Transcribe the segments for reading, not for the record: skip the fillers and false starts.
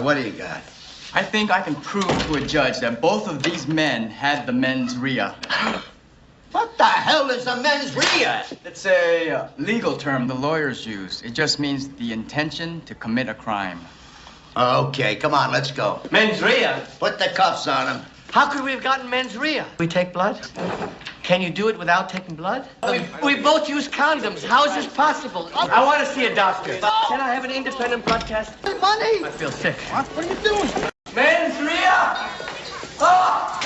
what do you got? I think I can prove to a judge that both of these men had the mens rea. What the hell is a mens rea? It's a legal term the lawyers use. It just means the intention to commit a crime. Okay, come on, let's go. Mens rea? Put the cuffs on him. How could we have gotten mens rea? We take blood? Can you do it without taking blood? We both use condoms. How is this possible? I want to see a doctor. Can I have an independent blood test? Money! I feel sick. What are you doing? Mens rea! Oh!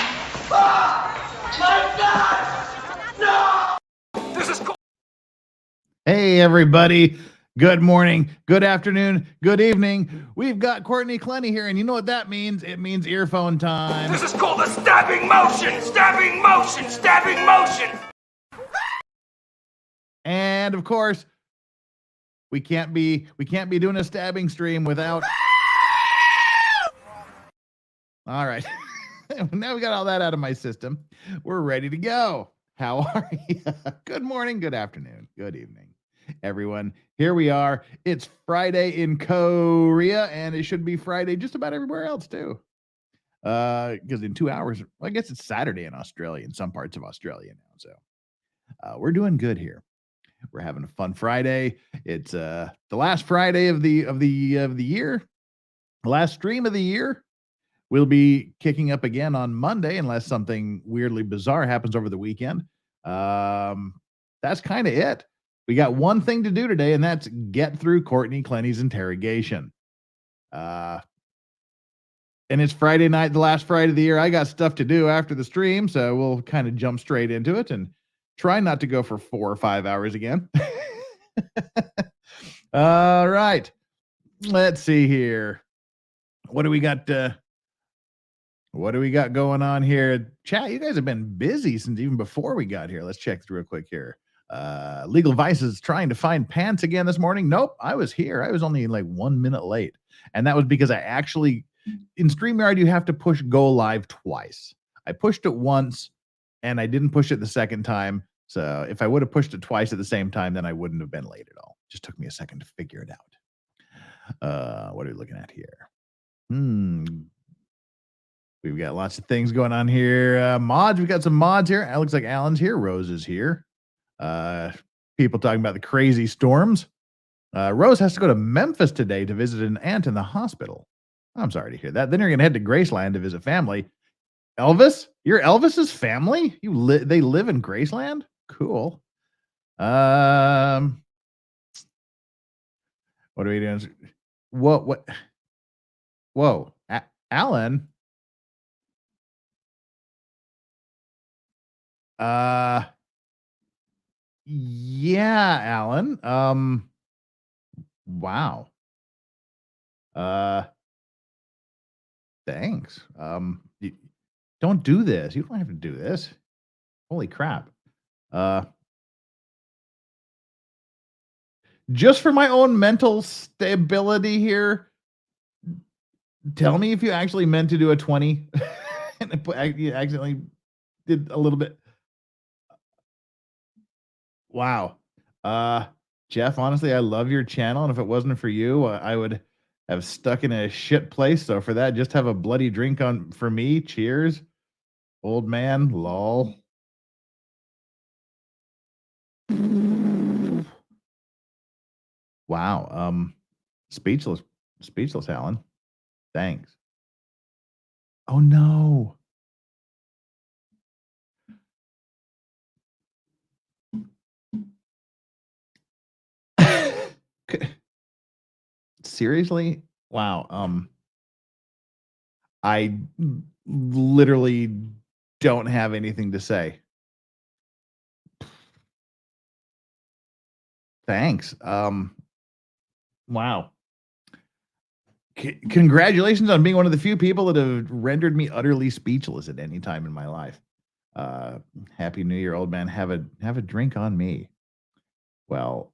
Oh! My God! No! This is cool. Hey, everybody. Good morning, good afternoon, good evening. We've got Courtney Clenney here, and you know what that means? It means earphone time. This is called a stabbing motion! Stabbing motion! Stabbing motion! And of course, we can't be doing a stabbing stream without. All right. Now we got all that out of my system. We're ready to go. How are you? Good morning, good afternoon, good evening, everyone. Here we are. It's Friday in Korea, and it should be Friday just about everywhere else too. Because in 2 hours, well, I guess it's Saturday in Australia, in some parts of Australia now. So we're doing good here. We're having a fun Friday. It's the last Friday of the year, the last stream of the year. We'll be kicking up again on Monday unless something weirdly bizarre happens over the weekend. That's kind of it. We got one thing to do today, and that's get through Courtney Clenney's interrogation. And it's Friday night, the last Friday of the year. I got stuff to do after the stream, so we'll kind of jump straight into it and try not to go for 4 or 5 hours again. All right. Let's see here. What do we got? What do we got going on here? Chat, you guys have been busy since even before we got here. Let's check through real quick here. Legal Vices trying to find pants again this morning. Nope, I was here. I was only like 1 minute late. And that was because I actually, in StreamYard, you have to push go live twice. I pushed it once and I didn't push it the second time. So if I would have pushed it twice at the same time, then I wouldn't have been late at all. Just took me a second to figure it out. What are we looking at here? We've got lots of things going on here. Mods, we've got some mods here. It looks like Alan's here. Rose is here. People talking about the crazy storms. Rose has to go to Memphis today to visit an aunt in the hospital. I'm sorry to hear that. Then you're going to head to Graceland to visit family. Elvis? You're Elvis's family? They live in Graceland? Cool. What are we doing? What? Whoa. Alan? Yeah, Alan. Wow. Thanks. Don't do this. You don't have to do this. Holy crap. Just for my own mental stability here, tell me if you actually meant to do a 20 and you accidentally did a little bit. Wow. Jeff, honestly, I love your channel, and if it wasn't for you, I would have stuck in a shit place. So for that, just have a bloody drink on for me. Cheers. Old man, lol. Wow. Speechless, Alan. Thanks. Oh no. Seriously? Wow. I literally don't have anything to say. Thanks. Wow. Congratulations on being one of the few people that have rendered me utterly speechless at any time in my life. Happy New Year, old man. Have a drink on me. Well,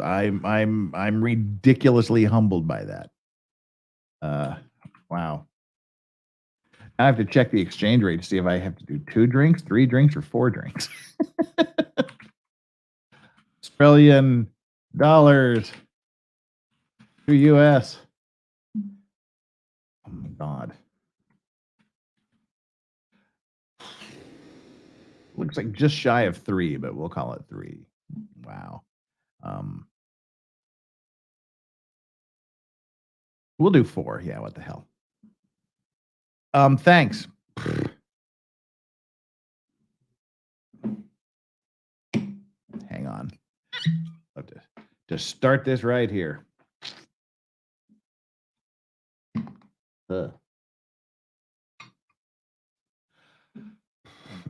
I'm ridiculously humbled by that. Wow. I have to check the exchange rate to see if I have to do 2 drinks, 3 drinks, or 4 drinks. Australian dollars to US. Oh my God. Looks like just shy of 3, but we'll call it 3. Wow. We'll do 4. Yeah, what the hell. Thanks. Hang on. Have to start this right here.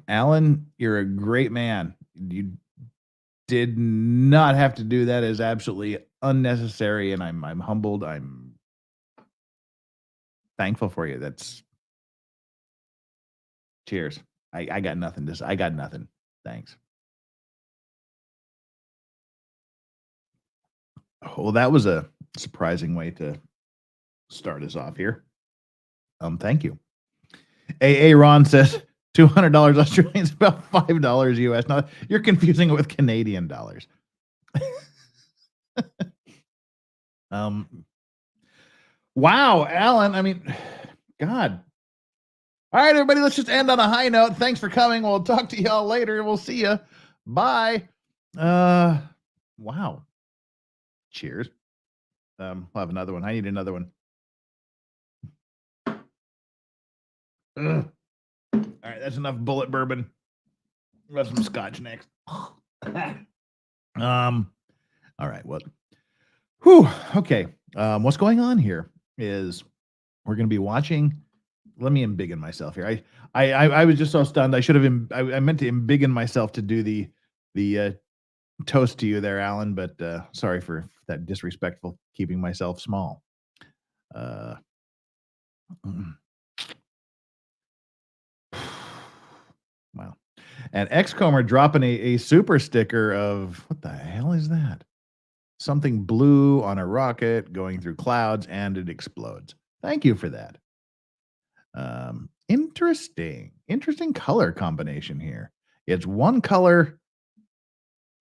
Alan, you're a great man. You did not have to do that. Is absolutely unnecessary, and I'm humbled. I'm thankful for you. That's cheers. I got nothing. I got nothing. Thanks. Well, that was a surprising way to start us off here. Thank you. AA Ron says $200 Australian is about $5 US. Now you're confusing it with Canadian dollars. Wow, Alan. I mean, God. All right, everybody, let's just end on a high note. Thanks for coming. We'll talk to y'all later. We'll see you. Bye. Wow. Cheers. We'll have another one. I need another one. Ugh. All right, that's enough bullet bourbon. We'll have some scotch next. All right, what? Whew. Okay. What's going on here is we're going to be watching. Let me embiggen myself here. I was just so stunned. I should have. I meant to embiggen myself to do the toast to you there, Alan. But sorry for that disrespectful keeping myself small. Wow. And Xcomer dropping a super sticker of what the hell is that? Something blue on a rocket going through clouds and it explodes. Thank you for that. Interesting color combination here. It's one color.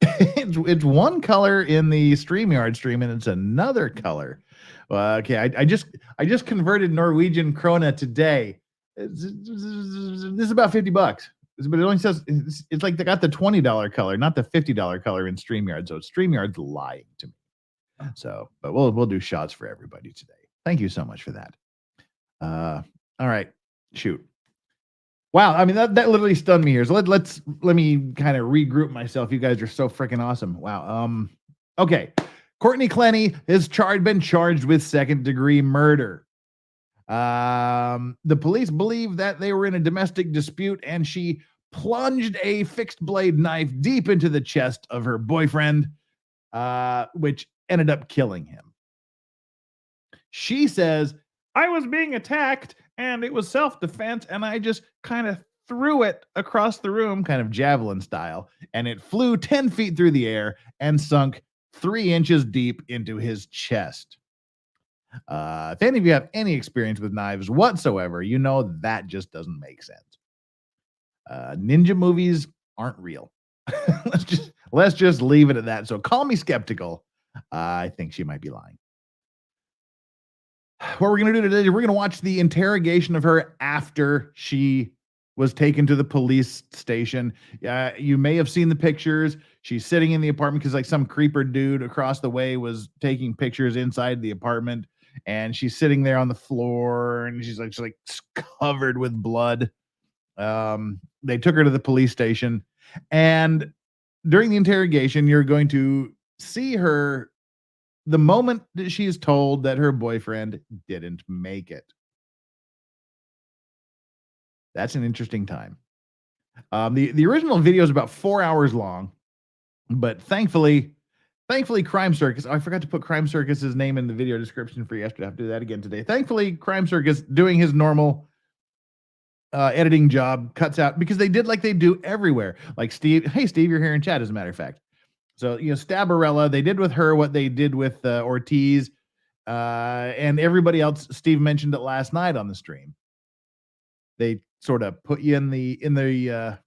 it's one color in the StreamYard stream, and it's another color. Okay, I just converted Norwegian krona today. This is about $50, but it only says it's like they got the $20 color, not the $50 color in StreamYard. So StreamYard's lying to me. So, but we'll do shots for everybody today. Thank you so much for that. All right, shoot. Wow, I mean that literally stunned me here. So let me kind of regroup myself. You guys are so freaking awesome. Wow. Okay. Courtney Clenney has been charged with second-degree murder. The police believe that they were in a domestic dispute and she plunged a fixed blade knife deep into the chest of her boyfriend, which ended up killing him. She says, I was being attacked and it was self-defense and I just kind of threw it across the room, kind of javelin style, and it flew 10 feet through the air and sunk 3 inches deep into his chest. If any of you have any experience with knives whatsoever, you know that just doesn't make sense. Ninja movies aren't real. let's just leave it at that. So call me skeptical. I think she might be lying. What we're going to do today is we're going to watch the interrogation of her after she was taken to the police station. You may have seen the pictures. She's sitting in the apartment because like some creeper dude across the way was taking pictures inside the apartment, and she's sitting there on the floor and she's like covered with blood. They took her to the police station, and during the interrogation, you're going to see her the moment that she is told that her boyfriend didn't make it. That's an interesting time. The original video is about 4 hours long, but thankfully, Crime Circus. I forgot to put Crime Circus's name in the video description for yesterday. I have to do that again today. Thankfully, Crime Circus, doing his normal editing job, cuts out, because they did like they do everywhere. Like Steve, hey Steve, you're here in chat, as a matter of fact. So, Stabarella, they did with her what they did with Ortiz and everybody else. Steve mentioned it last night on the stream. They sort of put you in the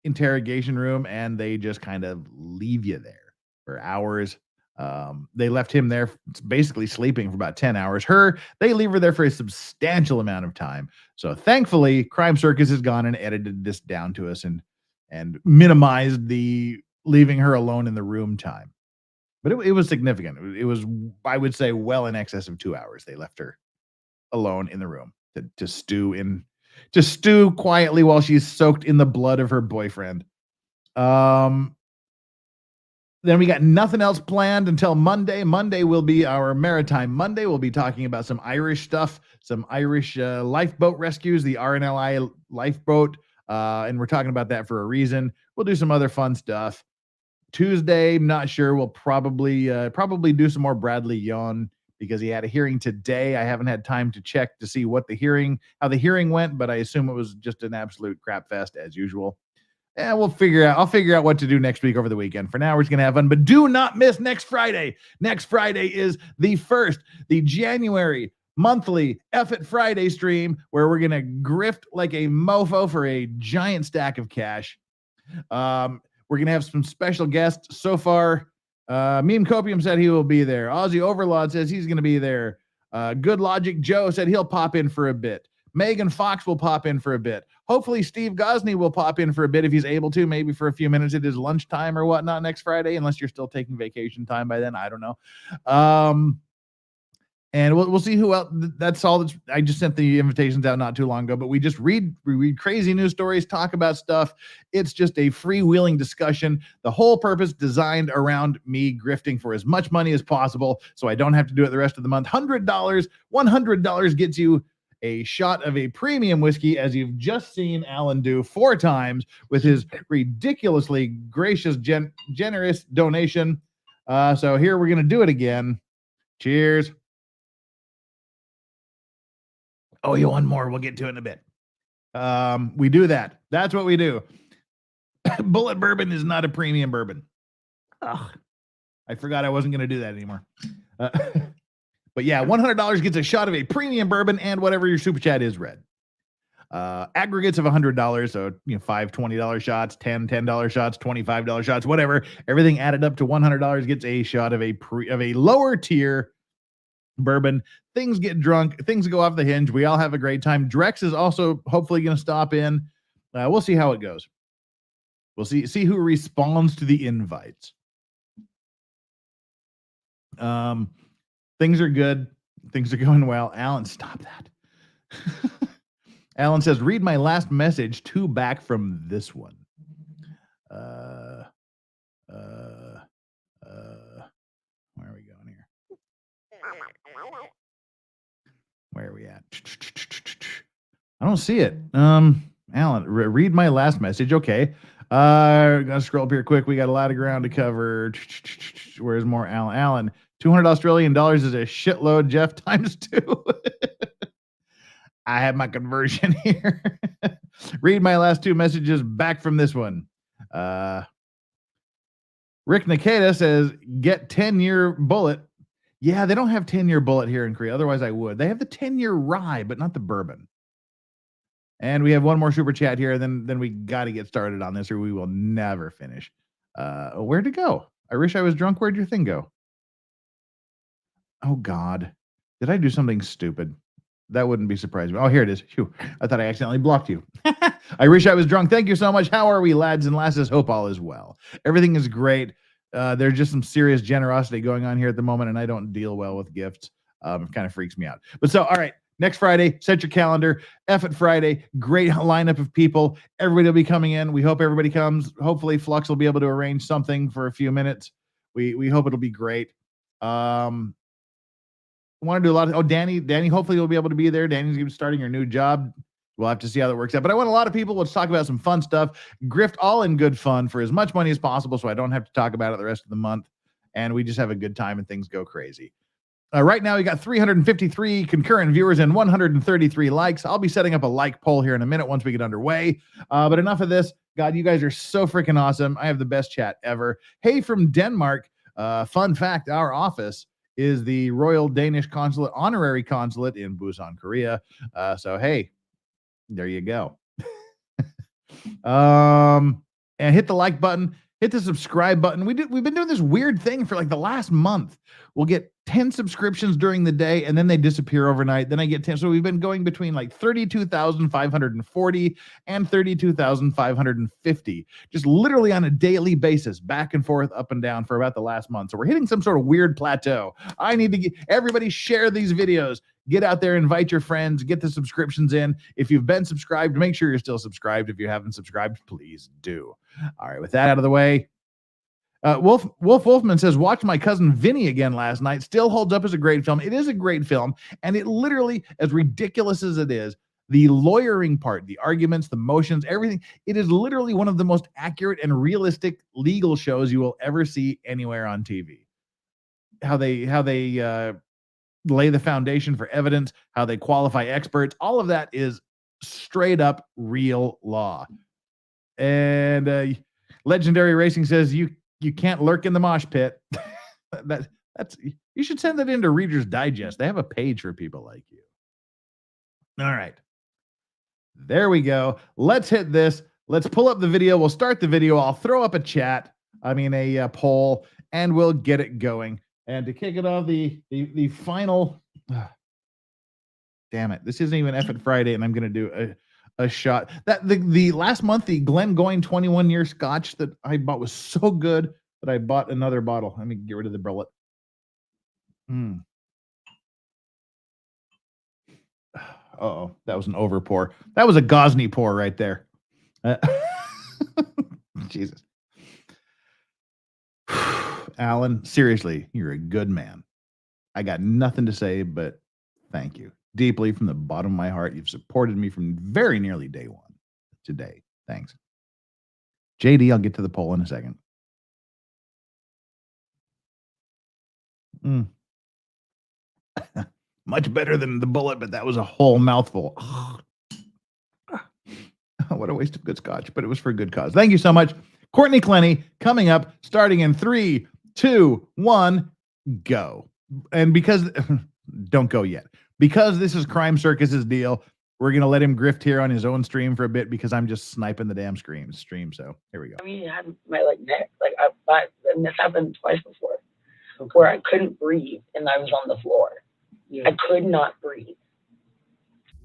interrogation room and they just kind of leave you there for hours They left him there basically sleeping for about 10 hours. They leave her there for a substantial amount of time. So thankfully, Crime Circus has gone and edited this down to us and minimized the leaving her alone in the room time. But it was significant. It was, I would say, well in excess of 2 hours. They left her alone in the room to stew quietly while she's soaked in the blood of her boyfriend. Then we got nothing else planned until Monday. Monday will be our Maritime Monday. We'll be talking about some Irish stuff, some Irish lifeboat rescues, the RNLI lifeboat, and we're talking about that for a reason. We'll do some other fun stuff. Tuesday, not sure. We'll probably do some more Bradley Yawn because he had a hearing today. I haven't had time to check to see how the hearing went, but I assume it was just an absolute crap fest as usual. And I'll figure out what to do next week over the weekend. For now, we're just going to have fun, but do not miss next Friday. Next Friday is the January monthly F It Friday stream where we're going to grift like a mofo for a giant stack of cash. We're going to have some special guests. So far, Meme Copium said he will be there. Aussie Overlord says he's going to be there. Good Logic Joe said he'll pop in for a bit. Megan Fox will pop in for a bit. Hopefully Steve Gosney will pop in for a bit if he's able to, maybe for a few minutes at his lunchtime or whatnot next Friday, unless you're still taking vacation time by then. I don't know. And we'll see who else. That's all. I just sent the invitations out not too long ago, but we read crazy news stories, talk about stuff. It's just a freewheeling discussion. The whole purpose designed around me grifting for as much money as possible, so I don't have to do it the rest of the month. $100 gets you a shot of a premium whiskey, as you've just seen Alan do 4 times with his ridiculously gracious, generous donation. So here we're going to do it again. Cheers. Oh, you want more? We'll get to it in a bit. We do that. That's what we do. Bullet bourbon is not a premium bourbon. Ugh. I forgot I wasn't going to do that anymore. But yeah, $100 gets a shot of a premium bourbon and whatever your super chat is red. Aggregates of $100, so $5 $20 shots, $10 shots, $25 shots, whatever. Everything added up to $100 gets a shot of a lower tier bourbon. Things get drunk, things go off the hinge. We all have a great time. Drex is also hopefully going to stop in. We'll see how it goes. We'll see who responds to the invites. Things are good. Things are going well. Alan, stop that. Alan says, read my last message, 2 back from this one. Where are we going here? Where are we at? I don't see it. Alan, read my last message. Okay. Gotta scroll up here quick. We got a lot of ground to cover. Where's more Alan? Alan, $200 Australian is a shitload, Jeff, times 2. I have my conversion here. Read my last 2 messages back from this one. Rick Nikita says, get 10-year bullet. Yeah, they don't have 10-year bullet here in Korea. Otherwise, I would. They have the 10-year rye, but not the bourbon. And we have one more super chat here. Then we got to get started on this or we will never finish. Where'd it go? I wish I was drunk. Where'd your thing go? Oh, God. Did I do something stupid? That wouldn't be surprising. Oh, here it is. Phew. I thought I accidentally blocked you. I wish I was drunk. Thank you so much. How are we, lads and lasses? Hope all is well. Everything is great. There's just some serious generosity going on here at the moment, and I don't deal well with gifts. It kind of freaks me out. But so, all right. Next Friday, set your calendar. F It Friday. Great lineup of people. Everybody will be coming in. We hope everybody comes. Hopefully, Flux will be able to arrange something for a few minutes. We hope it'll be great. I want to do a lot of, Danny, hopefully you'll be able to be there. Danny's going to be starting her new job. We'll have to see how that works out. But I want a lot of people. Let's talk about some fun stuff. Grift all in good fun for as much money as possible so I don't have to talk about it the rest of the month. And we just have a good time and things go crazy. Right now, we got 353 concurrent viewers and 133 likes. I'll be setting up a like poll here in a minute once we get underway. But enough of this. God, you guys are so freaking awesome. I have the best chat ever. Hey, from Denmark. Fun fact, our office is the Royal Danish Consulate, honorary consulate in Busan, Korea. So, hey, there you go. And hit the like button. Hit the subscribe button. We've been doing this weird thing for like the last month. We'll get 10 subscriptions during the day and then they disappear overnight. Then I get 10. So we've been going between like 32,540 and 32,550, just literally on a daily basis, back and forth, up and down for about the last month. So we're hitting some sort of weird plateau. I need to get everybody share these videos. Get out there, invite your friends, get the subscriptions in. If you've been subscribed, make sure you're still subscribed. If you haven't subscribed, please do. All right, with that out of the way, Wolfman says, watch My Cousin Vinny again last night. Still holds up as a great film. It is a great film, and it literally, as ridiculous as it is, the lawyering part, the arguments, the motions, everything, it is literally one of the most accurate and realistic legal shows you will ever see anywhere on TV. How they lay the foundation for evidence, how they qualify experts, all of that is straight up real law. And Legendary Racing says you can't lurk in the mosh pit. That's you should send that into Reader's Digest. They have a page for people like you. All right. There we go. Let's hit this. Let's pull up the video. We'll start the video. I'll throw up a poll, and we'll get it going. And to kick it off, the final, damn it, this isn't even F Friday, and I'm going to do a shot. That the last month, the Glengoyne 21-year Scotch that I bought was so good that I bought another bottle. Let me get rid of the bullet. Uh-oh, that was an over pour. That was a Gosney pour right there. Jesus. Alan, seriously, you're a good man. I got nothing to say, but thank you. Deeply from the bottom of my heart. You've supported me from very nearly day one today. Thanks. JD, I'll get to the poll in a second. Much better than the bullet, but that was a whole mouthful. What a waste of good scotch, but it was for a good cause. Thank you so much. Courtney Clenney coming up, starting in 3, 2, 1, go. And because, don't go yet. Because this is Crime Circus's deal, we're going to let him grift here on his own stream for a bit because I'm just sniping the damn stream. So here we go. I mean, I had my neck, and this happened twice before, where I couldn't breathe and I was on the floor. Yeah. I could not breathe.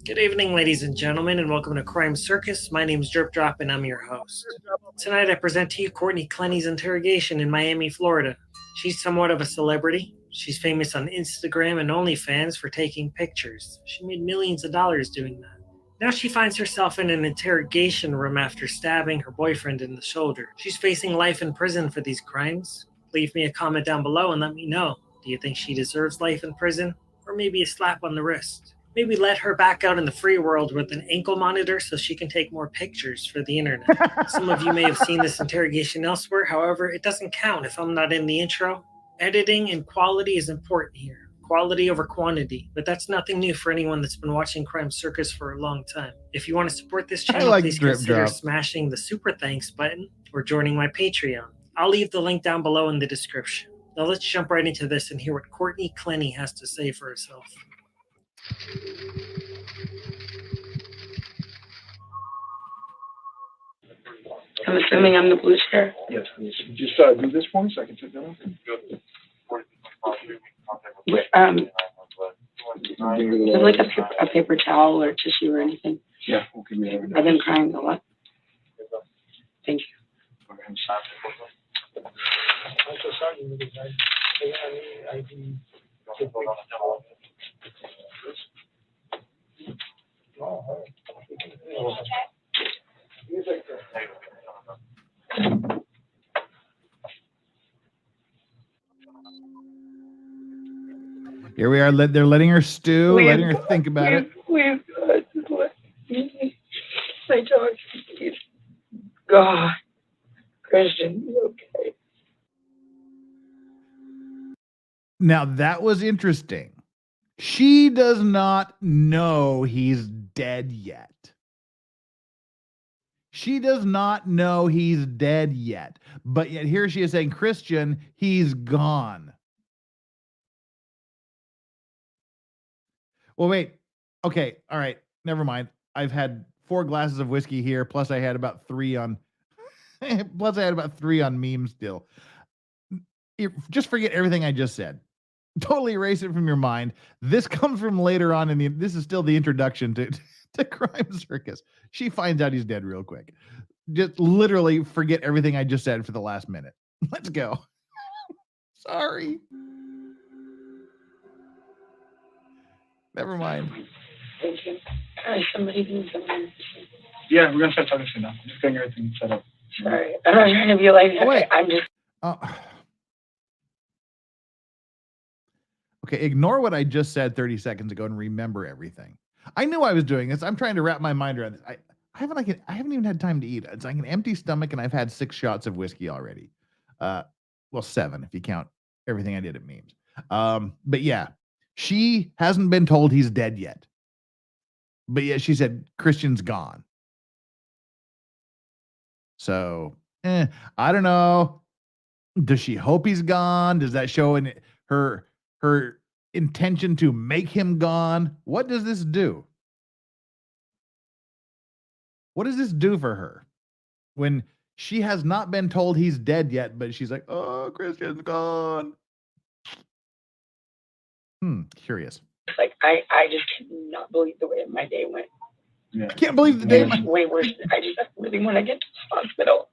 Good evening, ladies and gentlemen, and welcome to Crime Circus. My name is Drip Drop, and I'm your host. Tonight, I present to you Courtney Clenney's Interrogation in Miami, Florida. She's somewhat of a celebrity. She's famous on Instagram and OnlyFans for taking pictures. She made millions of dollars doing that. Now she finds herself in an interrogation room after stabbing her boyfriend in the shoulder. She's facing life in prison for these crimes. Leave me a comment down below and let me know. Do you think she deserves life in prison? Or maybe a slap on the wrist? Maybe let her back out in the free world with an ankle monitor so she can take more pictures for the internet. Some of you may have seen this interrogation elsewhere. However, it doesn't count if I'm not in the intro. Editing and quality is important here. Quality over quantity. But that's nothing new for anyone that's been watching Crime Circus for a long time. If you want to support this channel, please consider smashing the super thanks button or joining my Patreon. I'll leave the link down below in the description. Now let's jump right into this and hear what Courtney Clenney has to say for herself. I'm assuming I'm the blue chair. Yes, please. Just do this for me so I can sit down. There's like a paper towel or tissue or anything. Yeah, okay. I've been crying a lot. Thank you. I'm so sorry because I Here we are. They're letting her stew, letting her think about it. Please, God, just let me. My dog, please. God, Christian, you okay? Now that was interesting. She does not know he's dead yet. She does not know he's dead yet. But yet here she is saying, Christian, he's gone. Well, wait. Okay. All right. Never mind. I've had 4 glasses of whiskey here. Plus I had about 3 on Plus, I had about 3 on memes still. Just forget everything I just said. Totally erase it from your mind. This comes from later on this is still the introduction to Crime Circus. She finds out he's dead real quick. Just literally forget everything I just said for the last minute. Let's go. Sorry. Never mind. Thank you. Somebody needs someone. Yeah, we're gonna start talking soon now. I'm just getting everything set up. Sorry. I'm not trying to be like, Oh, wait. I'm just. Okay, ignore what I just said 30 seconds ago and remember everything. I knew I was doing this. I'm trying to wrap my mind around this. I haven't even had time to eat. It's like an empty stomach, and I've had 6 shots of whiskey already. Well, 7 if you count everything I did at memes. But yeah, she hasn't been told he's dead yet. But yeah, she said Christian's gone. So, I don't know. Does she hope he's gone? Does that show in her intention to make him gone? What does this do? What does this do for her when she has not been told he's dead yet, but she's like, oh, Christian's gone? Curious. Like, I just cannot believe the way my day went. Yeah. I can't believe the day. It's way worse. I just really want to get to the hospital.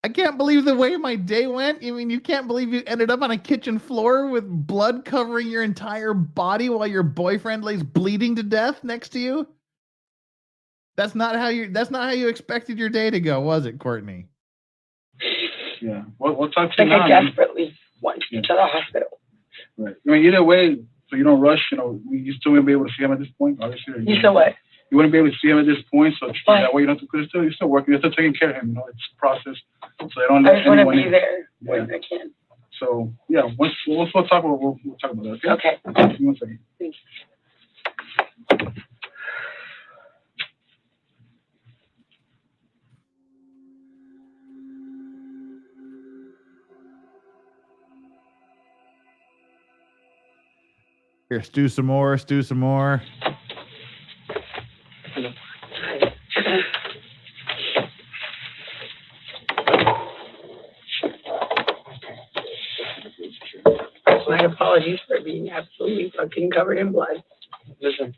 I can't believe the way my day went. You mean you can't believe you ended up on a kitchen floor with blood covering your entire body while your boyfriend lays bleeding to death next to you? That's not how you expected your day to go, was it, Courtney? Yeah. We'll talk to you Like, now. I desperately want to get to the hospital. Right. I mean, either way, so you don't rush. You still won't be able to see him at this point, obviously. You said what? You wouldn't be able to see him at this point, so that way you don't have to. Because you're still working. You're still taking care of him. It's a process. So I don't. I just want to be there when I can. So yeah, once we'll talk about we'll talk about that. Okay. Give me 1 second. Thanks. Here, stew some more. My apologies for being absolutely fucking covered in blood. Listen,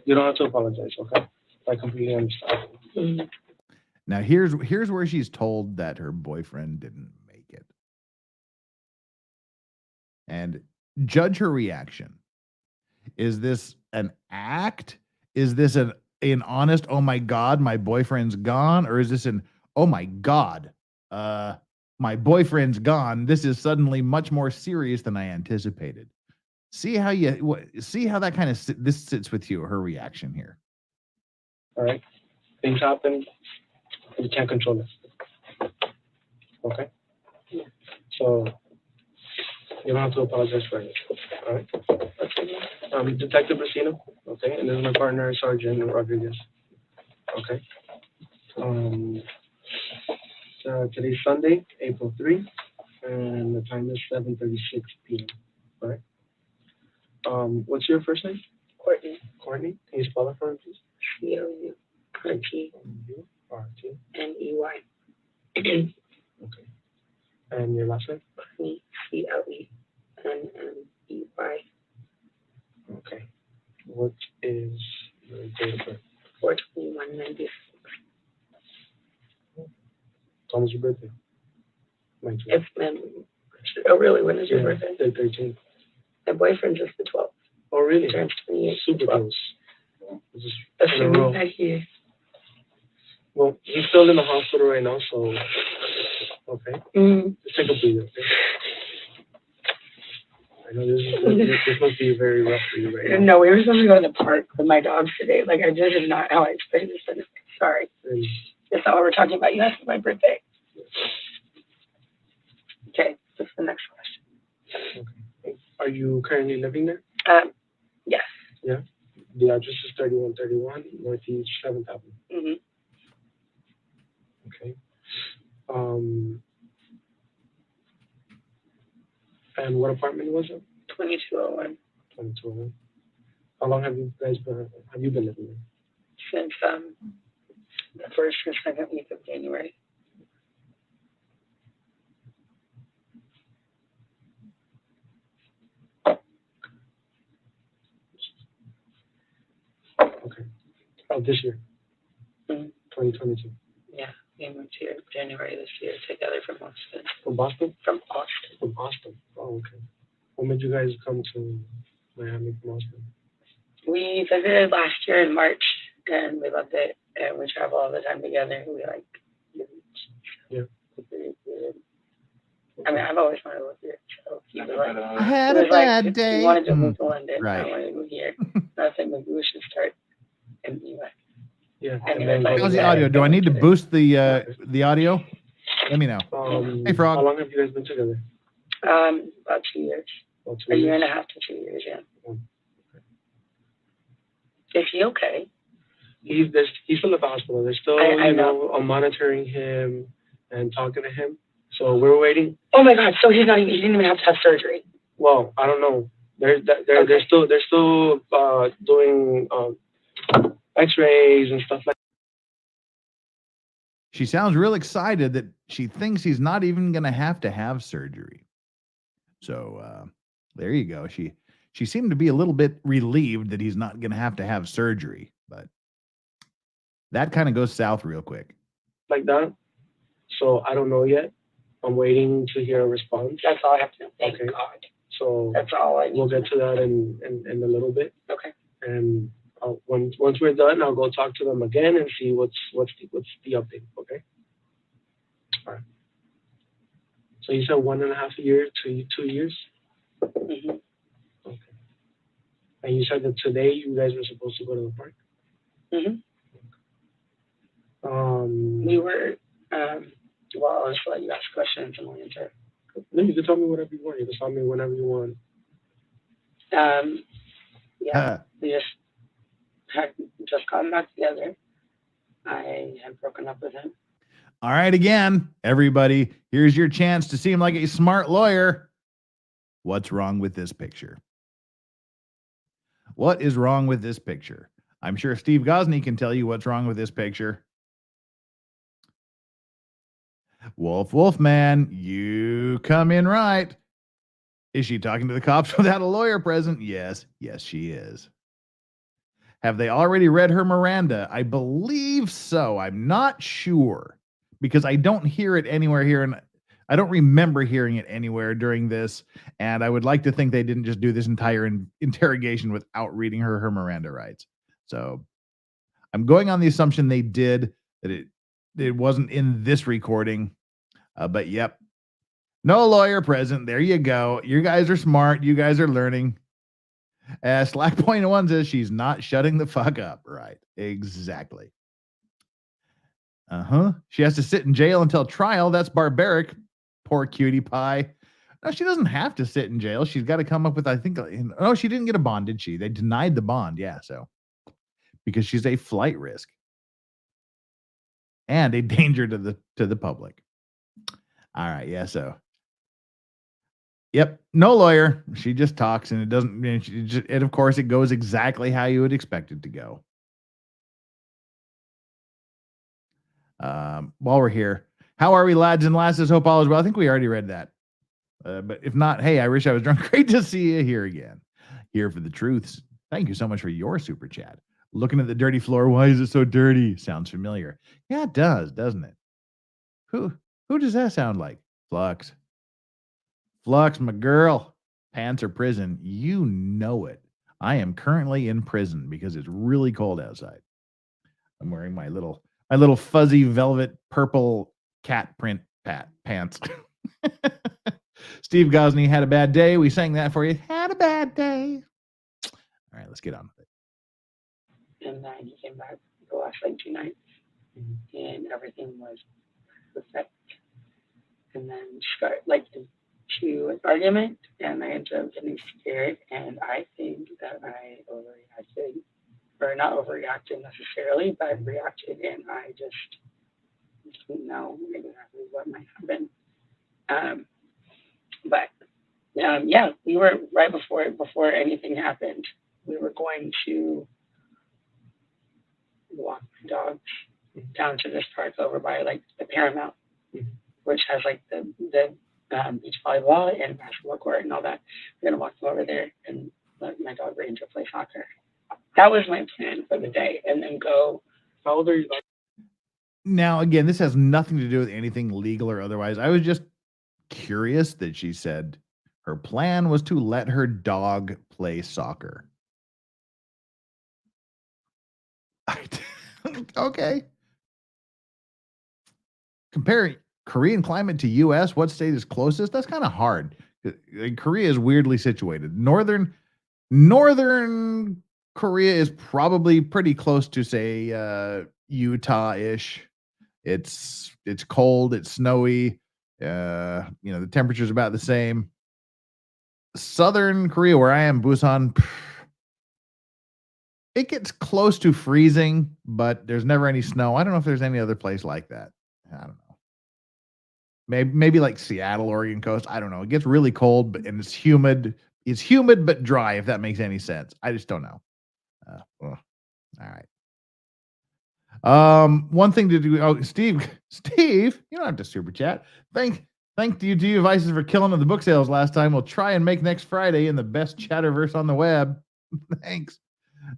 you don't have to apologize, okay? I completely understand. Mm-hmm. Now here's where she's told that her boyfriend didn't make it. And judge her reaction. Is this an act? Is this an honest, oh my God, my boyfriend's gone? Or is this an, oh my God, my boyfriend's gone? This is suddenly much more serious than I anticipated. See how that kind of this sits with you, her reaction here. All right. Things happen. You can't control it. Okay? So, you don't have to apologize for it. All right? Detective Racino, okay? And this is my partner, Sergeant Rodriguez. Okay? Today's Sunday, April 3, and the time is 7:36 p.m. All right? What's your first name? Courtney. Courtney? Can you spell it for me, please? C-O-U-R-T-N-E-Y. Okay. And your last name? Clenney, C-L-E-N-N-E-Y. Okay. What is your date of birth? 4/21/96. When was your birthday? 19. It's oh, really? When is your birthday? The 13th. My boyfriend's just the 12th. Oh, really? He turns 28. Super close. Assuming that he. Well, he's still in the hospital right now, so okay. Just take a breather, okay? I know this must be very rough for you right now. No, we were supposed to go to the park with my dogs today. Like, I just did not how I explained this. Sorry. That's not what we're talking about. You asked my birthday. Okay, what's the next question? Okay. Are you currently living there? Yes. Yeah. The address is 3131 Northeast 7th Avenue. Mm-hmm. Okay. And what apartment was it? 2201. 2201. How long have you been living there? Since the 1st or 2nd week of January. of this year, Mhm. 2022. Yeah, we moved here January this year together from Boston. From Boston? From Boston. From Boston. Oh, okay. What made you guys come to Miami from Boston? We visited last year in March, and we loved it. And we travel all the time together. We like the beach. Yeah. I mean, I've always wanted to live here. So he was like, I had he a was like, bad if day. you wanted to move to London, Right. I wanted to move here. And I said, maybe we should start in the US. Yeah. And he then was like, How's the yeah, audio? Do I need to boost the audio? Let me know. Hey, Frog. How long have you guys been together? About 2 years. About 2 A years. year and a half to 2 years, yeah. Okay. Is he okay? He's still at the hospital. They're still, I know. monitoring him and talking to him. So we're waiting. Oh my God! So he didn't even have to have surgery. Well, I don't know. They're still doing X-rays and stuff like. She sounds real excited that she thinks he's not even going to have surgery. So there you go. She seemed to be a little bit relieved that he's not going to have surgery, but that kind of goes south real quick. Like that. So I don't know yet. I'm waiting to hear a response. That's all I have to know. Thank Okay. God. So That's all I need. we'll get to that in a little bit. Okay. And once we're done, I'll go talk to them again and see what's the update. Okay. All right. So you said 1.5 years to 2 years. Mm-hmm. Okay. And you said that today you guys were supposed to go to the park. Mm-hmm. We were. Well, I'll just let you ask questions and I'll answer. No, you can tell me whatever you want. You can tell me whenever you want. Yeah, we had just gotten back together. I had broken up with him. All right, again, everybody, here's your chance to seem like a smart lawyer. What's wrong with this picture? What is wrong with this picture? I'm sure Steve Gosney can tell you what's wrong with this picture. Wolfman, you come in right. Is she talking to the cops without a lawyer present? Yes, she is. Have they already read her Miranda? I believe so. I'm not sure because I don't hear it anywhere here, and I don't remember hearing it anywhere during this. And I would like to think they didn't just do this entire interrogation without reading her Miranda rights. So I'm going on the assumption they did, that it wasn't in this recording. But yep, no lawyer present. There you go. You guys are smart. You guys are learning. Slack point one says she's not shutting the fuck up. Right. Exactly. She has to sit in jail until trial. That's barbaric. Poor cutie pie. No, she doesn't have to sit in jail. She's got to come up with, I think, oh, she didn't get a bond, did she? They denied the bond. Yeah. So because she's a flight risk and a danger to the public. All right. Yeah. So, yep. No lawyer. She just talks and it doesn't, and of course it goes exactly how you would expect it to go. While we're here, how are we, lads and lasses? Hope all is well. I think we already read that. But if not, hey, I wish I was drunk. Great to see you here again. Here for the truths. Thank you so much for your super chat. Looking at the dirty floor. Why is it so dirty? Sounds familiar. Yeah, it does, doesn't it? Who does that sound like? Flux. Flux, my girl. Pants or prison. You know it. I am currently in prison because it's really cold outside. I'm wearing my little fuzzy velvet purple cat print pants. Steve Gosney had a bad day. We sang that for you. Had a bad day. All right, let's get on with it. And then he came back the last 2 nights, and everything was perfect. And then start to an argument, and I ended up getting scared, and I think that I overreacted, or not overreacted necessarily, but reacted, and I just didn't know exactly what might happen. Yeah, we were right before anything happened. We were going to walk my dogs down to this park over by the Paramount, which has the beach volleyball and basketball court and all that. We're gonna walk them over there and let my dog Ranger play soccer. That was my plan for the day, and then go. How old are you? Now, again, this has nothing to do with anything legal or otherwise. I was just curious that she said her plan was to let her dog play soccer. Okay. Comparing Korean climate to U.S., what state is closest? That's kind of hard. Korea is weirdly situated. Northern Korea is probably pretty close to, say, Utah-ish. It's cold, it's snowy. The temperature's about the same. Southern Korea, where I am, Busan, it gets close to freezing, but there's never any snow. I don't know if there's any other place like that. I don't know. Maybe like Seattle, Oregon coast. I don't know. It gets really cold, and it's humid. It's humid but dry, if that makes any sense. I just don't know. All right. One thing to do. Oh, Steve, you don't have to super chat. Thank you to you Vices for killing the book sales last time. We'll try and make next Friday in the best chatterverse on the web. Thanks.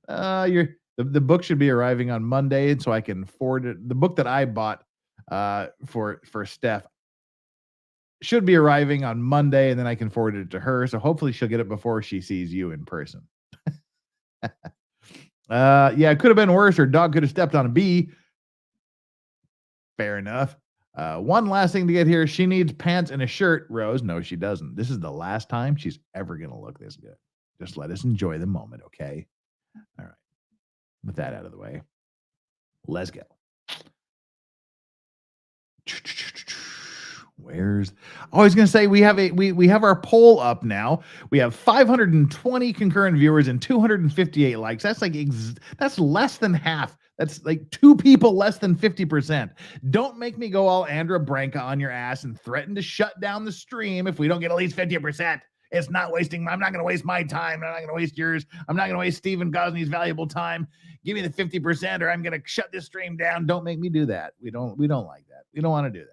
The book should be arriving on Monday, and so I can forward it. The book that I bought for Steph should be arriving on Monday, and then I can forward it to her. So hopefully she'll get it before she sees you in person. Yeah, it could have been worse. Her dog could have stepped on a bee. Fair enough. One last thing to get here. She needs pants and a shirt. Rose, no, she doesn't. This is the last time she's ever going to look this good. Just let us enjoy the moment, okay? All right. With that out of the way, let's go. I was going to say we have our poll up now. We have 520 concurrent viewers and 258 likes. That's that's less than half. That's like 2 people less than 50%. Don't make me go all Andra Branca on your ass and threaten to shut down the stream if we don't get at least 50%. It's not wasting. I'm not going to waste my time. I'm not going to waste yours. I'm not going to waste Stephen Gosney's valuable time. Give me the 50% or I'm going to shut this stream down. Don't make me do that. We don't like that. We don't want to do that.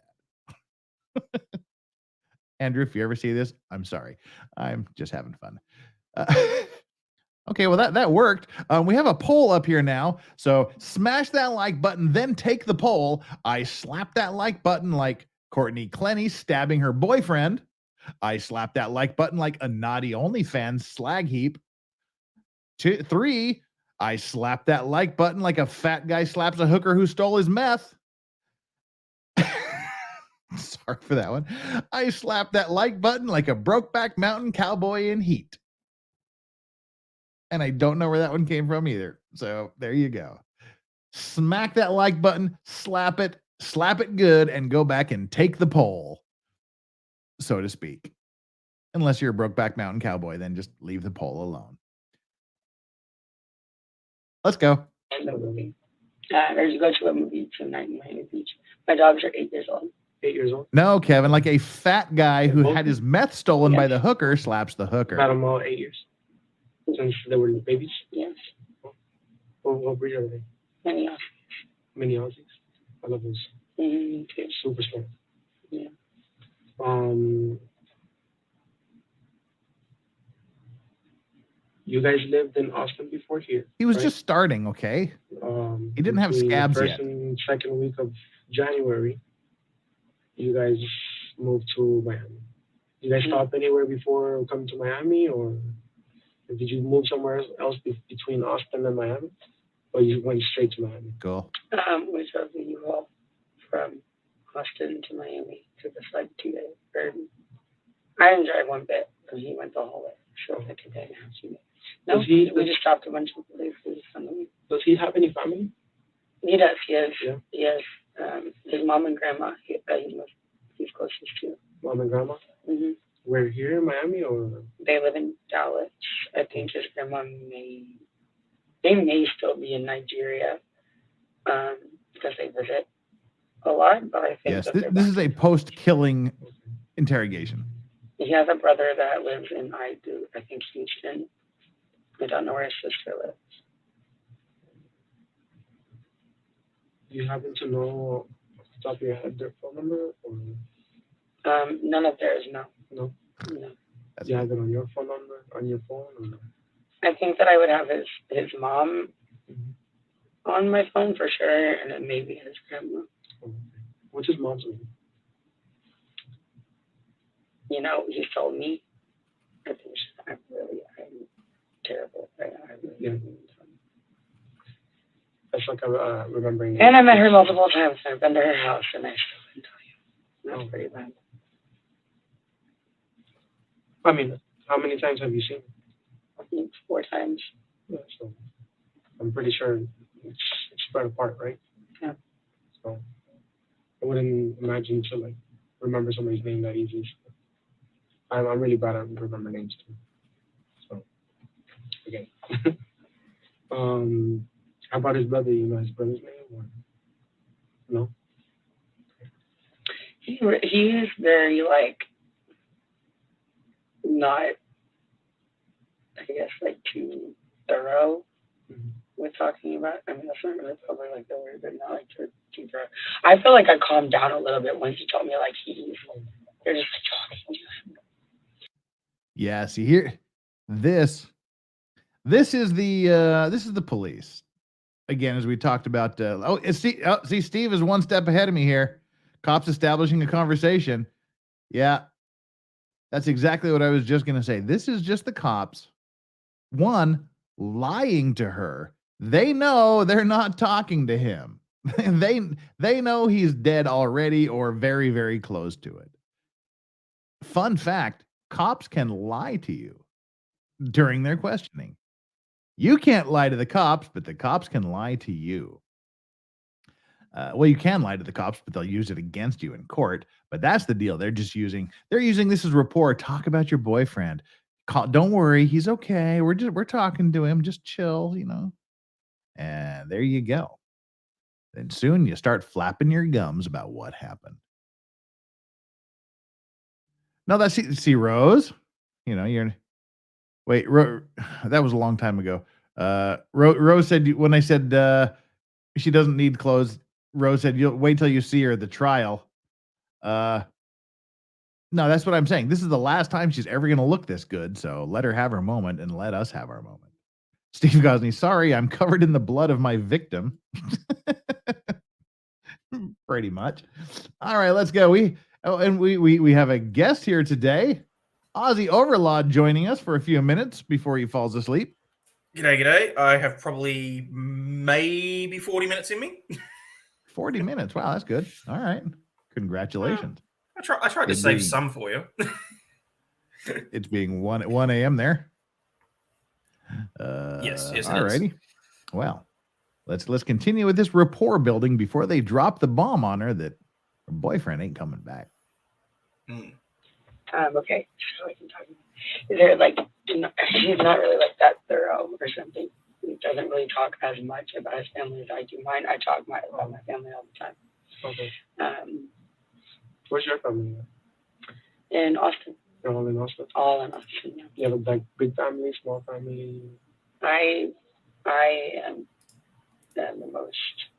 Andrew, if you ever see this, I'm sorry. I'm just having fun. Okay, well, that worked. We have a poll up here now. So smash that like button, then take the poll. I slapped that like button like Courtney Clenney stabbing her boyfriend. I slapped that like button like a naughty OnlyFans slag heap. 3, I slapped that like button like a fat guy slaps a hooker who stole his meth. Sorry for that one. I slapped that like button like a Brokeback Mountain cowboy in heat. And I don't know where that one came from either. So there you go. Smack that like button, slap it good, and go back and take the poll, so to speak. Unless you're a Brokeback Mountain cowboy, then just leave the poll alone. Let's go. The movie. Or you go to a movie tonight in Miami Beach. My dogs are 8 years old. 8 years old? No, Kevin, like a fat guy who had his meth stolen by the hooker slaps the hooker. Had them all 8 years. Since they were babies? Yes. What breed are they? Mini Aussies. Mini Aussies? I love those. Mm-hmm. Super smart. Yeah. You guys lived in Austin before here? He was just starting, okay? He didn't have scabs yet. First and second week of January, you guys moved to Miami. Did you guys stop anywhere before coming to Miami, or did you move somewhere else between Austin and Miami, or you went straight to Miami? Cool. We drove the U-Haul from Austin to Miami. Took us like 2 days. I didn't drive one bit because he went the whole way. So like a day and a half, 2 days. No, we just stopped a bunch of places on the week. Does he have any family? He does. Yes. Yeah. Yes. His mom and grandma. He's closest to. Mom and grandma. Mm-hmm. We're here in Miami, or they live in Dallas. I think his grandma may still be in Nigeria, because they visit a lot. But I think yes, this is a post-killing interrogation. He has a brother that lives in I think Houston. I don't know where his sister lives. Do you happen to know off the top of your head their phone number, or? None of theirs, no. No? No. Do you have it on your phone number, on your phone, or no? I think that I would have his mom on my phone for sure, and then maybe his grandma. What's his mom's name? You know, he told me. I think I'm terrible right now. Yeah. That's like remembering. And I met her multiple times. I've been to her house, and I still didn't tell you. That's pretty bad. I mean, how many times have you seen her? I think 4 times. Yeah, so I'm pretty sure it's spread apart, right? Yeah. So I wouldn't imagine to like remember somebody's name that easy. I'm really bad at remembering names too. So again, how about his brother? You know his brother's name or no? He is very like not, I guess, like too thorough with talking about. I mean, that's not really probably like the word, but not like too thorough. I feel like I calmed down a little bit once he told me like they're just like talking to him. Yeah, see here, this is the police. Again, as we talked about, see, Steve is one step ahead of me here. Cops establishing a conversation. Yeah, that's exactly what I was just going to say. This is just the cops, one, lying to her. They know they're not talking to him. They know he's dead already or very, very close to it. Fun fact, cops can lie to you during their questioning. You can't lie to the cops, but the cops can lie to you. Well, you can lie to the cops, but they'll use it against you in court. But that's the deal. They're using this as rapport. Talk about your boyfriend. Don't worry, he's okay. We're talking to him. Just chill, you know. And there you go. Then soon you start flapping your gums about what happened. No, that's see Rose. You know, that was a long time ago. Rose said when I said she doesn't need clothes. Rose said, "You'll wait till you see her at the trial." No, that's what I'm saying. This is the last time she's ever going to look this good. So let her have her moment and let us have our moment. Steve Gosney, sorry, I'm covered in the blood of my victim. Pretty much. All right, let's go. We have a guest here today. Aussie Overlord joining us for a few minutes before he falls asleep. G'day. I have probably maybe 40 minutes in me. 40 minutes. Wow, that's good. All right. Congratulations. I tried to save some for you. It's being 1 a.m. there. Yes. All righty. Well, let's continue with this rapport building before they drop the bomb on her that her boyfriend ain't coming back. Okay, so I can talk. Is there like he's not really like that thorough or something? He doesn't really talk as much about his family as I do mine. I talk about my family all the time. Okay. Where's your family? In Austin. You're all in Austin? All in Austin, yeah. You have like big family, small family? I am the most.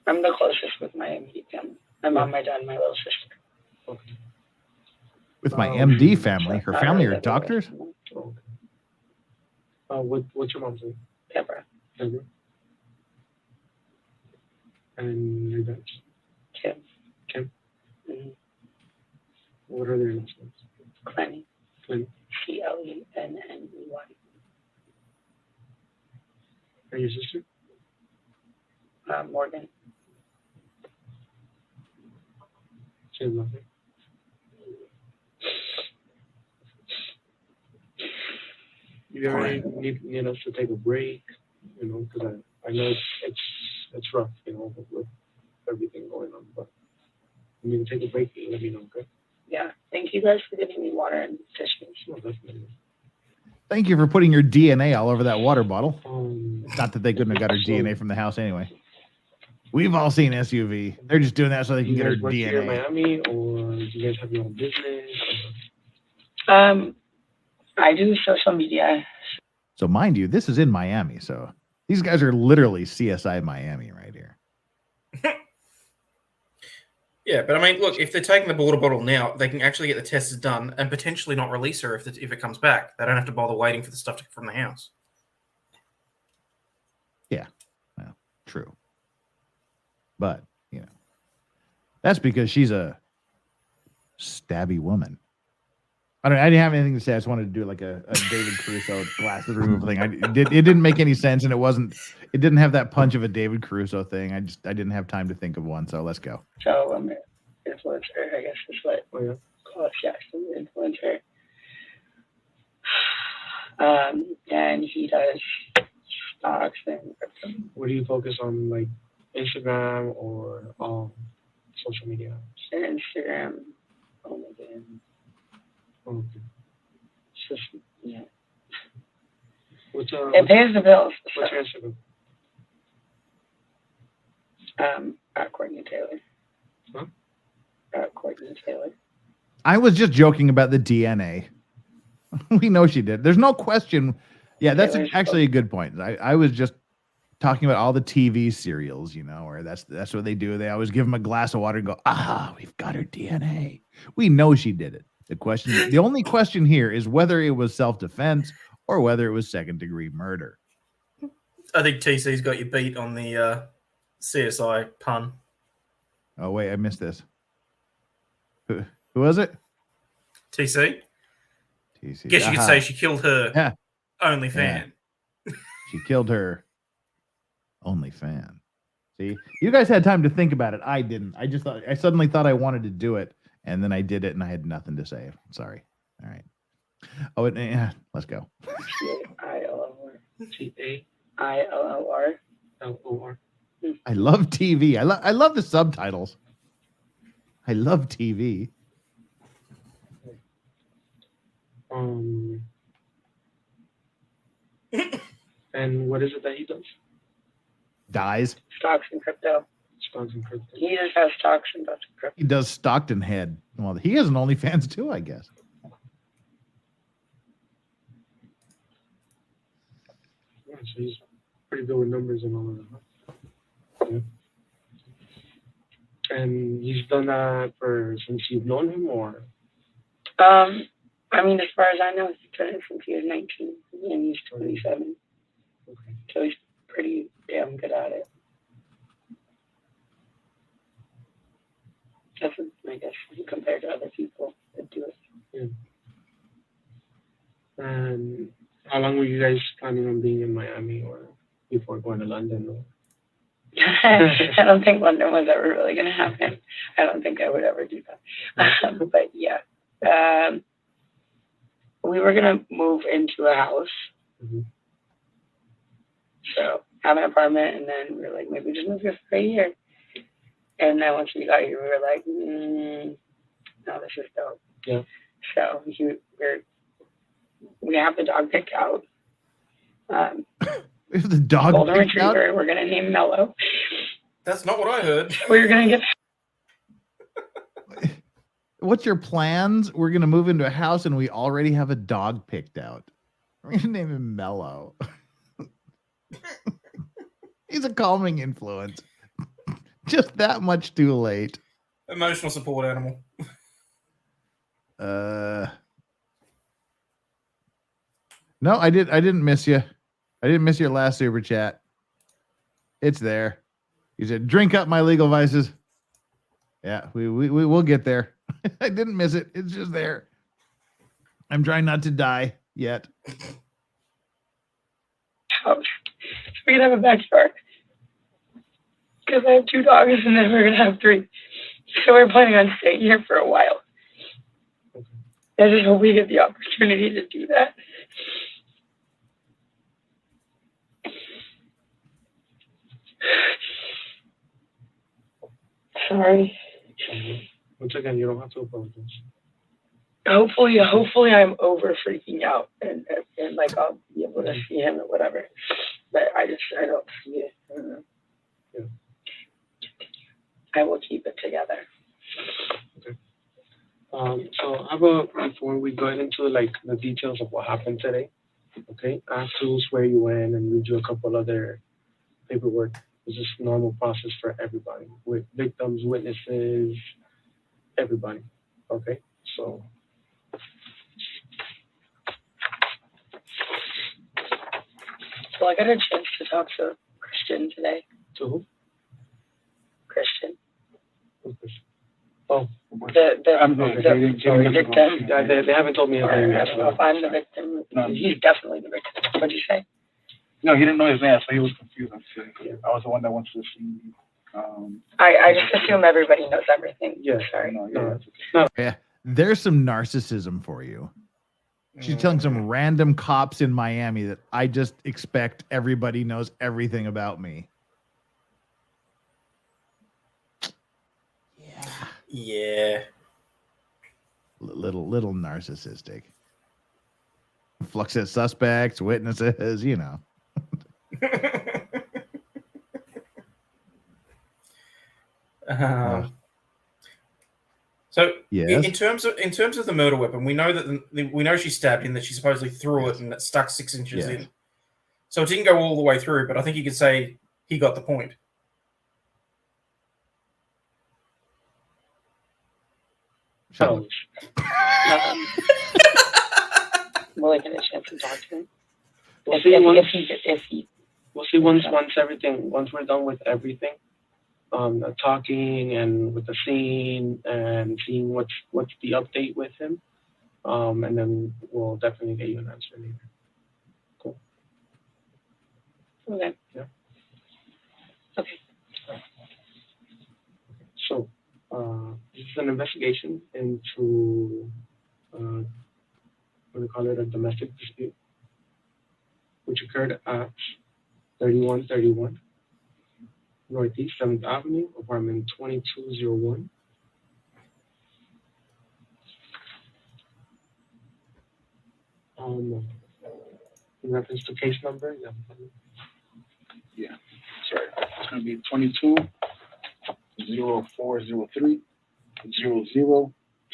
I'm the closest with my immediate family. My mom, my dad, and my little sister. Okay. With my MD family, her family are doctors? Okay. What's your mom's name? Deborah. Deborah. And your dad's? Kim. Kim? Mm-hmm. What are their last names? Clenney. Clenney. Clenney. And your sister? Morgan. She has nothing. You ever need us to take a break? You know, because I know it's rough, you know, with everything going on. But I mean, take a break and let me know, okay? Yeah. Thank you guys for giving me water and tissues. No, definitely. Thank you for putting your DNA all over that water bottle. Um, Not that they couldn't have got her DNA from the house anyway. We've all seen SUV. They're just doing that so they can get her work DNA. here in Miami, or do you guys have your own business? I do social media. So mind you, this is in Miami. So these guys are literally CSI Miami right here. Yeah, but I mean, look, if they're taking the water bottle now, they can actually get the tests done and potentially not release her if it comes back. They don't have to bother waiting for the stuff to come from the house. Yeah, well, true. But, that's because she's a stabby woman. I didn't have anything to say. I just wanted to do like a David Caruso glasses removal thing. It didn't make any sense, and it didn't have that punch of a David Caruso thing. I didn't have time to think of one, so let's go. So influencer, I guess is what we're called. Yeah, influencer. And he does stocks and crypto. What do you focus on, like Instagram or social media? Instagram, only Okay. just yeah. It pays the bills. What's your Instagram? At Courtney Taylor. Huh? At Courtney Taylor. I was just joking about the DNA. We know she did. There's no question. Yeah, that's actually a good point. I was just talking about all the TV serials, where that's what they do. They always give them a glass of water and go, we've got her DNA. We know she did it. The only question here is whether it was self-defense or whether it was second-degree murder. I think TC's got you beat on the CSI pun. Oh, wait, I missed this. Who was it? TC. TC. Guess you could say she killed her only fan. Yeah. She killed her only fan. See, you guys had time to think about it. I didn't. I suddenly thought I wanted to do it, and then I did it, and I had nothing to say. Sorry. All right. Oh, let's go. CAILLOR. CAILLOR. I love TV. I love the subtitles. I love TV. And what is it that he does? Dies. Stocks and crypto. Stocks and crypto. He just has stocks and crypto. He does Stockton Head. Well, he has an OnlyFans too, I guess. Yeah, so he's pretty good with numbers and all of that. Yeah. And he's done that since you've known him, or? I mean, as far as I know, he's done it since he was 19, and he's 27. Okay. So he's pretty damn good at it. That's, I guess, compared to other people that do it. Yeah. And how long were you guys planning on being in Miami, or before going to London? Or? I don't think London was ever really going to happen. I don't think I would ever do that. But yeah. We were going to move into a house. Mm-hmm. So have an apartment, and then we were like, maybe just move here for a year. And then once we got here, we were like, no, this is dope. Yeah. So we have the dog picked out. Is the dog golden picked out? retriever. We're gonna name Mello. That's not what I heard. We're gonna get. What's your plans? We're gonna move into a house, and we already have a dog picked out. We're gonna name him Mello. He's a calming influence. Just that much too late. Emotional support animal. No, I didn't miss you. I didn't miss your last super chat. It's there. You said, "Drink up my legal vices." Yeah, we will get there. I didn't miss it. It's just there. I'm trying not to die yet. House. We're gonna have a backyard because I have 2 dogs, and then we're gonna have 3. So we're planning on staying here for a while. I just hope we get the opportunity to do that. Sorry. Once again, you don't have to apologize. Hopefully I'm over freaking out and like I'll be able to see him or whatever. But I don't see it. I don't know. Yeah. I will keep it together. Okay. So how about before we go into like the details of what happened today, okay? I have to swear you in and read you a couple other paperwork. It's just normal process for everybody with victims, witnesses, everybody. Okay, so. Well, I got a chance to talk to Christian today. To who? Christian. Who's this? Oh, The victim. they haven't told me his name I yet. don't know if I'm the victim. No. He's definitely the victim. What'd you say? No, he didn't know his name, so he was confused. I was the one that went to the scene. I just assume everybody knows everything. Yeah. Sorry. No. Yeah, there's some narcissism for you. She's telling some random cops in Miami that I just expect everybody knows everything about me. Yeah. Little narcissistic. Flux at suspects, witnesses, you know. So yes. in terms of the murder weapon, we know that we know she stabbed him, that she supposedly threw it and it stuck 6 inches in. So it didn't go all the way through, but I think you could say he got the point. Will I get a chance to talk to him? We'll see once we're done with everything, talking and with the scene and seeing what's the update with him, and then we'll definitely get you an answer later. Cool. Okay. Yeah. Okay. So, this is an investigation into what do we call it, a domestic dispute, which occurred at 3131 Northeast 7th Avenue, apartment 2201. In reference to case number, Yeah, sorry. It's going to be 22-0403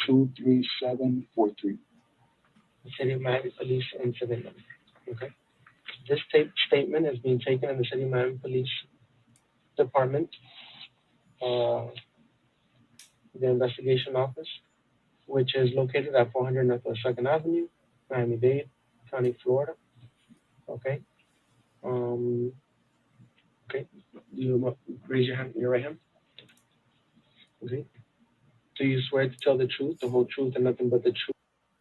00-23743. The City of Miami Police Incident Number. Okay. This statement is being taken in the City of Miami Police Department, the investigation office, which is located at 400 Northwest 2nd Avenue, Miami-Dade County, Florida. Okay. Okay. You raise your hand, your right hand. Okay. Do you swear to tell the truth, the whole truth, and nothing but the truth?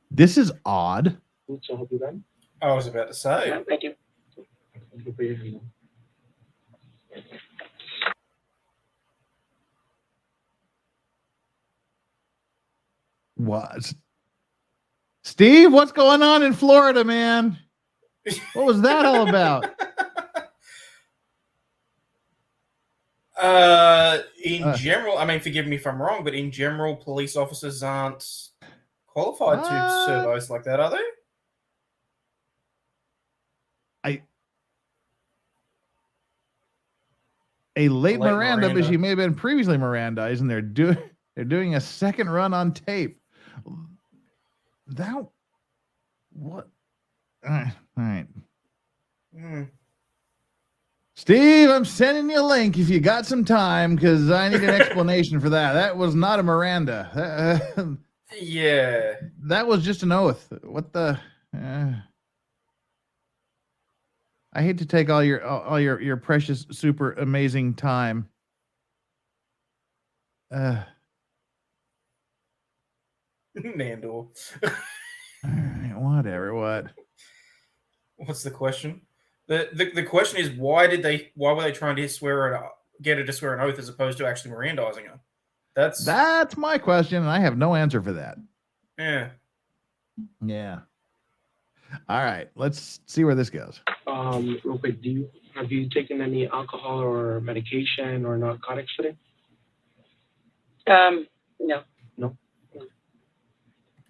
This is odd. So help you God? I was about to say. Yeah, I do. You can put your hand down. What? Steve, what's going on in Florida, man? What was that all about? In general, I mean, forgive me if I'm wrong, but in general, police officers aren't qualified to serve oaths like that, are they? A late Miranda, but she may have been previously Mirandized, and they're doing a second run on tape. That what? All right. Steve, I'm sending you a link if you got some time, because I need an explanation for that. That was not a Miranda. Yeah. That was just an oath. What the? I hate to take all your precious, super amazing time. Nandor. Whatever. What? What's the question? The question is why were they trying to get her to swear an oath as opposed to actually Mirandizing her? That's my question, and I have no answer for that. Yeah. Yeah. All right, let's see where this goes. Real quick, have you taken any alcohol or medication or narcotics today? No. No.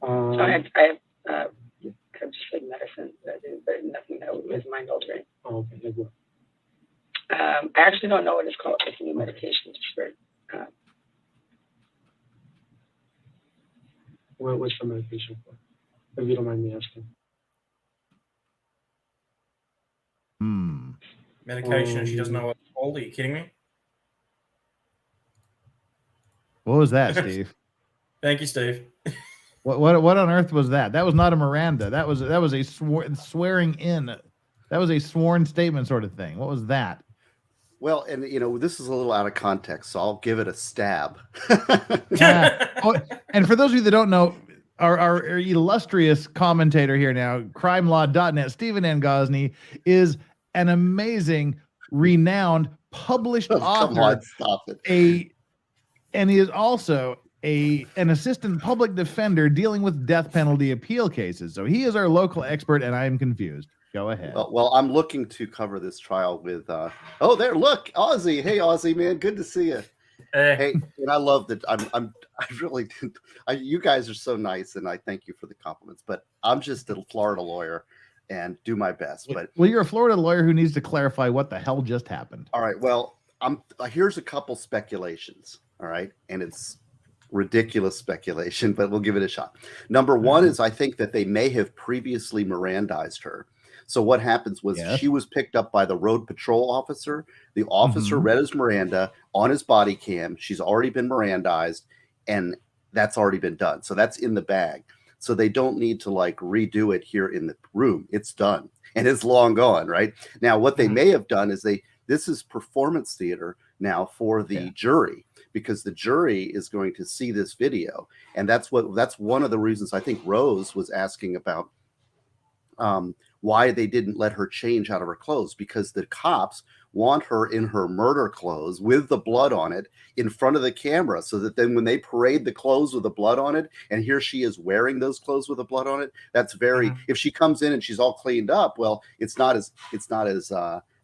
I have just like medicine, but nothing that was mind altering. Oh, okay. Like what? I actually don't know what it's called. It's a new medication for. What's the medication for? If you don't mind me asking. Medication, she doesn't know what it's called. Are you kidding me? What was that, Steve? Thank you, Steve. What on earth was that? That was not a Miranda. That was a swearing in. That was a sworn statement sort of thing. What was that? Well, and this is a little out of context, so I'll give it a stab. And for those of you that don't know, our illustrious commentator here now, CrimeLaw.net, Stephen N. Gosney, is an amazing, renowned, published author. Come on, stop it. And he is also an assistant public defender dealing with death penalty appeal cases. So he is our local expert, and I am confused. Go ahead. Well, I'm looking to cover this trial with. Oh, there! Look, Ozzy. Hey, Ozzy, man, good to see you. Hey, and I love that. I really did. You guys are so nice, and I thank you for the compliments. But I'm just a Florida lawyer, and do my best. But you're a Florida lawyer who needs to clarify what the hell just happened. All right. Well, here's a couple speculations. All right, and it's ridiculous speculation, but we'll give it a shot. Number one is I think that they may have previously Mirandized her. So what happens was she was picked up by the road patrol officer. The officer read his Miranda on his body cam. She's already been Mirandized, and that's already been done. So that's in the bag. So they don't need to redo it here in the room. It's done, and it's long gone. Right now, what they may have done is this is performance theater now for the jury, because the jury is going to see this video, and that's one of the reasons I think Rose was asking about. Why they didn't let her change out of her clothes, because the cops want her in her murder clothes with the blood on it in front of the camera, so that then when they parade the clothes with the blood on it, and here she is wearing those clothes with the blood on it, that's very if she comes in and she's all cleaned up, well, it's not as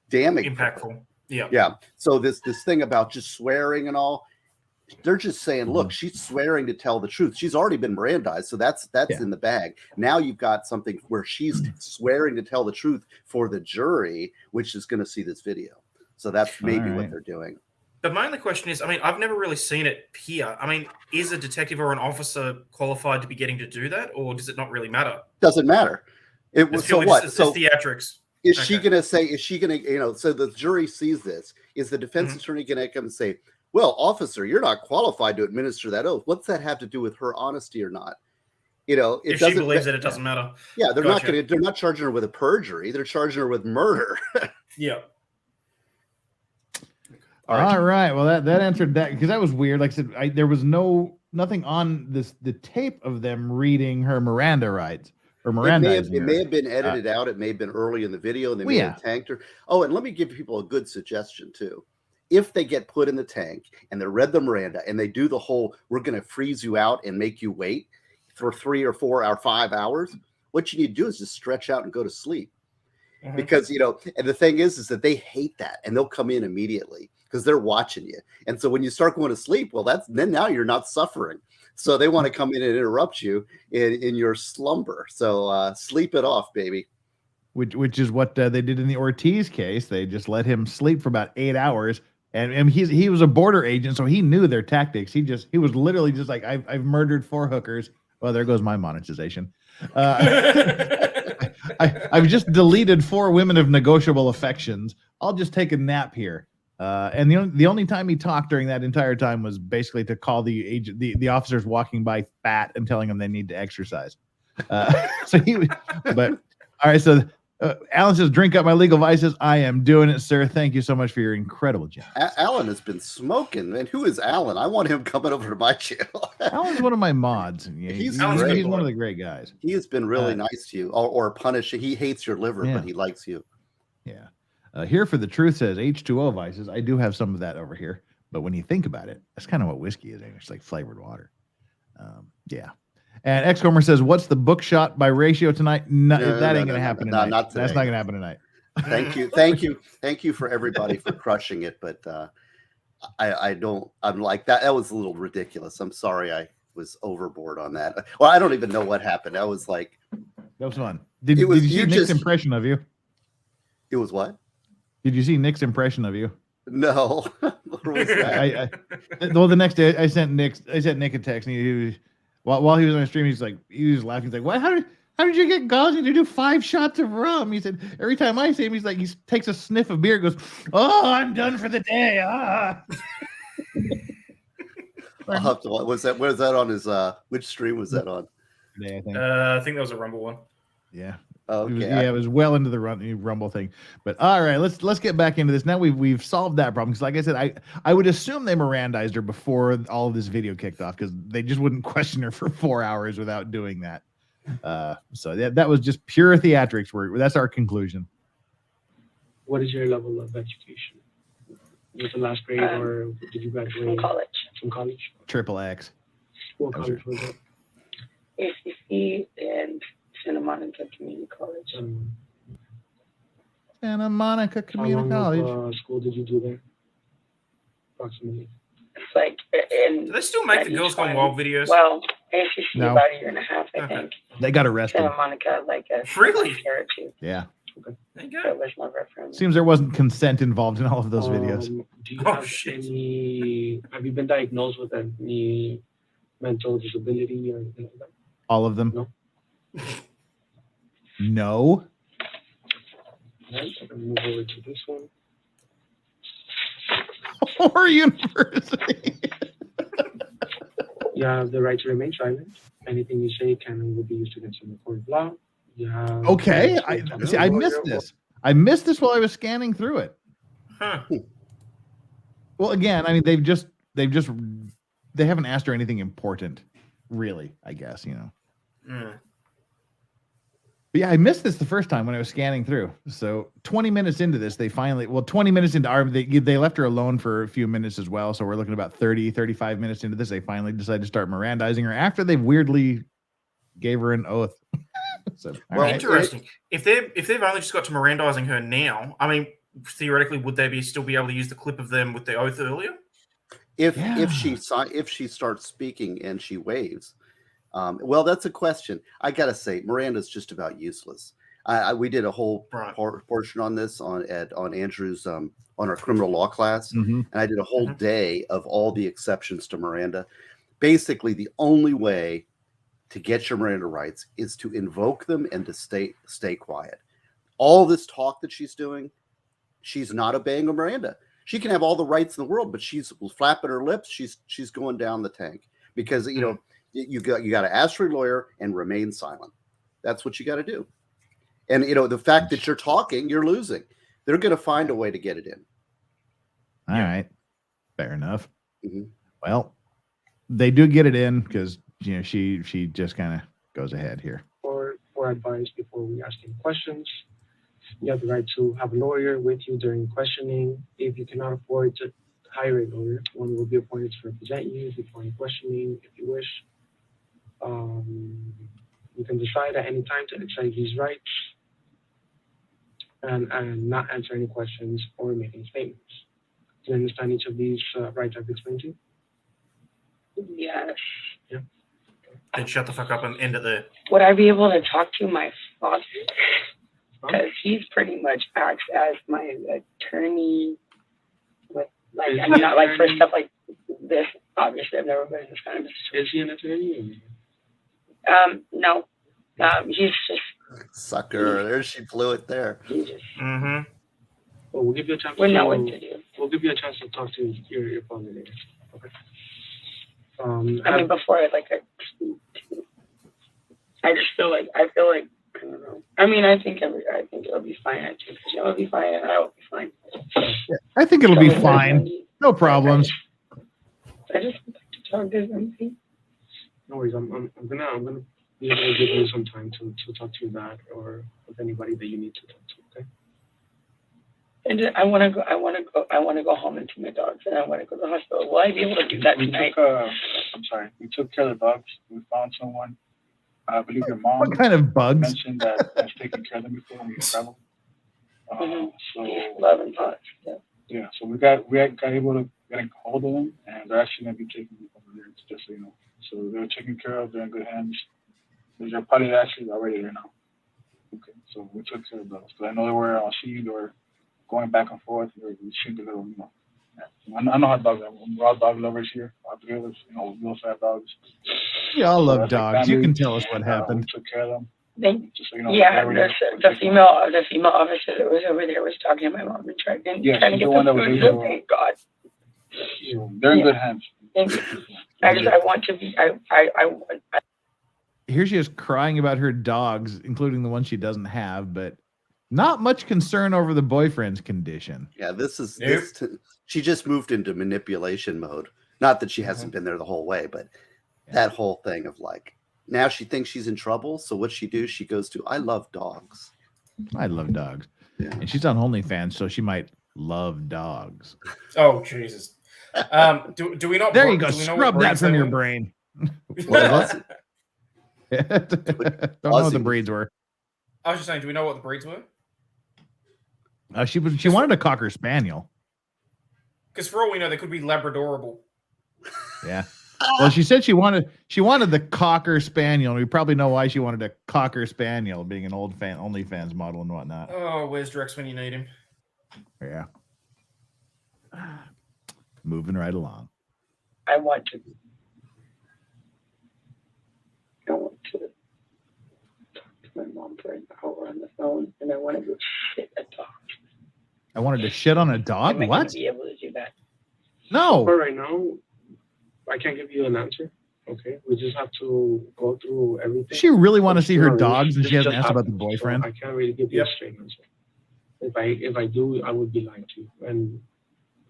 damning, impactful. Yeah. So this thing about just swearing and all, they're just saying, look, she's swearing to tell the truth. She's already been Mirandized, so that's in the bag. Now you've got something where she's swearing to tell the truth for the jury, which is going to see this video. So that's maybe what they're doing. But my only question is, I've never really seen it here. Is a detective or an officer qualified to be getting to do that, or does it not really matter? Doesn't matter. So what? It's theatrics. Is she going to say? Is she going to? So the jury sees this. Is the defense attorney going to come and say, well, officer, you're not qualified to administer that oath? What's that have to do with her honesty or not? If she believes it doesn't matter. Yeah, they're not charging her with a perjury. They're charging her with murder. Yeah. All right. Well, that answered that, because that was weird. Like I said, there was nothing on the tape of them reading her Miranda rights or Miranda. It may have been edited out. It may have been early in the video, and they may have tanked her. Oh, and let me give people a good suggestion too. If they get put in the tank and they read the Miranda and they do the whole, we're going to freeze you out and make you wait for 3 or 4 or 5 hours, what you need to do is just stretch out and go to sleep. Because, and the thing is that they hate that, and they'll come in immediately because they're watching you. And so when you start going to sleep, well, then now you're not suffering. So they want to come in and interrupt you in your slumber. So sleep it off, baby. Which is what they did in the Ortiz case. They just let him sleep for about 8 hours. And he was a border agent, so he knew their tactics. He was literally just like, I've murdered 4 hookers. Well, there goes my monetization. I've just deleted 4 women of negotiable affections. I'll just take a nap here. And the only time he talked during that entire time was basically to call the officers walking by fat and telling them they need to exercise. But all right, so. Alan says, drink up my legal vices. I am doing it, sir. Thank you so much for your incredible job. Alan has been smoking, man. Who is Alan? I want him coming over to my channel. Alan's one of my mods. He's one of the great guys. He has been really nice to you, or punishing. He hates your liver, but he likes you. Yeah. Here for the truth says H2O vices. I do have some of that over here. But when you think about it, that's kind of what whiskey is. It's like flavored water. Yeah. And X-Comer says, what's the book shot by ratio tonight? That ain't going to happen tonight. That's not going to happen tonight. Thank you for everybody for crushing it. But I'm like that. That was a little ridiculous. I'm sorry. I was overboard on that. Well, I don't even know what happened. I was like, that was fun. Did you see Nick's impression of you? It was what? Did you see Nick's impression of you? No. What was that? Well, the next day I sent Nick a text, and he was, while he was on the stream, he was laughing. He's like, "What? How did you get Gauzy to do 5 shots of rum?" He said, every time I see him, he's like, he takes a sniff of beer, goes, "Oh, I'm done for the day." I'll have to. Was that on his? Which stream was that on? Today, I think. I think that was a Rumble one. Yeah. Okay. It was well into the Rumble thing. But all right, let's get back into this. Now we've solved that problem. Because like I said, I would assume they Mirandized her before all of this video kicked off, because they just wouldn't question her for 4 hours without doing that. So that was just pure theatrics. That's our conclusion. What is your level of education? Was it last grade or did you graduate From college. From college? Triple X. What college was it? ACC and Santa Monica Community College. Santa Monica Community How long College. of school did you do there? Approximately. It's like, Do they still make the Girls Gone Wild videos? Well, ACC No. about a year and a half, I think. They got arrested. Santa Monica, like a Really? year or two. Yeah. There you So go. it was more reference. Seems there wasn't consent involved in all of those videos. Do you Oh, have shit. have you been diagnosed with any mental disability or anything like that? All of them? No. No. Right, I'm gonna move over to this one. Or university. You have the right to remain silent. Anything you say can and will be used against you in the court of law. You have Okay. the right to talk to I a missed lawyer. this. I missed this while I was scanning through it. Huh. Well, again, I mean, they haven't asked her anything important, really, I guess, you know. Mm. But yeah, I missed this the first time when I was scanning through. So 20 minutes into this, 20 minutes into they left her alone for a few minutes as well. So we're looking about 35 minutes into this. They finally decided to start Mirandizing her after they weirdly gave her an oath. So, all right. Interesting. If they've only just got to Mirandizing her now, I mean, theoretically, would they still be able to use the clip of them with the oath earlier? If she starts speaking and she waves, well, that's a question. I gotta say, Miranda's just about useless. We did a whole portion on this on Andrew's on our criminal law class, and I did a whole day of all the exceptions to Miranda. Basically, the only way to get your Miranda rights is to invoke them and to stay quiet. All this talk that she's doing, she's not obeying a Miranda. She can have all the rights in the world, but she's flapping her lips. She's going down the tank because you got to ask for a lawyer and remain silent. That's what you got to do. And the fact that you're talking, you're losing. They're going to find a way to get it in. All right, fair enough. Well, they do get it in because she just kind of goes ahead here. For advice before we ask any questions, you have the right to have a lawyer with you during questioning. If you cannot afford to hire a lawyer, one will be appointed to represent you before any questioning, if you wish. You can decide at any time to exercise these rights and not answer any questions or make any statements. Do you understand each of these rights I've explained to you? Yes. Yeah. Then shut the fuck up and end it there. Would I be able to talk to my father? Because he's pretty much acts as my attorney with, like, I mean, not like for stuff like this. Obviously, I've never been in this kind of situation. Is he an attorney? No. He's just sucker. There she blew it there. He just. Well, we'll give you a chance. We know what to do. We'll give you a chance to talk to your father later. Okay. I mean, before I just feel like I don't know. I mean, I think it'll be fine. I think it'll be fine, and I will be fine. Yeah, I think it'll be fine. No problems. I just want to talk to something. No worries. I'm gonna be able to give you some time to talk to your dad or with anybody that you need to talk to. Okay. And I want to go home and see my dogs, and I want to go to the hospital. Will I be able to do that tonight? We took care of the dogs. We found someone. I believe your mom. What kind of bugs? Mentioned that has taken care of them before when you travel. So love and thoughts. Yeah. Yeah. So we got able to get a hold of them, and they're actually gonna be taking them over there, just so you know. So they're taken care of. They're in good hands. They're probably actually already there now. Okay. So we took care of those. Because I know they were seeing, they were going back and forth. We seemed a little, I know how dogs are. We're all dog lovers here. Our three of us, we also have dogs. We all love dogs. You can tell us what happened. We took care of them. The female officer that was over there was talking to my mom and trying to get the one that was food. Thank God. They're in good hands. Thank you. I want to be. I Here she is crying about her dogs, including the one she doesn't have, but not much concern over the boyfriend's condition. Yeah, this is Nope. she just moved into manipulation mode. Not that she hasn't been there the whole way, but that whole thing of like now she thinks she's in trouble. So what she do? She goes to I love dogs. I love dogs. Yeah. And she's on OnlyFans, so she might love dogs. Oh Jesus. Do we not? There you go. do we know Scrub what that breeds from they your were? brain. What was it? Don't know what the breeds were. I was just saying, do we know what the breeds were? She wanted a Cocker Spaniel. Because for all we know, they could be Labradorable. Yeah. Well, she said she wanted the Cocker Spaniel, and we probably know why she wanted a Cocker Spaniel, being an old OnlyFans model and whatnot. Oh, where's Drex when you need him? Yeah. Moving right along. I want to talk to my mom for an hour on the phone, and I want to go shit a dog. I wanted to shit on a dog? Am I What? gonna be able to do that? No. For right now, I can't give you an answer. Okay, we just have to go through everything. Does she really want to see her No, dogs, and this she hasn't just asked about the happened, boyfriend? so I can't really give you a straight answer. If I do, I would be lying to you, and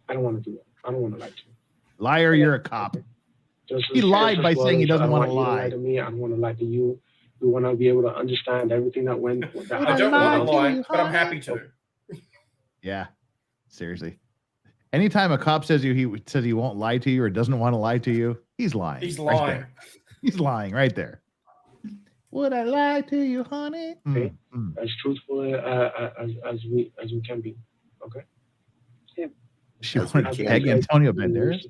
I don't want to do that. I don't want to lie to you. Liar, you're a cop. Just He as lied serious by as saying he well, doesn't I want don't to you lie. to me. I don't want to lie to you. We want to be able to understand everything that went. I don't want to lie, but I'm happy to. Yeah. Seriously. Anytime a cop says he says he won't lie to you or doesn't want to lie to you, he's lying. He's right lying. there. He's lying right there. Would I lie to you, honey? Okay, as truthful as we can be. Okay. Yeah. She wanted to peg Antonio Banderas.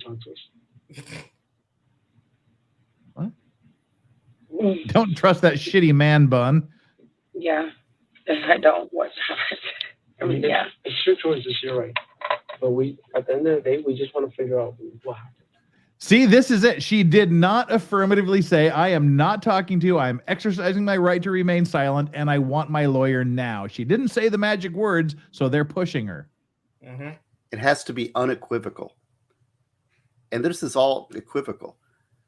What? Don't trust that shitty man bun. Yeah. If I don't, what's I mean, yeah. it's your choices. You're right. But we, at the end of the day, we just want to figure out what happened. See, this is it. She did not affirmatively say, I am not talking to you. I am exercising my right to remain silent, and I want my lawyer now. She didn't say the magic words, so they're pushing her. Mm-hmm. It has to be unequivocal. And this is all equivocal.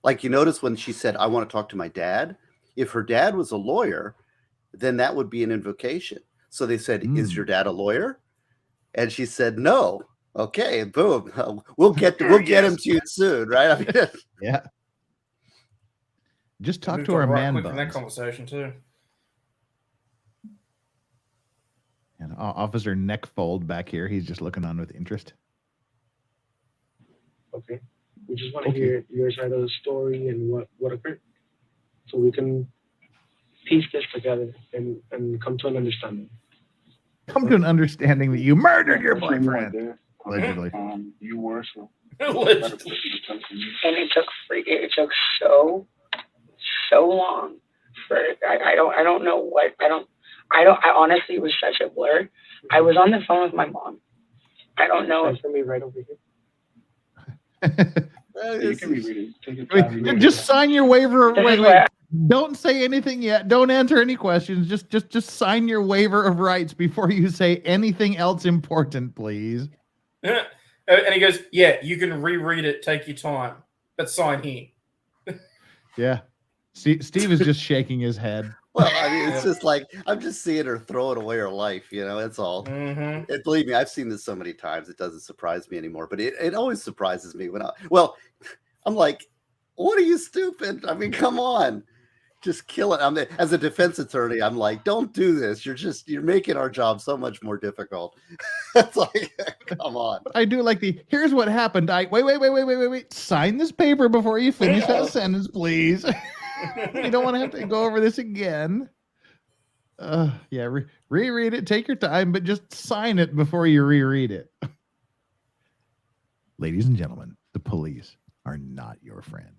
Like you notice when she said, I want to talk to my dad. If her dad was a lawyer, then that would be an invocation. So they said, is your dad a lawyer? And she said, no. Okay, boom. We'll get him to you soon, right? I mean, yeah. Just talk Moved to on our right man quick from that buns. conversation too. And Officer Neckfold back here, he's just looking on with interest. Okay. We just want to hear your side of the story and what occurred. So we can piece this together and come to an understanding. Come to an understanding that you murdered your Definitely more boyfriend. there. Allegedly. You were so. Allegedly. And it took so long for I don't know what I honestly, it was such a blur. I was on the phone with my mom. I don't know if for me right over here. You can reread it. Take your time. Wait, just sign your waiver. This is Wait. where- Don't say anything yet. Don't answer any questions. Just sign your waiver of rights before you say anything else important, please. And he goes, yeah, you can reread it, take your time, but sign here. Yeah. Steve is just shaking his head. well, I mean, it's just like I'm just seeing her throwing away her life. That's all. Mm-hmm. And believe me, I've seen this so many times. It doesn't surprise me anymore. But it always surprises me when I'm like, what are you stupid? I mean, come on. Just kill it. As a defense attorney, I'm like, don't do this. You're making our job so much more difficult. It's like, come on. I do like here's what happened. Wait. Sign this paper before you finish that sentence, please. You don't want to have to go over this again. Yeah, reread it. Take your time, but just sign it before you reread it. Ladies and gentlemen, the police are not your friend.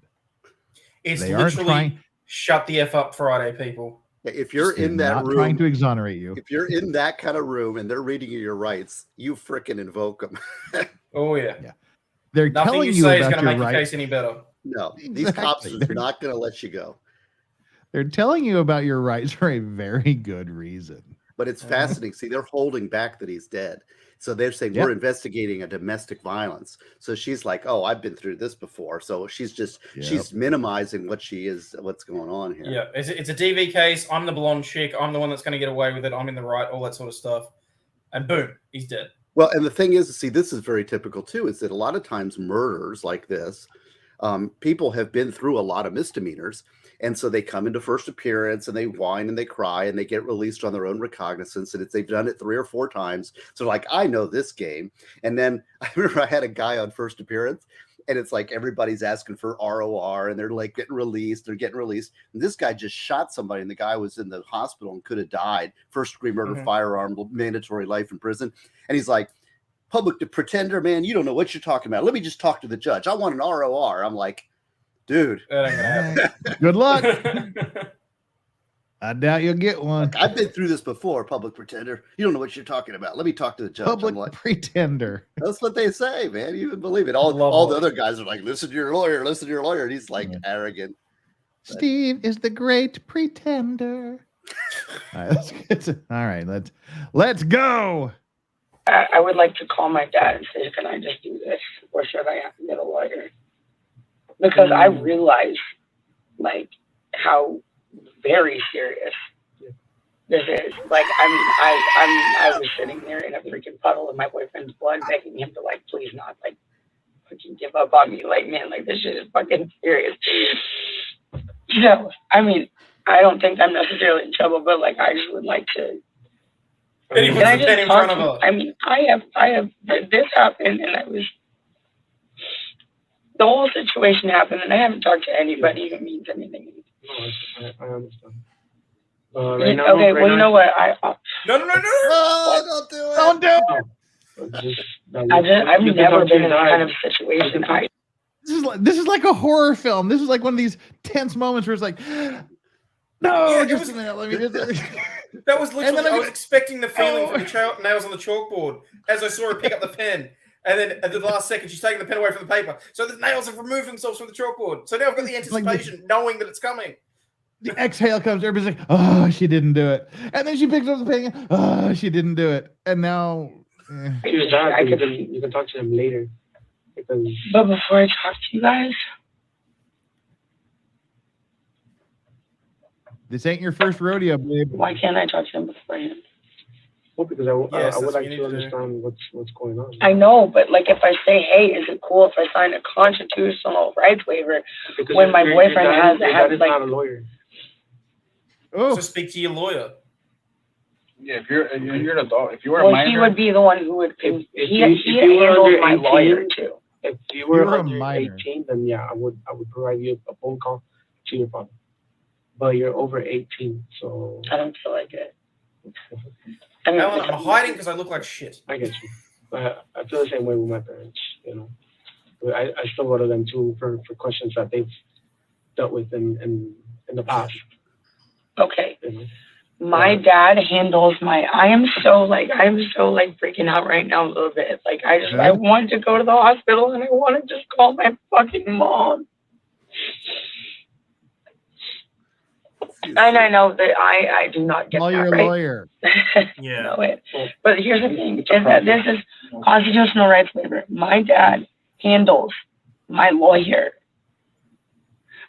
It's They aren't literally trying. shut the F up Friday, people. If you're They're in that not room, trying to exonerate you. if you're in that kind of room and they're reading you your rights, you frickin' invoke them. Oh, yeah. They're Nothing telling you you say is about going to your make your rights. case any better. No, these cops Exactly. are not going to let you go. They're telling you about your rights for a very good reason. But it's fascinating. See, they're holding back that he's dead. So they're saying we're investigating a domestic violence. So she's like, "Oh, I've been through this before." So she's she's minimizing what's going on here. Yeah, it's a DV case. I'm the blonde chick. I'm the one that's going to get away with it. I'm in the right. All that sort of stuff. And boom, he's dead. Well, and the thing is, see, this is very typical too. Is that a lot of times murders like this, people have been through a lot of misdemeanors. And so they come into first appearance and they whine and they cry and they get released on their own recognizance. And they've done it 3 or 4 times. So like, I know this game. And then I remember I had a guy on first appearance and it's like everybody's asking for ROR and they're like getting released. They're getting released. And this guy just shot somebody and the guy was in the hospital and could have died. First degree murder, firearm, mandatory life in prison. And he's like, public pretender, man, you don't know what you're talking about. Let me just talk to the judge. I want an ROR. I'm like, dude, good luck. I doubt you'll get one. I've been through this before, public pretender. You don't know what you're talking about. Let me talk to the judge. Public pretender. That's what they say, man. You would believe it. All the other guys are like, listen to your lawyer, listen to your lawyer. And he's like arrogant. Steve is the great pretender. All right, let's go. I would like to call my dad and say, can I just do this? Or should I have to get a lawyer? Because I realize, like, how very serious this is. Like, I was sitting there in a freaking puddle of my boyfriend's blood, begging him to, like, please not, like, fucking give up on me. Like, man, like, this shit is fucking serious. So, I mean, I don't think I'm necessarily in trouble, but, like, I just would like to. Can I just talk to you? I mean, I have this happened, and I was. The whole situation happened, and I haven't talked to anybody who means anything. No, I understand. Right now, okay, well, you know what? No! Oh, don't do it! Don't do it! I've never been in this kind of situation. This is like a horror film. This is like one of these tense moments where it's like, no, just a minute. Let me just. That was literally. I was expecting the feeling from the nails on the chalkboard as I saw her pick up the pen. And then at the last second, she's taking the pen away from the paper. So the nails have removed themselves from the chalkboard. So now I've got the anticipation, knowing that it's coming. The exhale comes. Everybody's like, oh, she didn't do it. And then she picks up the pen again. Oh, she didn't do it. And now... You can talk to him later. But before I talk to you guys... This ain't your first rodeo, babe. Why can't I talk to him beforehand? Well, because I would like to understand what's going on. I know, but like if I say, hey, is it cool if I sign a constitutional rights waiver when my boyfriend has like not a lawyer? Oh. So speak to your lawyer. Yeah, if you're an adult, if you were a minor, he would be the one who would. He handles my lawyer too. If you were under 18, then yeah, I would provide you a phone call to your father. But you're over 18, so I don't feel like it. Alan, I'm hiding because I look like shit. I get you. I feel the same way with my parents, you know. But I still go to them too for questions that they've dealt with in the past. Okay. You know? My dad handles I am so freaking out right now a little bit. Like I want to go to the hospital and I want to just call my fucking mom. And I know that I do not get that, right? Lawyer. Yeah. No, but here's the thing: is that this is constitutional rights waiver. My dad handles my lawyer.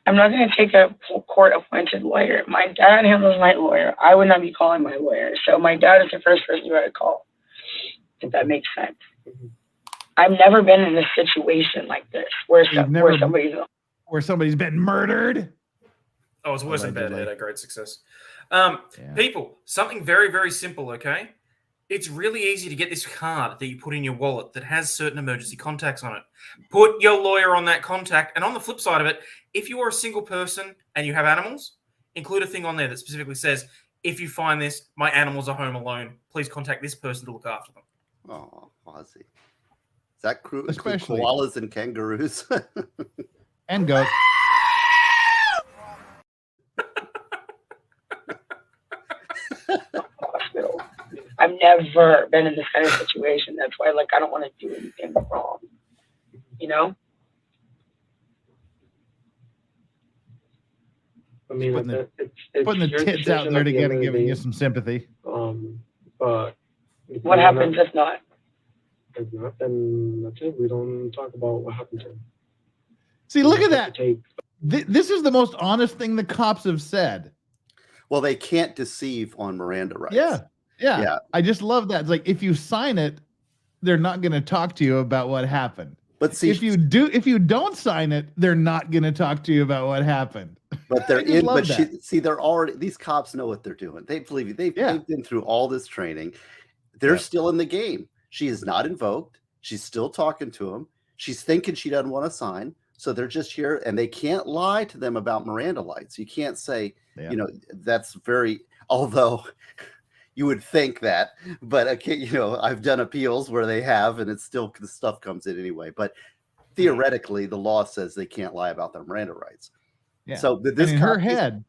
I'm not going to take a court-appointed lawyer. My dad handles my lawyer. I would not be calling my lawyer. So my dad is the first person you got to call. If that makes sense. I've never been in a situation like this where somebody's been murdered. Oh, it's worse than bad. Had a great success. People, something very, very simple, okay? It's really easy to get this card that you put in your wallet that has certain emergency contacts on it. Put your lawyer on that contact. And on the flip side of it, if you are a single person and you have animals, include a thing on there that specifically says, if you find this, my animals are home alone, please contact this person to look after them. Oh, Ozzy. Is that especially koalas and kangaroos? And goats. I've never been in this kind of situation. That's why, I don't want to do anything wrong. You know? I mean, putting the tits out there together, giving you some sympathy. But What happens if not? If not, then that's it. We don't talk about what happened to him. See, look at that. This is the most honest thing the cops have said. Well, they can't deceive on Miranda rights. Yeah. I just love that. It's like, if you sign it, they're not going to talk to you about what happened. But see, if you don't sign it, they're not going to talk to you about what happened. But they're in. But they're already. These cops know what they're doing. They believe you. They've been through all this training. They're still in the game. She is not invoked. She's still talking to him. She's thinking she doesn't want to sign. So they're just here, and they can't lie to them about Miranda rights. You can't say, that's very. Although you would think that, but I've done appeals where they have, and it's still, the stuff comes in anyway. But theoretically, the law says they can't lie about their Miranda rights. Yeah. So this in her head,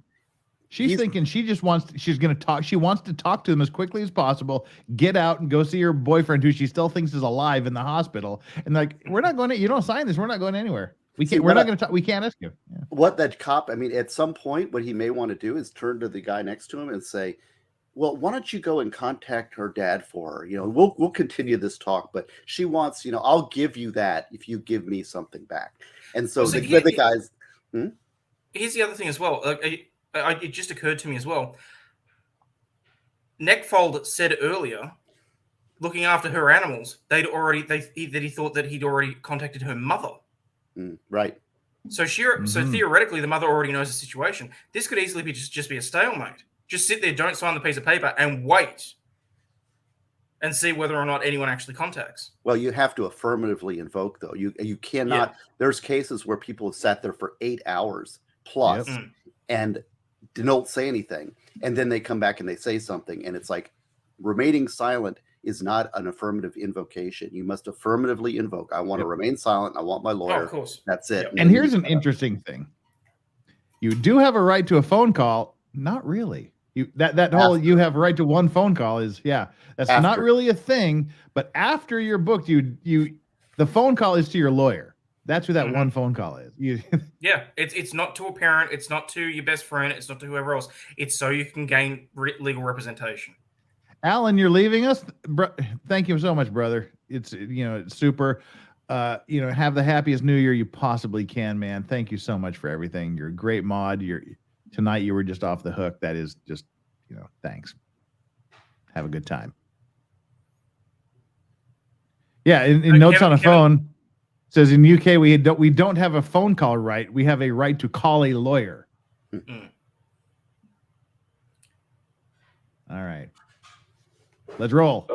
she's thinking she's going to talk. She wants to talk to them as quickly as possible, get out and go see her boyfriend, who she still thinks is alive in the hospital. And like, we're not going to, you don't sign this. We're not going anywhere. We can't, we're not going to talk. We can't ask you. Yeah. What that cop, at some point, what he may want to do is turn to the guy next to him and say, well, why don't you go and contact her dad for her? We'll continue this talk, but she wants, I'll give you that if you give me something back. And so the guys. Here's the other thing as well. It just occurred to me as well. Neckfold said earlier, looking after her animals, he thought that he'd already contacted her mother. Right. So so theoretically, the mother already knows the situation. This could easily be just be a stalemate. Just sit there, don't sign the piece of paper, and wait, and see whether or not anyone actually contacts. Well, you have to affirmatively invoke, though. You cannot. Yeah. There's cases where people have sat there for 8 hours plus and don't say anything, and then they come back and they say something, and it's like remaining silent is not an affirmative invocation. You must affirmatively invoke. I want to remain silent. I want my lawyer. Oh, of course. That's it. And here's an interesting thing: you do have a right to a phone call. Not really. That whole you have a right to one phone call is that's not really a thing. But after you're booked, the phone call is to your lawyer. That's who that one phone call is. It's not to a parent. It's not to your best friend. It's not to whoever else. It's so you can gain legal representation. Alan, you're leaving us. Thank you so much, brother. It's it's super. Have the happiest New Year you possibly can, man. Thank you so much for everything. You're a great mod. Tonight you were just off the hook. That is just, thanks. Have a good time. Yeah, in notes on a phone says in UK we don't have a phone call right. We have a right to call a lawyer. All right. Let's roll.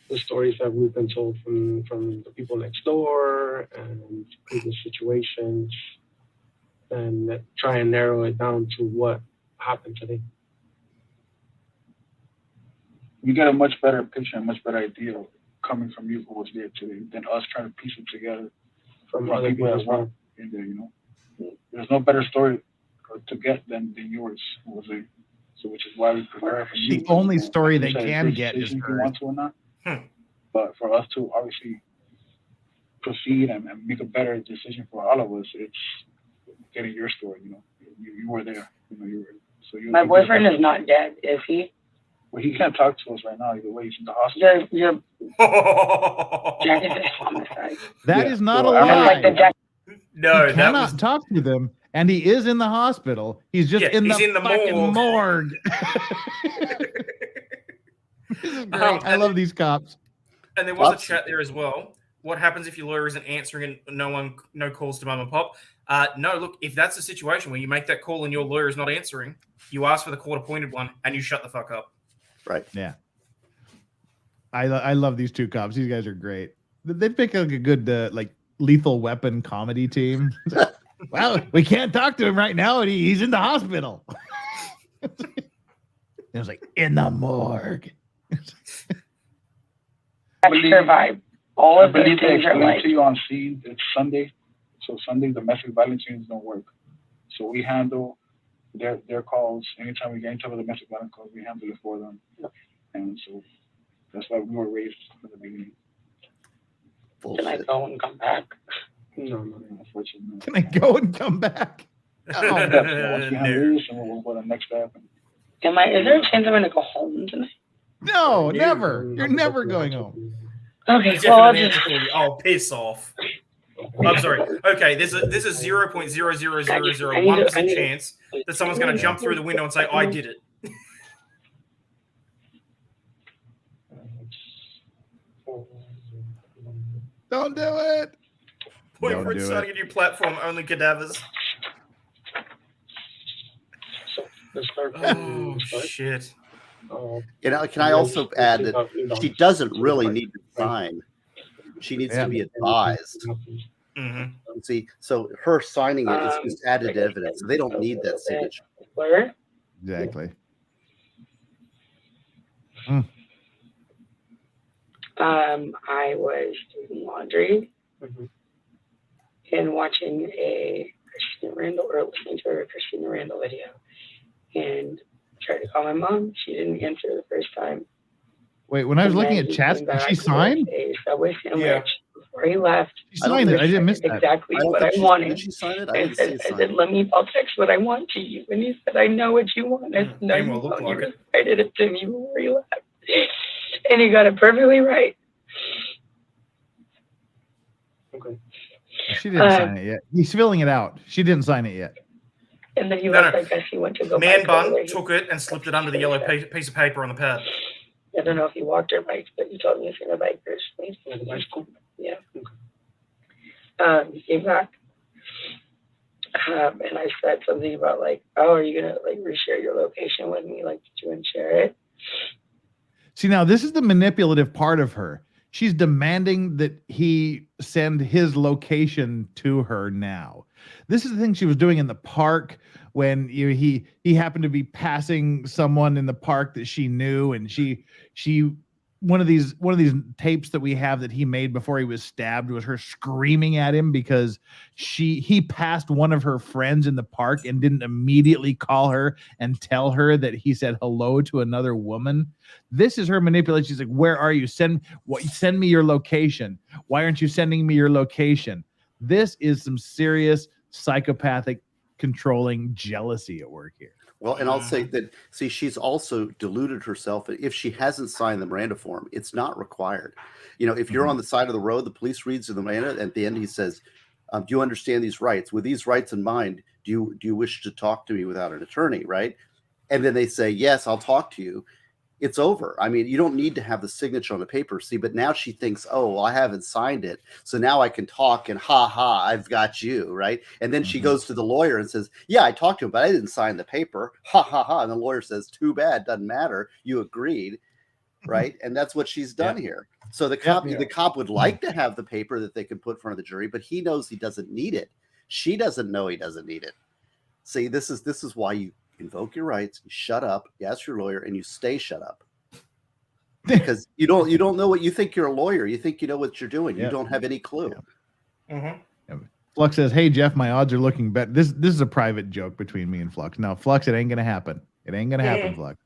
The stories that we've been told from the people next door and previous situations, and try and narrow it down to what happened today. You get a much better picture, a much better idea coming from you who was there today than us trying to piece it together from other people that weren't in there. There's no better story to get than yours was there. So, which is why we prepare for you. The only story they can get is if you want to or not. But for us to obviously proceed and make a better decision for all of us, it's getting your story. You were there. My boyfriend is not dead, is he? Well, he can't talk to us right now. Either way, he's in the hospital. Jack is homicide. That is not a lie. No, he cannot talk to them, and he is in the hospital. He's just in the fucking morgue. This is great. I love these cops. And there was a chat there as well. What happens if your lawyer isn't answering and no calls to mum and pop? No, look, if that's the situation where you make that call and your lawyer is not answering, you ask for the court-appointed one and you shut the fuck up. Right. Yeah. I love these two cops. These guys are great. They pick like a good Lethal Weapon comedy team. Well, we can't talk to him right now, and he's in the hospital. It was like in the morgue. Survive. All of these things are like to you on scene. It's Sunday, so Sunday domestic violence units don't work. So we handle their calls anytime we get into the domestic violence calls. We handle it for them, and so that's why we were raised from the beginning. Can I go and come back? No, unfortunately. No. Can I go and come back? Once we handle this, and we'll go to the next step. Is there a chance I'm going to go home tonight? No, never. You're never going home. Okay, He's well, I'll definitely just... answer for you. Oh, piss off. I'm sorry. Okay, there's a 0.00001% chance that someone's going to jump through the window and say, "I did it." Don't do it. Boyfriend starting a new platform, only cadavers. Oh, shit. Can I also add that she doesn't really need to sign. She needs to be advised. Mm-hmm. See, so her signing it is just added evidence. So they don't need that signature. Exactly. I was doing laundry and watching a Christina Randall or listening to a Christina Randall video, and tried to call my mom. She didn't answer the first time. Wait, when I was looking at chats, did she sign? A Subway sandwich before he left. She signed it. I didn't miss that. Exactly what I wanted. Did she sign it? I said, I'll text what I want to you. And he said, I know what you want. I said, no, you don't. You recited it to me before you left. And he got it perfectly right. Okay. She didn't sign it yet. He's filling it out. She didn't sign it yet. And then he left. I guess he went to go. Man bun took it and slipped it under the yellow piece of paper on the pad. I don't know if he walked or biked, but he told me he's going to bike personally. Yeah. He came back. And I said something about like, oh, are you going to like reshare your location with me? Like, did you want to share it? See, now this is the manipulative part of her. She's demanding that he send his location to her now. This is the thing she was doing in the park when he happened to be passing someone in the park that she knew, and she one of these tapes that we have that he made before he was stabbed was her screaming at him because he passed one of her friends in the park and didn't immediately call her and tell her that he said hello to another woman. This is her manipulation. She's like, where are you? Send me your location. Why aren't you sending me your location? This is some serious psychopathic controlling jealousy at work here. Well, and I'll say that, see, she's also deluded herself. If she hasn't signed the Miranda form, it's not required. If you're on the side of the road, the police reads the Miranda, and at the end he says, do you understand these rights? With these rights in mind, do you wish to talk to me without an attorney, right? And then they say, yes, I'll talk to you. It's over. I mean, you don't need to have the signature on the paper. See, but now she thinks, oh, well, I haven't signed it. So now I can talk and I've got you, right? And then she goes to the lawyer and says, yeah, I talked to him, but I didn't sign the paper. And the lawyer says, too bad, doesn't matter. You agreed, right? And that's what she's done here. So the cop would like to have the paper that they can put in front of the jury, but he knows he doesn't need it. She doesn't know he doesn't need it. See, this is why you invoke your rights, you shut up, you ask your lawyer, and you stay shut up. Because you don't know what you think. You're a lawyer. You think you know what you're doing. You don't have any clue. Flux says, hey, Jeff, my odds are looking better. This is a private joke between me and Flux. No, Flux, it ain't going to happen. It ain't going to happen, Flux.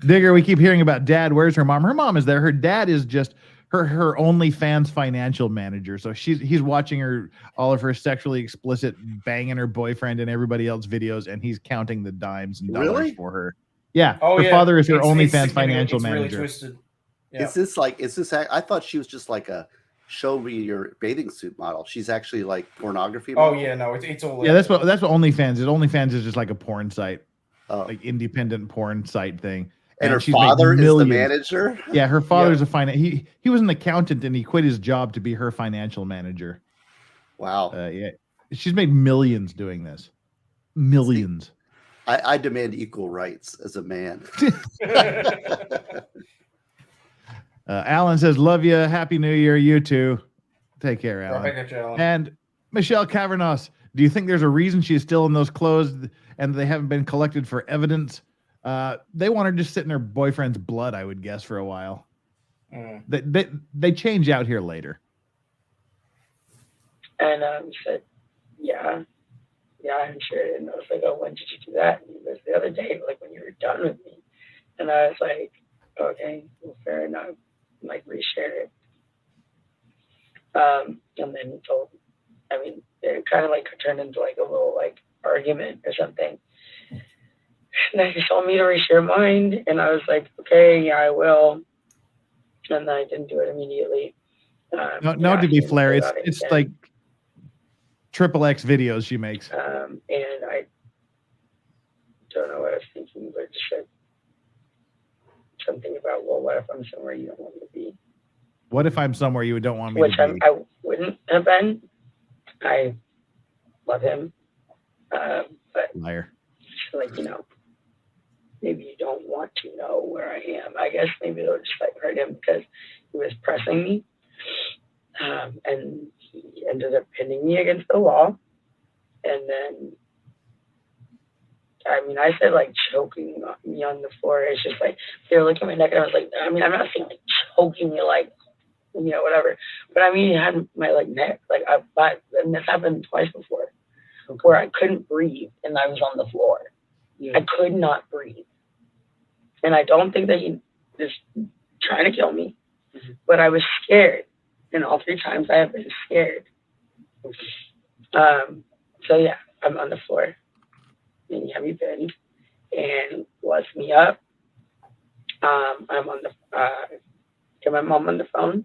Digger, we keep hearing about dad. Where's her mom? Her mom is there. Her dad is just her OnlyFans financial manager. So he's watching all of her sexually explicit banging her boyfriend and everybody else videos, and he's counting the dimes and dollars for her. Yeah. Her father is her OnlyFans financial manager. Really twisted. Yeah. Is this I thought she was just like a show me your bathing suit model. She's actually like pornography model. Oh yeah, no, it's all. Yeah, that's what OnlyFans is. OnFans is just like a porn site, like independent porn site thing. And her father is the manager. Yeah, her father's a He was an accountant and he quit his job to be her financial manager. Wow. Yeah, she's made millions doing this. Millions. See, I demand equal rights as a man. Alan says, love you. Happy New Year. You too. Take care, Alan. Right, Alan. And Michelle Cavernos, do you think there's a reason she's still in those clothes and they haven't been collected for evidence? They want her just sit in her boyfriend's blood, I would guess, for a while. They change out here later. And he said, yeah, I'm sure. And I was like, oh, when did you do that? And he goes, the other day, like when you were done with me. And I was like, okay, well, fair enough. Like reshare it. And then he told, it kind of like turned into like a little like argument or something. And then he told me to reach your mind, and I was like, okay, yeah, I will. And then I didn't do it immediately. No, to be fair, it's like XXX videos she makes. And I don't know what I was thinking, but just said something about, well, what if I'm somewhere you don't want me to be? What if I'm somewhere you don't want me to be? Which I wouldn't have been. I love him. But liar. Like, maybe you don't want to know where I am. I guess maybe it'll just like hurt him because he was pressing me. And he ended up pinning me against the wall. And then, I said like choking me on the floor. It's just like, they were looking at my neck and I was like, I'm not saying like choking you like, whatever. But he had my like neck, and this happened twice before, where I couldn't breathe and I was on the floor. Yeah. I could not breathe. And I don't think that he was trying to kill me, but I was scared. And all 3 times I have been scared. So yeah, I'm on the floor. And you have me bend and lets me up. I'm on the get my mom on the phone.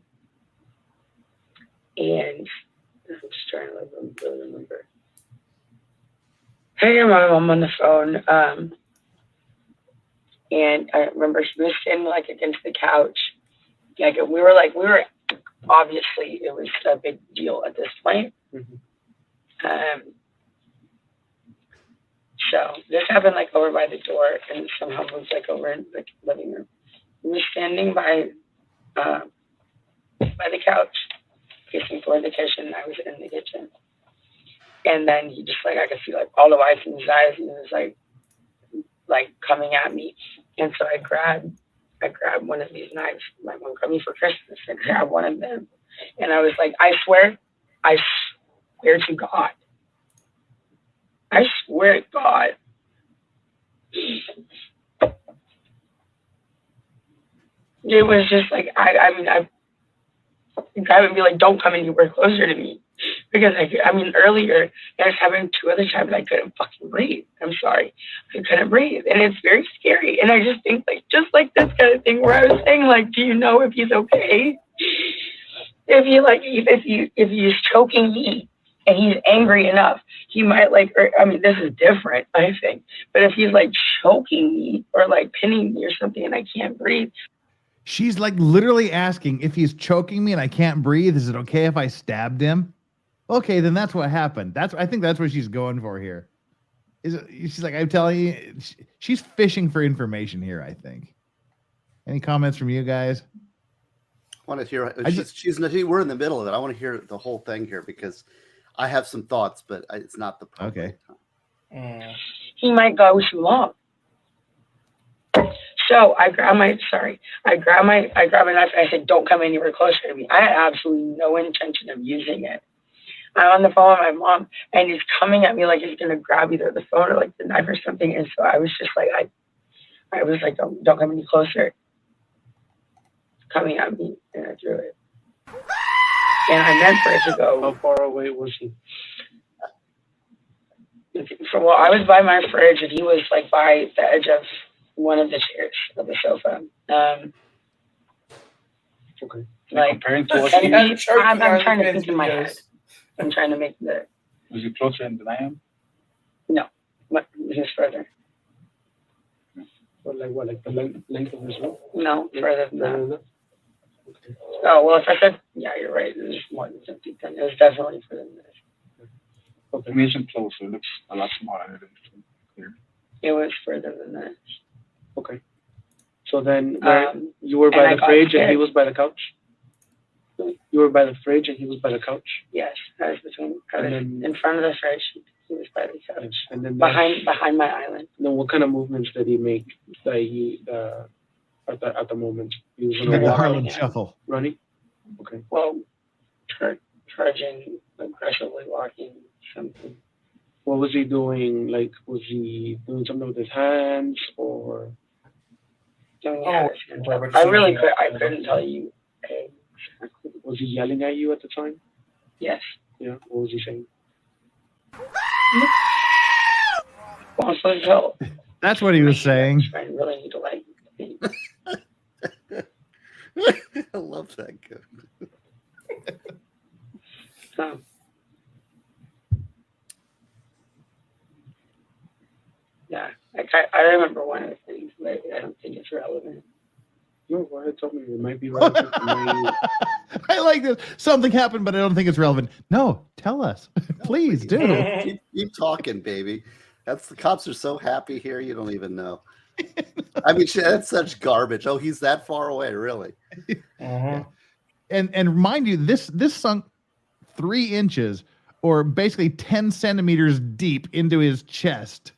And I'm just trying to really remember. Hey, my mom on the phone. And I remember she was sitting like against the couch. Like we were obviously it was a big deal at this point. So this happened like over by the door and somehow moved like over in the living room. We were standing by the couch, facing toward the kitchen. I was in the kitchen. And then he just I could see like all the whites in his eyes, and it was like coming at me. And so I grabbed one of these knives. My mom got me for Christmas. I grabbed one of them, and I was like, I swear to God. I swear to God. It was just like I grab and be like, don't come anywhere closer to me. Because earlier, it happened 2 other times I couldn't fucking breathe. I'm sorry. I couldn't breathe. And it's very scary. And I just think just like this kind of thing where I was saying, do you know if he's okay? If he's choking me and he's angry enough, he might this is different, I think. But if he's choking me or pinning me or something and I can't breathe. She's literally asking, if he's choking me and I can't breathe, is it okay if I stabbed him? Okay, then that's what happened. I think that's what she's going for here. She's like, I'm telling you, she's fishing for information here, I think. Any comments from you guys? I want to hear. We're in the middle of it. I want to hear the whole thing here because I have some thoughts, but it's not the okay. He might go too long. So I grab my knife. I said, don't come anywhere closer to me. I had absolutely no intention of using it. I'm on the phone with my mom, and he's coming at me like he's gonna grab either the phone or the knife or something. And so I was just I was like, don't come any closer. Coming at me, and I threw it. And I meant for it to go. How far away was he? I was by my fridge, and he was by the edge of one of the chairs of the sofa. Okay. I'm trying to think in my head. I'm trying to make the. Was he closer than I am? No, but just further. Or like the length of his rope? No, further than that. Okay. Oh well, if I said, yeah, you're right. It was more than 50. Then it was definitely further than this. Okay. I mean, it's closer. It looks a lot smaller than here. It was further than that. Okay. So then, you were by the fridge and he was by the couch. You were by the fridge and he was by the couch? Yes, I was in front of the fridge. He was by the couch. And then behind my island. Then what kind of movements did he make at the moment? He was the Harlem Shuffle. Running? Okay. Well, charging, aggressively walking, something. What was he doing? Was he doing something with his hands or? I couldn't tell you. Was he yelling at you at the time? Yes. Yeah. What was he saying? Also, That's what he was saying. I really need to like. I love that guy. So, yeah, I remember one of the things, but I don't think it's relevant. No, go ahead, tell me. It might be relevant. I like this. Something happened, but I don't think it's relevant. No, tell us. Please do. Keep talking, baby. The cops are so happy here, you don't even know. I mean, that's such garbage. Oh, he's that far away, really. Yeah. And mind you, this sunk 3 inches, or basically 10 centimeters deep into his chest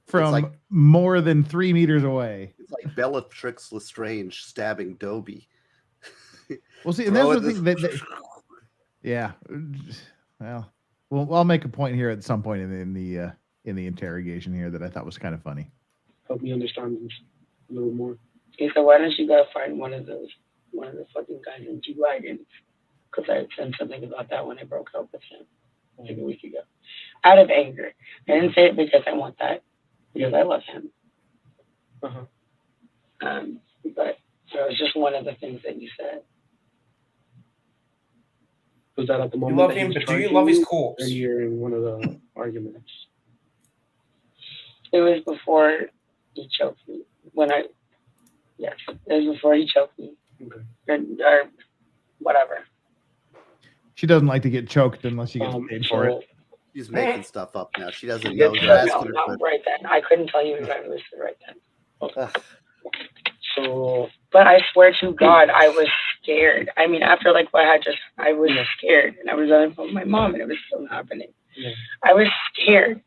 from more than 3 meters away. It's like Bellatrix Lestrange stabbing Dobie. Well, see, and that's the thing that yeah. Well, I'll make a point here at some point in the interrogation here that I thought was kind of funny. Help me understand this a little more. Okay, so why don't you go find one of the fucking guys in G-Wagons? Because I had said something about that when I broke up with him like a week ago. Out of anger. I didn't say it because I want that, because I love him. But it was just one of the things that you said. Was that at the moment? You love him, but do you love his corpse? Or you're in one of the arguments? It was before he choked me. Yes, it was before he choked me. Okay. Or whatever. She doesn't like to get choked unless she gets paid for it. She's making stuff up now. She doesn't know. You're asking No, her. right then. I couldn't tell you exactly what she right then. Okay. So, but I swear to God, I was scared. I mean, after like what I just, I was scared, and I was on the phone with my mom, and it was still happening. Yeah. I was scared.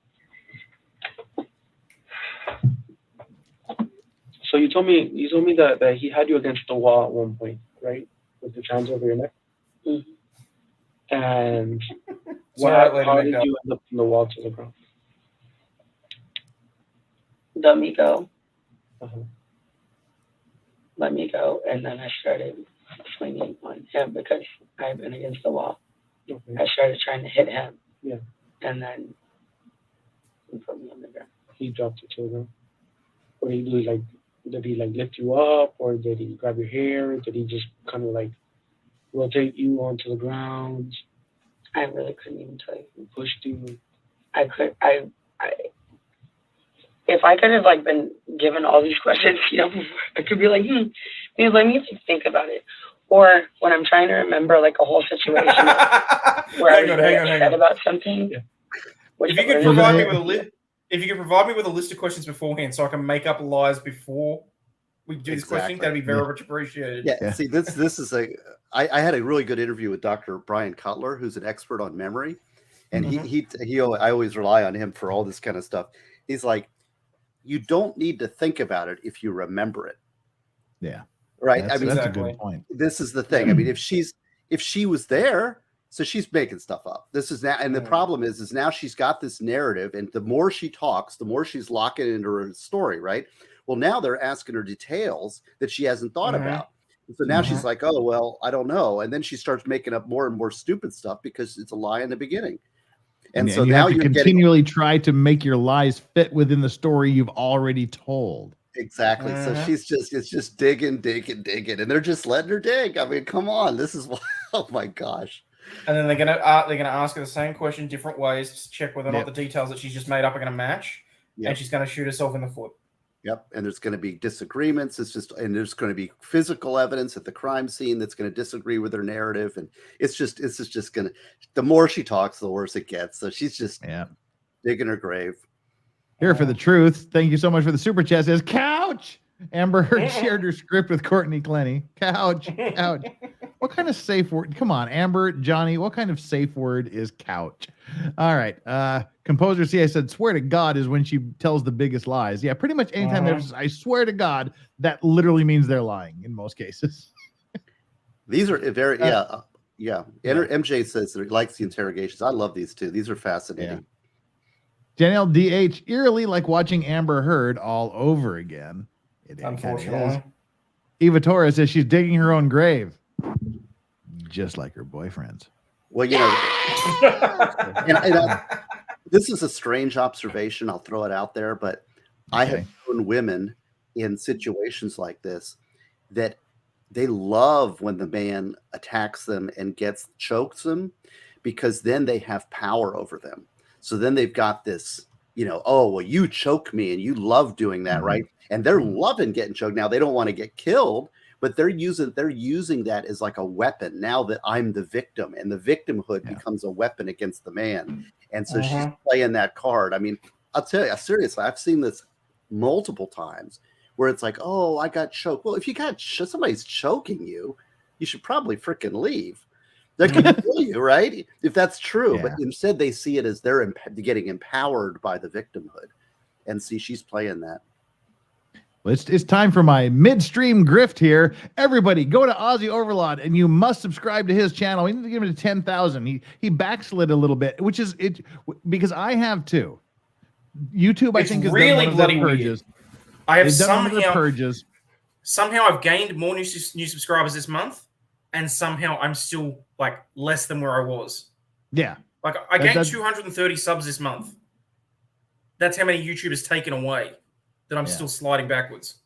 So you told me that he had you against the wall at one point, right? With the hands over your neck. Mm-hmm. And how did you end up from the wall to the ground? Let me go. Uh-huh. Let me go, and then I started swinging on him because I had been against the wall. Okay. I started trying to hit him. Yeah. And then he put me on the ground. He dropped you to the ground. What did he do? Did he lift you up, or did he grab your hair? Did he just kind of rotate you onto the ground? I really couldn't even tell you. He pushed you. If I could have been given all these questions, before, I could be like, maybe let me think about it. Or when I'm trying to remember a whole situation where I was upset about something. Yeah. If you could provide me with a list, of questions beforehand, so I can make up lies before we do this questioning, that'd be very much appreciated. Yeah. See, this is I had a really good interview with Dr. Brian Cutler, who's an expert on memory, and I always rely on him for all this kind of stuff. He's like, you don't need to think about it if you remember it. Yeah. Right. That's a good point. This is the thing. I mean, if she was there, so she's making stuff up. This is now, and the problem is now she's got this narrative, and the more she talks, the more she's locking into her story, right? Well, now they're asking her details that she hasn't thought about. And so now she's like, oh, well, I don't know. And then she starts making up more and more stupid stuff because it's a lie in the beginning. And so you now have to continually try to make your lies fit within the story you've already told. Exactly. So it's just digging, and they're just letting her dig. I mean, come on, this is oh my gosh. And then they're gonna ask her the same question different ways to check whether or not the details that she's just made up are gonna match, and she's gonna shoot herself in the foot. Yep. And there's going to be disagreements. And there's going to be physical evidence at the crime scene that's going to disagree with her narrative. And it's just going to, the more she talks, the worse it gets. So she's just digging her grave. Here for the truth. Thank you so much for the super chat. Says couch. Amber Heard shared her script with Courtney Clenney. Couch. What kind of safe word? Come on, Amber, Johnny. What kind of safe word is couch? All right. Composer C, I said, swear to God is when she tells the biggest lies. Yeah, pretty much anytime there's, I swear to God, that literally means they're lying in most cases. These are very, MJ says that he likes the interrogations. I love these too. These are fascinating. Janelle DH, eerily like watching Amber Heard all over again. It unfortunately. Eva Torres says she's digging her own grave, just like her boyfriend's. Well, this is a strange observation. I'll throw it out there, but I have own women in situations like this that they love when the man attacks them and chokes them, because then they have power over them. So then they've got this, oh, well, you choke me and you love doing that, right? And they're loving getting choked. Now they don't want to get killed, but they're using that as like a weapon now that I'm the victim, and the victimhood becomes a weapon against the man. And so she's playing that card. I mean, I'll tell you, seriously, I've seen this multiple times where it's like, oh, I got choked. Well, if you got somebody's choking you, you should probably freaking leave. That could kill you, right? If that's true. Yeah. But instead they see it as they're getting empowered by the victimhood. And see, she's playing that. Well, it's time for my midstream grift here. Everybody, go to Ozzy Overlord, and you must subscribe to his channel. We need to give him to 10,000. He backslid a little bit, which is it because I have too. YouTube, I think, is really one of bloody the purges. Weird. I have somehow I've gained more new subscribers this month, and somehow I'm still like less than where I was. Yeah, like I gained 230 subs this month. That's how many YouTubers taken away. That I'm still sliding backwards.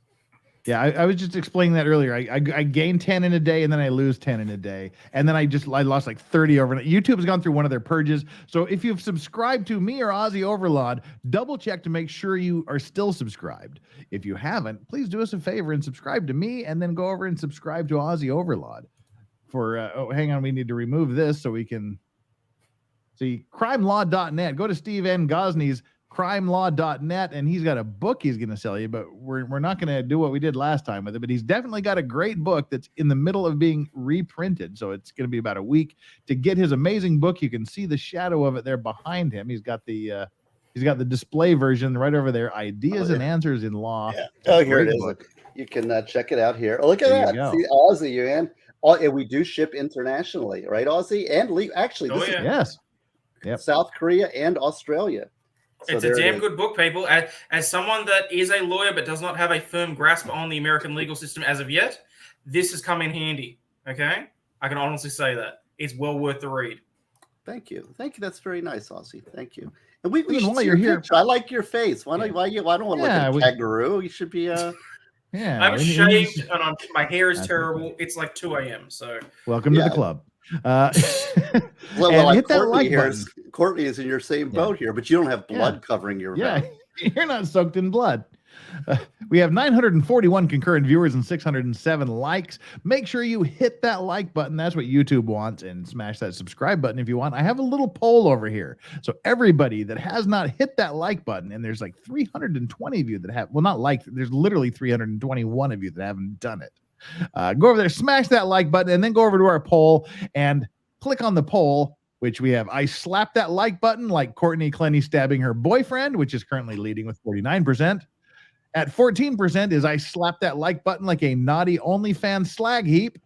Yeah, I was just explaining that earlier. I gain 10 in a day, and then I lose 10 in a day, and then I lost like 30 overnight. YouTube has gone through one of their purges. So if you've subscribed to me or Ozzy Overlord, double check to make sure you are still subscribed. If you haven't, please do us a favor and subscribe to me, and then go over and subscribe to Ozzy Overlord. Hang on, we need to remove this so we can see crimelaw.net. Go to Steve N. Gosney's crimelaw.net, and he's got a book he's going to sell you, but we're not going to do what we did last time with it. But he's definitely got a great book that's in the middle of being reprinted, so it's going to be about a week to get his amazing book. You can see the shadow of it there behind him. He's got the display version right over there, Ideas and Answers in Law. Yeah. Oh, here it is. Book. You can check it out here. Oh, look at that. See, Ozzy, man. And we do ship internationally, right, Ozzy? And actually, this is yes. Yep. South Korea and Australia. So it's a damn good book, people. As someone that is a lawyer but does not have a firm grasp on the American legal system as of yet, this has come in handy. Okay? I can honestly say that. It's well worth the read. Thank you. That's very nice, Ozzy. Thank you. And we while you're here, I like your face. Why don't want to look like a kangaroo? You should be I'm shaved and my hair is terrible. It's like 2 a.m. So welcome to the club. Well, hit that like button. Courtney is in your same boat here, but you don't have blood covering your mouth. You're not soaked in blood. We have 941 concurrent viewers and 607 likes. Make sure you hit that like button. That's what YouTube wants, and smash that subscribe button if you want. I have a little poll over here. So everybody that has not hit that like button, and there's like 320 of you that have, well, not like, there's literally 321 of you that haven't done it. Go over there, smash that like button, and then go over to our poll and click on the poll, which we have. I slap that like button like Courtney Clenney stabbing her boyfriend, which is currently leading with 49%. At 14% is I slap that like button like a naughty OnlyFans slag heap.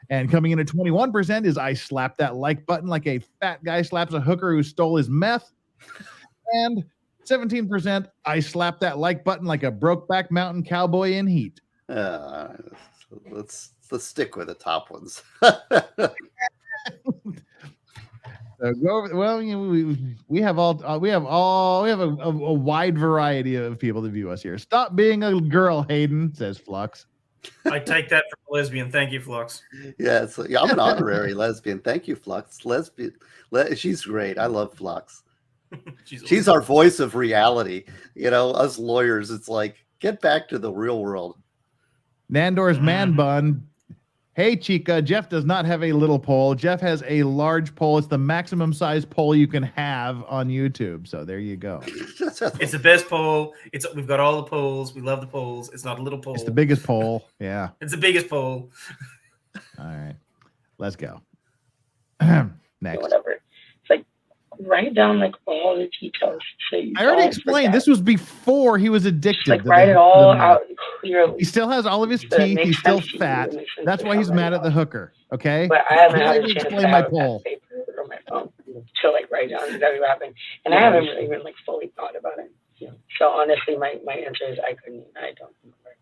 And coming in at 21% is I slap that like button like a fat guy slaps a hooker who stole his meth. And 17%, I slap that like button like a Brokeback Mountain cowboy in heat. Let's stick with the top ones. We have a wide variety of people to view us here. Stop being a girl, Hayden, says Flux. I take that from a lesbian. Thank you, Flux. Yeah, I'm an honorary lesbian. Thank you, Flux. She's great. I love Flux. She's our voice of reality. Us lawyers, it's like, get back to the real world. Nandor's man bun. Hey, Chica, Jeff does not have a little pole. Jeff has a large pole. It's the maximum size pole you can have on YouTube. So there you go. It's the best pole. We've got all the poles. We love the poles. It's not a little pole. It's the biggest pole. Yeah. It's the biggest pole. All right. Let's go. Next. Whatever. It's like write down like all the details. So I already explained. This was before he was addicted. Like write it all out clearly. He still has all of his teeth. He's still fat. That's why he's mad at the hooker. Okay. But I haven't had a chance explain my poll paper or my phone to like write down exactly what happened, and I haven't really even like fully thought about it. So honestly, my answer is I don't remember.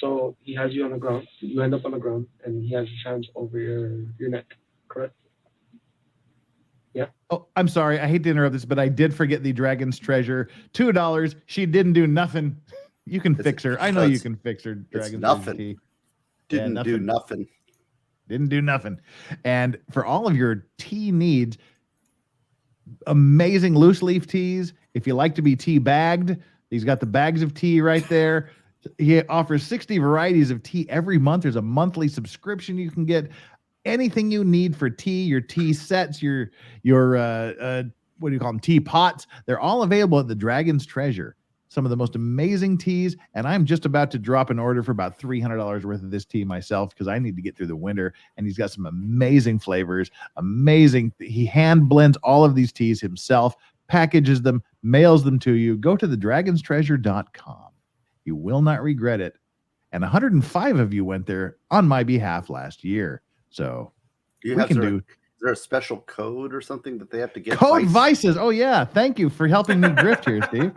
So he has you on the ground. You end up on the ground, and he has his hands over your neck. Correct. Yeah. Oh, I'm sorry. I hate to interrupt this, but I did forget the Dragon's Treasure. $2. She didn't do nothing. You can fix her. I know you can fix her. Dragon's Treasure tea. Didn't do nothing. Didn't do nothing. And for all of your tea needs, amazing loose leaf teas. If you like to be tea bagged, he's got the bags of tea right there. He offers 60 varieties of tea every month. There's a monthly subscription you can get. Anything you need for tea, your tea sets, your what do you call them? Tea pots. They're all available at the Dragon's Treasure. Some of the most amazing teas, and I'm just about to drop an order for about $300 worth of this tea myself because I need to get through the winter. And he's got some amazing flavors, amazing. He hand blends all of these teas himself, packages them, mails them to you. Go to thedragonstreasure.com. You will not regret it. And 105 of you went there on my behalf last year. So Is there a special code or something that they have to get? Code Vices. Oh, yeah. Thank you for helping me grift here, Steve.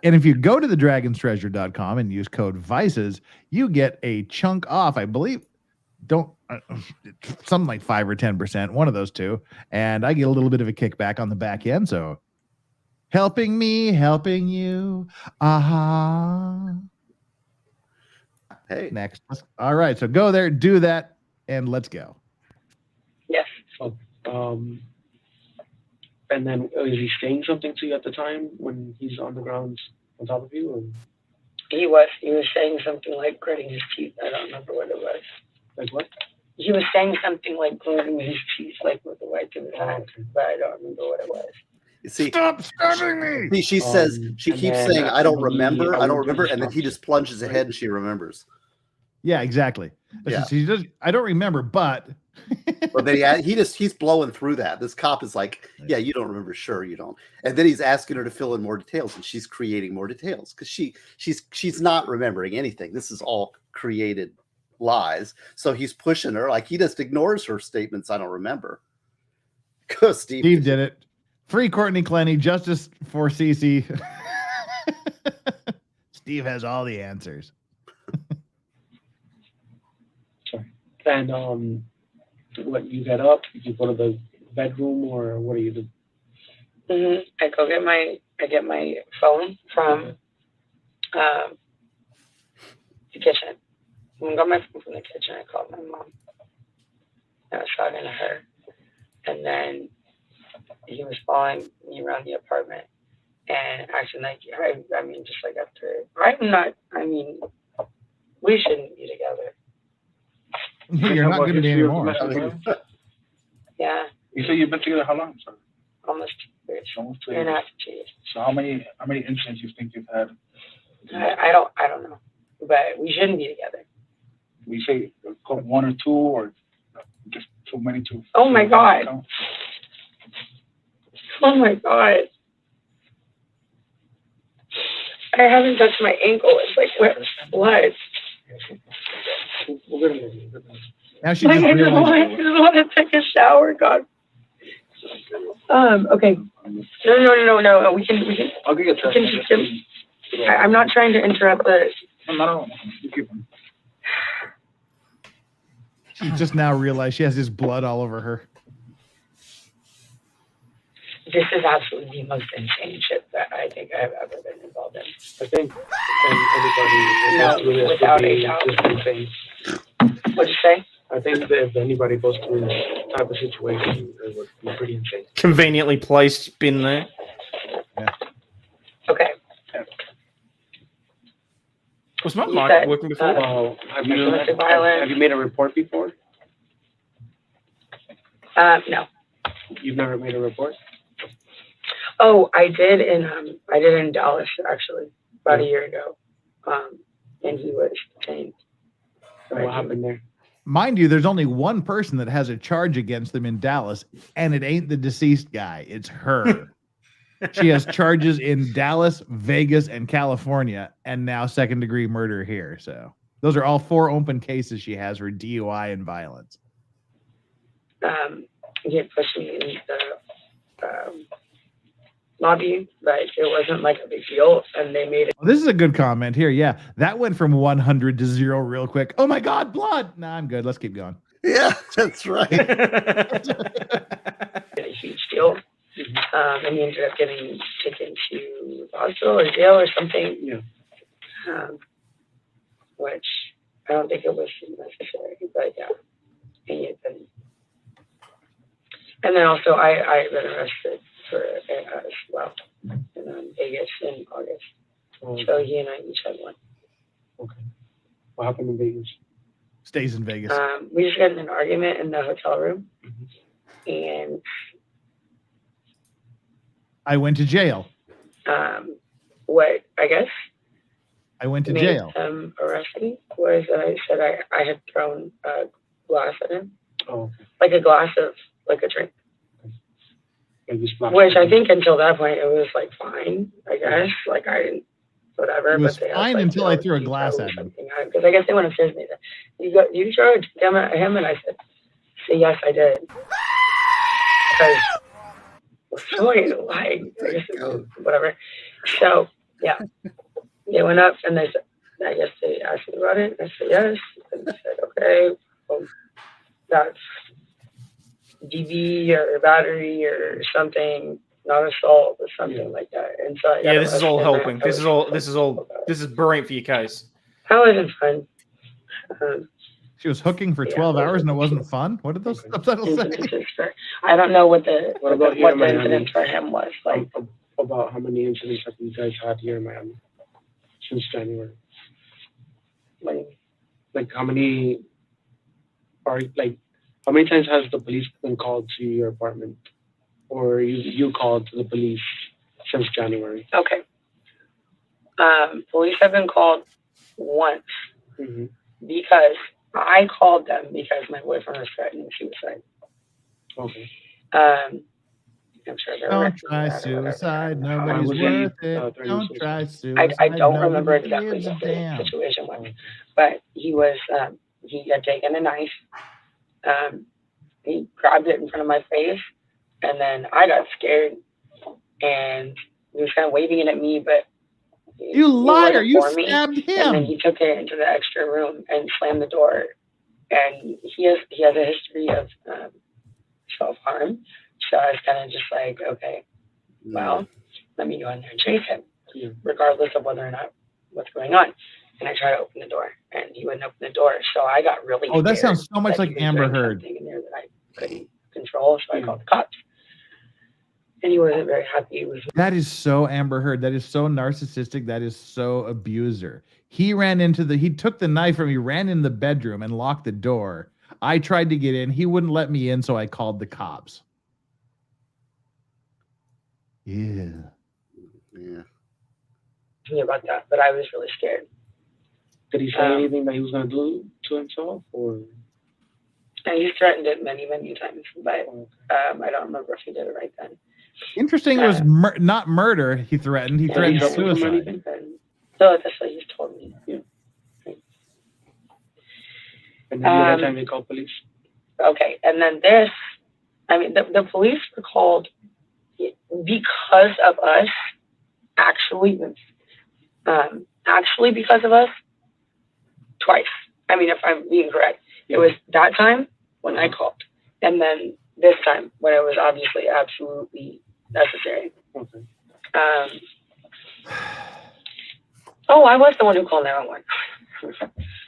And if you go to thedragonstreasure.com and use code Vices, you get a chunk off, I believe. Something like 5 or 10%, one of those two. And I get a little bit of a kickback on the back end. So helping me, helping you. Aha. Hey. Next. All right. So go there, do that, and let's go. Yes. So, and then is he saying something to you at the time when he's on the ground on top of you? Or? He was saying something like gritting his teeth. I don't remember what it was. Like what? He was saying something like gritting his teeth, like with the white of his hand, but I don't remember what it was. See, stop stabbing me. She says she keeps saying, "I don't remember," and then he just plunges ahead and she remembers. Yeah, exactly. Yeah. She does. I don't remember, but. But then he's blowing through that. This cop is like, "Yeah, you don't remember? Sure, you don't." And then he's asking her to fill in more details, and she's creating more details because she's not remembering anything. This is all created lies. So he's pushing her like he just ignores her statements. I don't remember. Because Steve did it. Free Courtney Clenney, justice for Cece. Steve has all the answers. And what, you get up, you go to the bedroom, or what do you do? I get my phone from the kitchen. I got my phone from the kitchen. I called my mom. I was talking to her, and then he was following me around the apartment and acting like, I mean, just like after, we shouldn't be together. You're not going to be anymore. Yeah. You say you've been together how long, sir? Almost 2 years. Almost 2 years. 2.5 years. So how many incidents you think you've had? I don't know, but we shouldn't be together. We say 1 or 2, or just too many to. Oh my God. Oh my God. I haven't touched my ankle. It's like blood. Now she just realized. I just want to take a shower, God. Okay. No. We can. I'll get you. I'm not trying to interrupt the. No. You keep them. She just now realized she has this blood all over her. This is absolutely the most insane shit that I think I've ever been involved in. I think anybody without a doubt. Insane. What'd you say? I think that if anybody goes through this type of situation, it would be pretty insane. Conveniently placed bin there. Yeah. Okay. Was my mic working before? Have you made a report before? No. You've never made a report? Oh, I did in Dallas actually about a year ago, and he was detained. What happened there? Mind you, there's only one person that has a charge against them in Dallas, and it ain't the deceased guy. It's her. She has charges in Dallas, Vegas, and California, and now second-degree murder here. So those are all 4 open cases she has for DUI and violence. He had pushed me in the lobby, but it wasn't like a big deal, and they made it. This is a good comment here. Yeah, that went from 100 to 0 real quick. Oh my God, blood! Nah, I'm good. Let's keep going. Yeah, that's right. A huge deal, and he ended up getting taken to the hospital or jail or something. Yeah. Which I don't think it was necessary, but yeah, he had been. And then also, I had been arrested for as well in Vegas in August. Oh, okay. So he and I each had one. Okay. What happened in Vegas? Stays in Vegas. We just got in an argument in the hotel room, and I went to jail. What I guess I went to made jail. him arrest me was that I said I had thrown a glass at him, Oh, like a glass of like a drink. okay. You splashed Which I it. think until that point it was like fine, I guess. Like I didn't, whatever. It was but they fine asked, like, until I "Yo, threw a you glass throw at him." something because I guess they went upstairs and they said, "You throw a damn at him," and I said, "Yes, I did." Because like I guess whatever. So yeah, they went up and they said, I guess they asked me about it. And I said yes, and they said okay, well, that's DV or battery or something, not assault or something like that. And so I got This is all arrested, and helping. I This is brilliant for your case. That wasn't fun. She was hooking for 12 hours and it wasn't fun? What did those subtitles say? I don't know what the here in Miami? incident for him was like. About how many incidents have you guys had here in Miami since January? Like how many times has the police been called to your apartment, or you called to the police since January? Okay. Police have been called once because I called them because my boyfriend was threatening suicide. Okay. I'm sure Don't try suicide. Nobody's worth it. Don't try suicide. I don't remember Nobody exactly gives a what the damn. situation was, but he was he had taken a knife. He grabbed it in front of my face, and then I got scared, and he was kind of waving it at me, but you liar! You stabbed him. And then he took it into the extra room and slammed the door. And he has a history of self-harm. So I was kind of just like, okay, well, let me go in there and chase him, regardless of whether or not what's going on. And I tried to open the door, and he wouldn't open the door. So I got really scared. That sounds so much like Amber Heard. Something in there that I couldn't control, so I called the cops. And he wasn't very happy with me. That is so Amber Heard. That is so narcissistic. That is so abuser. He took the knife from me, ran in the bedroom and locked the door. I tried to get in. He wouldn't let me in, so I called the cops. Yeah. About that, but I was really scared. Did he say anything that he was going to do to himself, or? And he threatened it many, many times, but I don't remember if he did it right then. Interesting. It was not murder. He threatened. He threatened suicide. So that's what he's told me. Yeah. And then the other time they called police. Okay, and then the police were called because of us. Actually because of us, twice. I mean, if I'm being correct, it was that time when I called, and then this time when it was obviously absolutely necessary. Okay. I was the one who called 911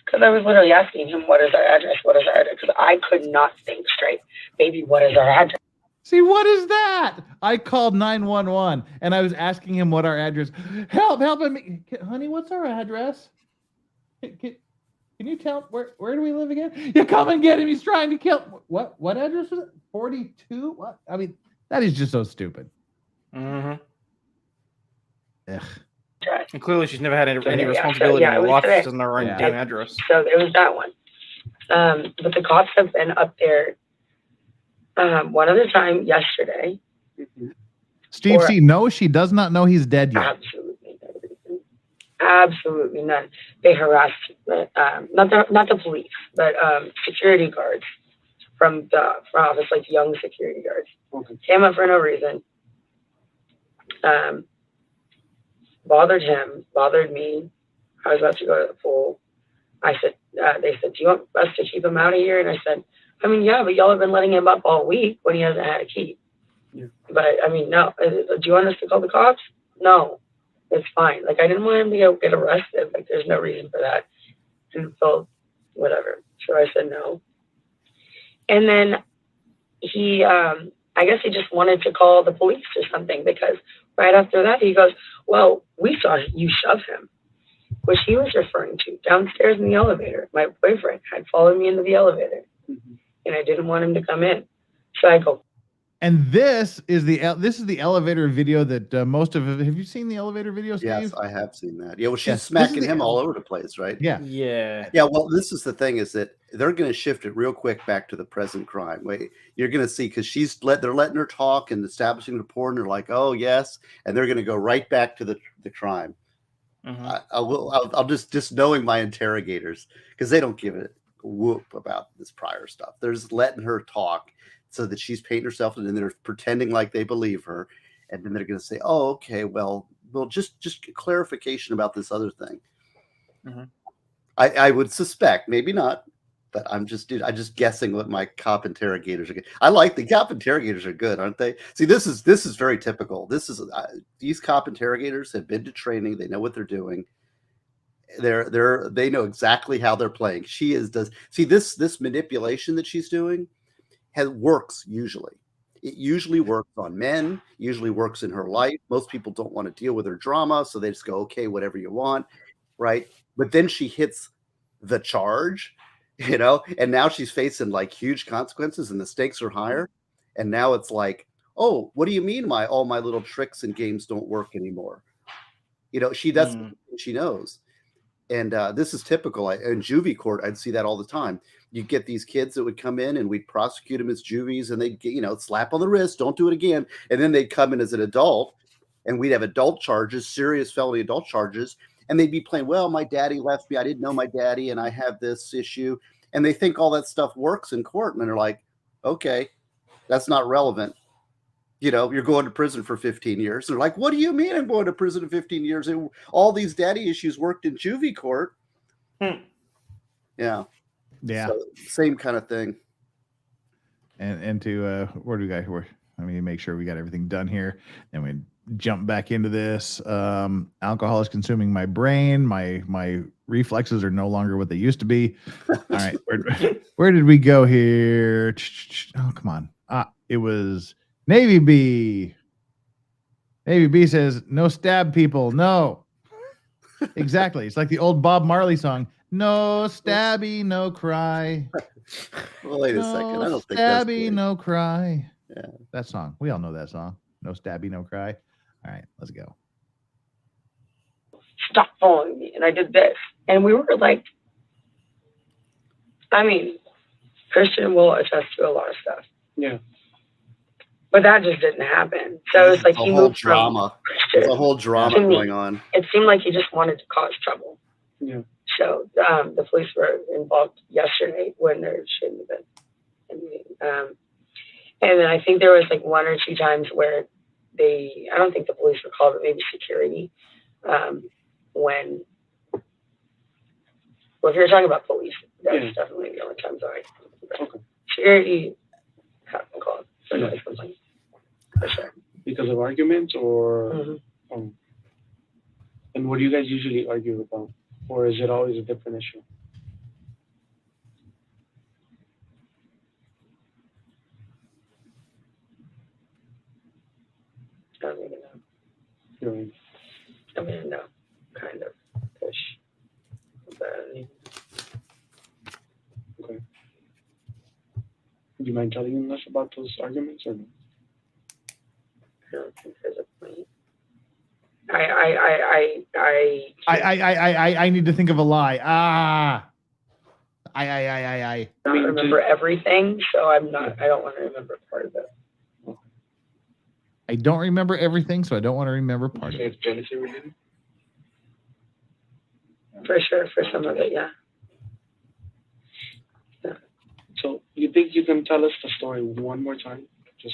because I was literally asking him, "What is our address? What is our address?" Because I could not think straight. Baby, what is our address? See, what is that? I called 911 and I was asking him what our address. Help me, honey. What's our address? Can you tell where do we live again? You come and get him. He's trying to kill. What address was it? 42. What? I mean, that is just so stupid. Mm-hmm. Ugh. And clearly, she's never had any responsibility in her life. She doesn't know her own damn address. So it was that one. But the cops have been up there. One other time yesterday. Steve C. No, she does not know he's dead yet. Absolutely no reason. Absolutely none. They harassed not the police, but security guards from office, like young security guards. Okay. Came up for no reason. Bothered him, bothered me. I was about to go to the pool. I said, they said, "Do you want us to keep him out of here?" And I said, I mean, yeah, but y'all have been letting him up all week when he hasn't had a key. Yeah. But I mean, no. Do you want us to call the cops? No, it's fine. Like I didn't want him to get arrested. Like there's no reason for that. And so whatever. So I said no. And then he, I guess he just wanted to call the police or something because right after that he goes, well, we saw you shove him, which he was referring to downstairs in the elevator. My boyfriend had followed me into the elevator, and I didn't want him to come in. So I go. And this is the elevator video that most of have you seen the elevator video, Steve? Yes, I have seen that. Yeah, well, she's smacking him all over the place, right? Yeah. Yeah, well, this is the thing is that they're going to shift it real quick back to the present crime. Wait, you're going to see because they're letting her talk and establishing rapport, and they're like, oh yes, and they're going to go right back to the crime. I'll just knowing my interrogators because they don't give a whoop about this prior stuff. They're just letting her talk so that she's painting herself and then they're pretending like they believe her, and then they're going to say, oh, okay, well, just clarification about this other thing. I would suspect, maybe not, but I'm just guessing what my cop interrogators are. I like the cop interrogators are good, aren't they? See, this is very typical. This is these cop interrogators have been to training. They know what they're doing. They know exactly how they're playing. This manipulation that she's doing works usually. It usually works on men. Usually works in her life. Most people don't want to deal with her drama, so they just go, okay, whatever you want, right? But then she hits the charge, and now she's facing like huge consequences and the stakes are higher. And now it's like, oh, what do you mean all my little tricks and games don't work anymore? She doesn't, she knows. And this is typical. In juvie court, I'd see that all the time. You get these kids that would come in and we'd prosecute them as juvies and they'd get, slap on the wrist, don't do it again. And then they'd come in as an adult and we'd have adult charges, serious felony adult charges. And they'd be playing, well, my daddy left me. I didn't know my daddy and I have this issue. And they think all that stuff works in court. And they're like, okay, that's not relevant. You're going to prison for 15 years. They're like, what do you mean I'm going to prison for 15 years? All these daddy issues worked in juvie court. Yeah. So, same kind of thing. And to where do we got here? Let me make sure we got everything done here. Then we jump back into this. Alcohol is consuming my brain. My reflexes are no longer what they used to be. All right. Where did we go here? Oh, come on. It was Navy B. Navy B says, no stab people. No. Exactly. It's like the old Bob Marley song. No stabby, no cry. Well, wait a second. I don't think that's stabby, no cry. Yeah. That song. We all know that song. No stabby, no cry. All right, let's go. Stop following me. And I did this. And we were like, Christian will attest to a lot of stuff. Yeah. But that just didn't happen. So it was like he moved drama. There's a whole drama going on. It seemed like he just wanted to cause trouble. Yeah. So the police were involved yesterday when there shouldn't have been. And then I think there was like one or two times where I don't think the police were called, but maybe security. Well, if you're talking about police, that's definitely the only times I remember. Security have been called for noise complaints. For sure. Because of arguments or and what do you guys usually argue about? Or is it always a different issue? I don't even know. You know, No, kind of ish. Okay. Do you mind telling us about those arguments or no? I don't think there's a point. I need to think of a lie. I don't remember everything, so I don't want to remember part of it. I don't remember everything, so I don't want to remember part of it. It's jealousy related? For sure, for some of it, yeah. So you think you can tell us the story one more time?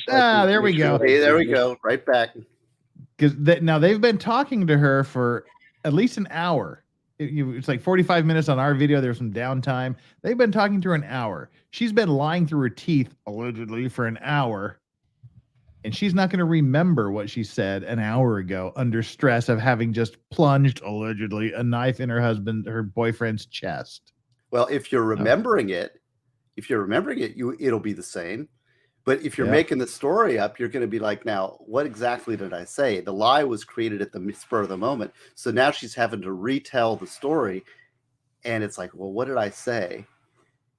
There we go. Hey, there we go. Right back. Because now they've been talking to her for at least an hour. It's like 45 minutes on our video. There's some downtime. They've been talking to her an hour. She's been lying through her teeth, allegedly, for an hour. And she's not going to remember what she said an hour ago under stress of having just plunged, allegedly, a knife in her boyfriend's chest. Well, if you're remembering it, it'll be the same. But if you're making the story up, you're going to be like, now, what exactly did I say? The lie was created at the spur of the moment. So now she's having to retell the story. And it's like, well, what did I say?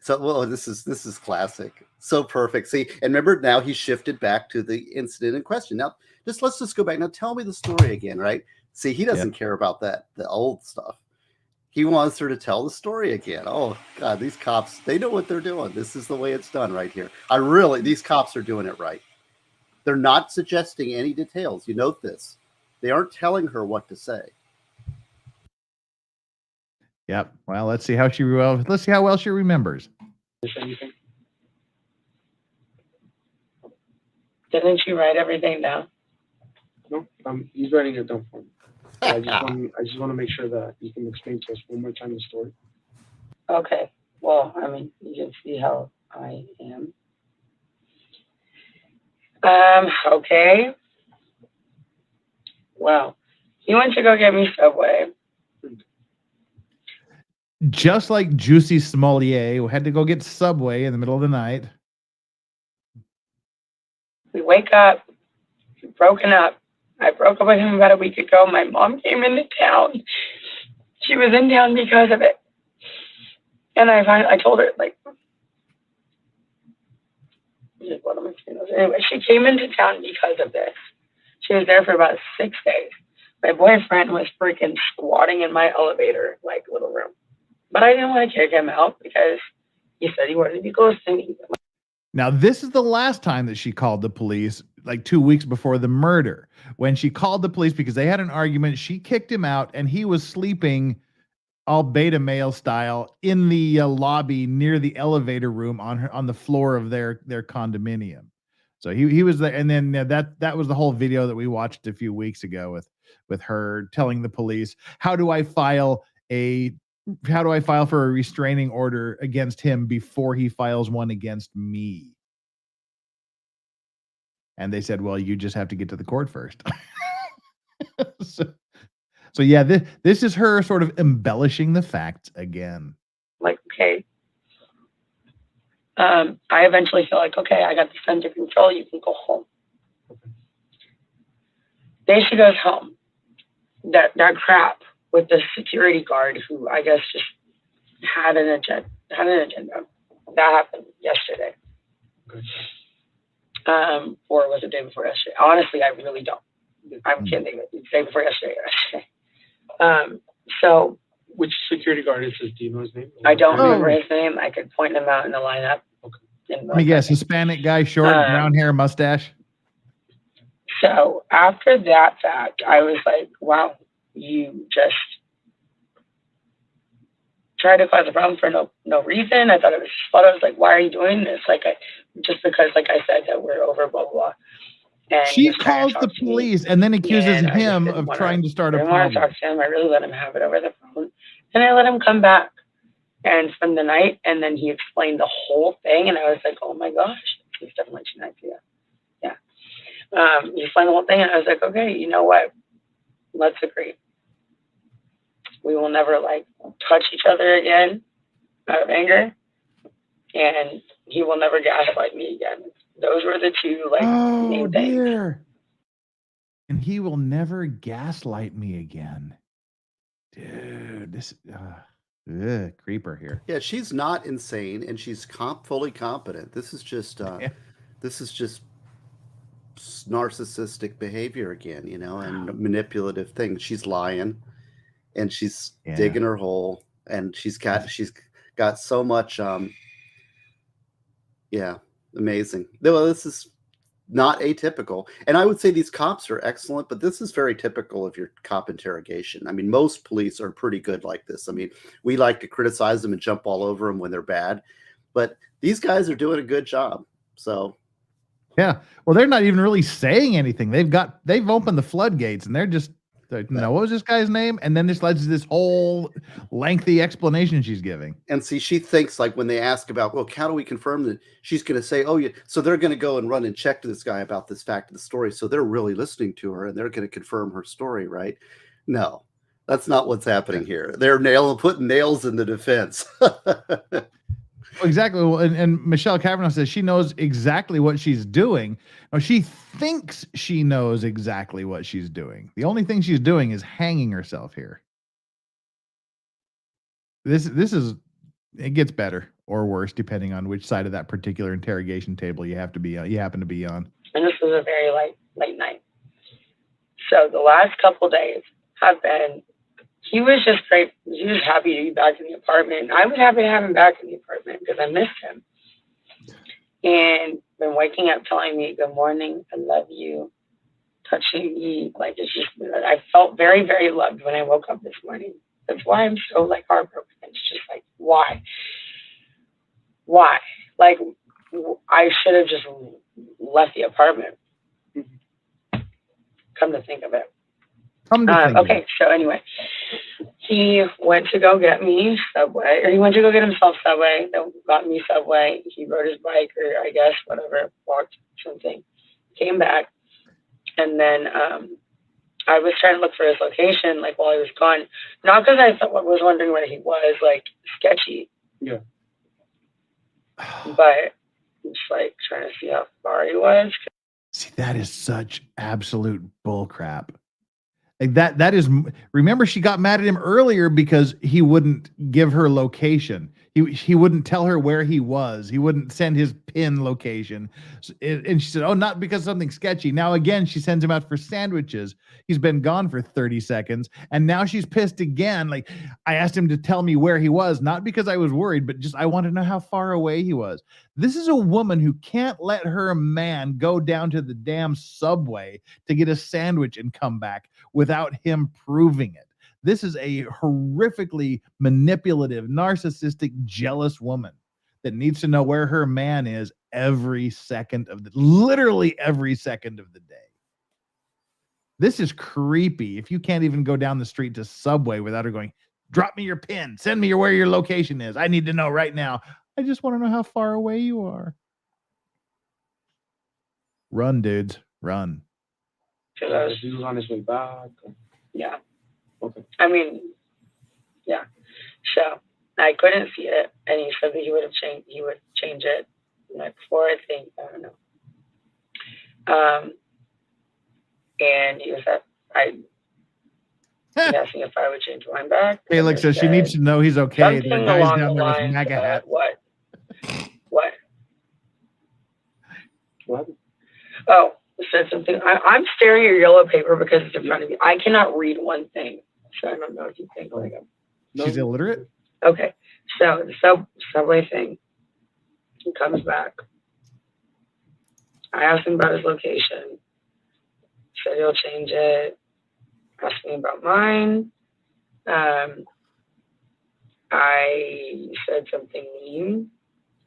So, well, this is classic. So perfect. See, and remember, now he shifted back to the incident in question. Now, let's just go back. Now, tell me the story again, right? See, he doesn't care about that, the old stuff. He wants her to tell the story again. Oh, God, these cops, they know what they're doing. This is the way it's done right here. These cops are doing it right. They're not suggesting any details. You note this. They aren't telling her what to say. Yep. Well, let's see how well she remembers. Didn't she write everything down? No, he's writing it down for me. I just want to make sure that you can explain to us one more time the story. Okay. Well, I mean, you can see how I am. Okay. Well, he went to go get me Subway. Just like Juicy Smollett, who had to go get Subway in the middle of the night. We wake up, we've broken up. I broke up with him about a week ago. My mom came into town. She was in town because of it. And I told her, like, anyway, she came into town because of this. She was there for about 6 days. My boyfriend was freaking squatting in my elevator, like, little room. But I didn't want to kick him out because he said he wanted to be close to me. Now, this is the last time that she called the police, like 2 weeks before the murder. When she called the police because they had an argument, she kicked him out, and he was sleeping all beta male style in the lobby near the elevator room on the floor of their condominium. So he was there, and then that was the whole video that we watched a few weeks ago with her telling the police, how do I file for a restraining order against him before he files one against me? And they said, well, you just have to get to the court first. So yeah, this is her sort of embellishing the facts again. Like, okay. I eventually feel like, okay, I got this under control. You can go home. Day she goes home. That crap with the security guard who I guess just had an agenda. That happened yesterday. Okay. Or was it the day before yesterday? Honestly, I really don't. I can't think of it. The day before yesterday or yesterday. So which security guard is this? Do you know his name? I don't remember his name. I could point him out in the lineup. Okay. Let me guess, Hispanic guy, short, brown hair, mustache. So after that fact, I was like, wow, you just tried to cause a problem for no reason. I thought it was fun. I was like, why are you doing this? Like, just because, like I said, that we're over, blah, blah, blah. And she calls the police and then accuses him of trying to start a problem. I didn't want to talk to him. I really let him have it over the phone. And I let him come back and spend the night. And then he explained the whole thing. And I was like, oh my gosh, he's definitely tonight. Yeah. He explained the whole thing. And I was like, okay, you know what? Let's agree. We will never touch each other again out of anger. And he will never gaslight me again. Those were the two main things. Dear. And he will never gaslight me again. Dude, this creeper here. Yeah, she's not insane and she's fully competent. This is just narcissistic behavior again, and manipulative things. She's lying and she's digging her hole, and she's got so much amazing. Well, this is not atypical. And I would say these cops are excellent, but this is very typical of your cop interrogation. I mean, most police are pretty good like this. I mean, we like to criticize them and jump all over them when they're bad, but these guys are doing a good job. So, yeah. Well, they're not even really saying anything. They've opened the floodgates and they're just No, what was this guy's name? And then this leads to this whole lengthy explanation she's giving. And see, she thinks like when they ask about, well, how do we confirm that, she's going to say, oh, yeah. So they're going to go and run and check to this guy about this fact of the story. So they're really listening to her and they're going to confirm her story, right? No, that's not what's happening here. They're putting nails in the defense. Exactly. Well, and Michelle Cavanaugh says she knows exactly what she's doing. No, she thinks she knows exactly what she's doing. The only thing she's doing is hanging herself here. This is, it gets better or worse depending on which side of that particular interrogation table you happen to be on. And this was a very late night. So the last couple days have been, he was just great. He was happy to be back in the apartment. I was happy to have him back in the apartment because I missed him. And been waking up telling me, good morning, I love you, touching me. Like, it's just, I felt very, very loved when I woke up this morning. That's why I'm so like heartbroken. It's just like, why? Like, I should have just left the apartment. Come to think of it. Okay, so anyway, he went to go get me Subway, or he went to go get himself Subway. They got me Subway. He rode his bike, or I guess whatever, walked something. Came back, and then I was trying to look for his location, like while he was gone. Not because I was wondering where he was, like sketchy. Yeah. But just like trying to see how far he was. See, that is such absolute bullcrap. Like that is, remember she got mad at him earlier because he wouldn't give her location. He wouldn't tell her where he was. He wouldn't send his pin location. And she said, oh, not because something sketchy. Now, again, she sends him out for sandwiches. He's been gone for 30 seconds. And now she's pissed again. Like, I asked him to tell me where he was, not because I was worried, but just I want to know how far away he was. This is a woman who can't let her man go down to the damn Subway to get a sandwich and come back without him proving it. This is a horrifically manipulative, narcissistic, jealous woman that needs to know where her man is literally every second of the day. This is creepy. If you can't even go down the street to Subway without her going, drop me your pin, send me where your location is. I need to know right now. I just want to know how far away you are. Run, dudes, run. He was on his way back. Yeah. Okay. I mean, yeah. So I couldn't see it, and he said that he would change it the night before. I don't know. And he was he asked me if I would change mine back. Caleb says she needs to know he's okay. The guy's down there with MAGA hat. What? What? Oh, said something. I'm staring at your yellow paper because it's in front of me. I cannot read one thing, so I don't know if you think like she's illiterate. Okay, so the Subway thing. He comes back. I asked him about his location. Said he'll change it. Asked me about mine. I said something mean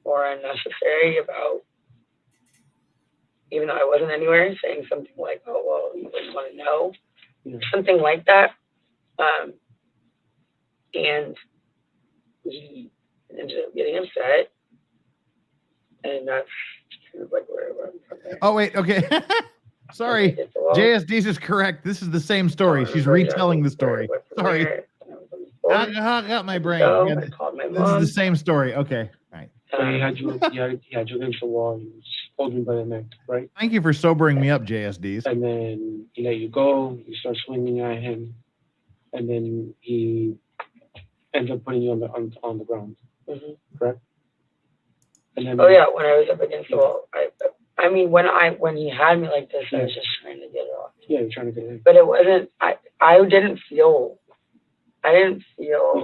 or unnecessary about, even though I wasn't anywhere, saying something like, oh, well, you wouldn't want to know. Yeah. Something like that. And he ended up getting upset. And that's kind of like where I went from there. Oh, wait, okay. Sorry. JSD's is correct. This is the same story. She's retelling the story. Sorry. I got my brain. This is the same story. Okay. All right. So he had you against the wall. He was holding you by the neck, right? Thank you for sobering me up, JSDs. And then he let you go. You start swinging at him, and then he ends up putting you on the ground. Mm-hmm. Correct. And then, when I was up against the wall, I mean, when he had me like this, I was just trying to get it off. Yeah, you're trying to get it. But it wasn't. I didn't feel. You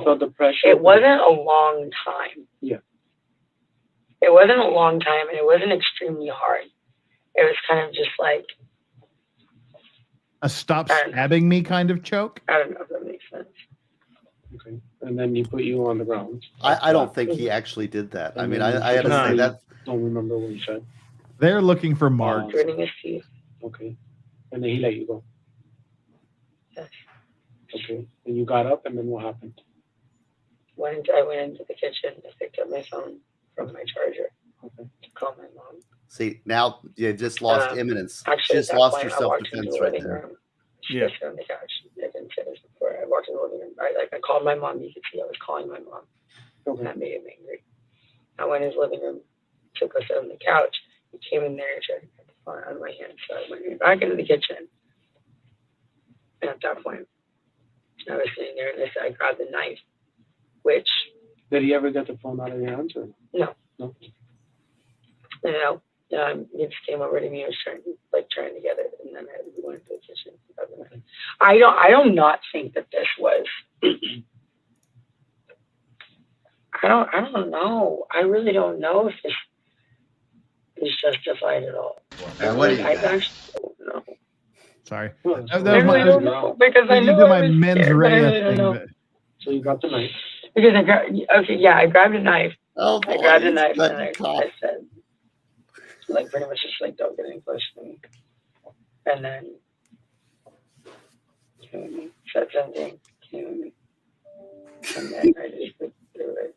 felt the pressure. It wasn't a long time. Yeah. It wasn't a long time, and it wasn't extremely hard. It was kind of just like a stop stabbing me kind of choke. I don't know if that makes sense. Okay. And then he put you on the ground. I don't think he actually did that. I mean, I had to say that. Don't remember what he said. They're looking for marks. Gritting his teeth. Okay. And then he let you go. Yes. Okay. And you got up, and then what happened? I went into the kitchen to pick up my phone from my charger to call my mom. See, now you just lost imminence. Actually, Just at that lost point, your I walked into self-defense the right living there. room. She was on the couch. I didn't say this before. I walked in the living room. I called my mom. You could see I was calling my mom. Okay. That made him angry. I went in his living room, took us on the couch. He came in there and tried to put the phone on my hand. So I went back into the kitchen. And at that point, I was sitting there and I grabbed the knife, which. Did he ever get the phone out of your hands? Or? No. No. No. He just came over to me and was trying to get it, and then I went to the kitchen. I don't not think that this was. I don't know. I really don't know if this is justified at all. I actually don't know. Sorry. Well, That I really don't know because I know my I was mens scared, but I rea really don't thing. know. But... So you got the knife. Because I grabbed a knife. Oh, boy, I grabbed a knife let and me I cough. said, pretty much just don't get any close to me. And then came with me, said something, came with me. And then I just threw it.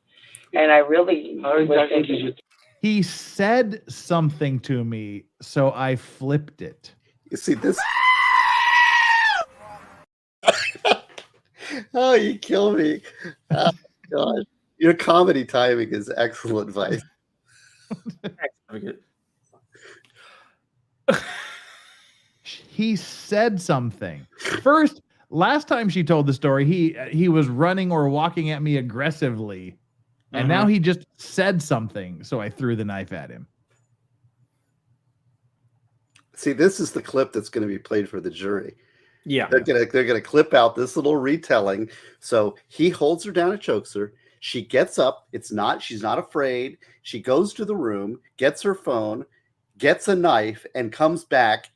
And I really was thinking. He said something to me, so I flipped it. You see this? Oh, you kill me. Oh, God. Your comedy timing is excellent advice. He said something. First, last time she told the story, he was running or walking at me aggressively. And now he just said something, so I threw the knife at him. See, this is the clip that's going to be played for the jury. Yeah. They're gonna clip out this little retelling. So he holds her down and chokes her. She gets up. She's not afraid. She goes to the room, gets her phone, gets a knife, and comes back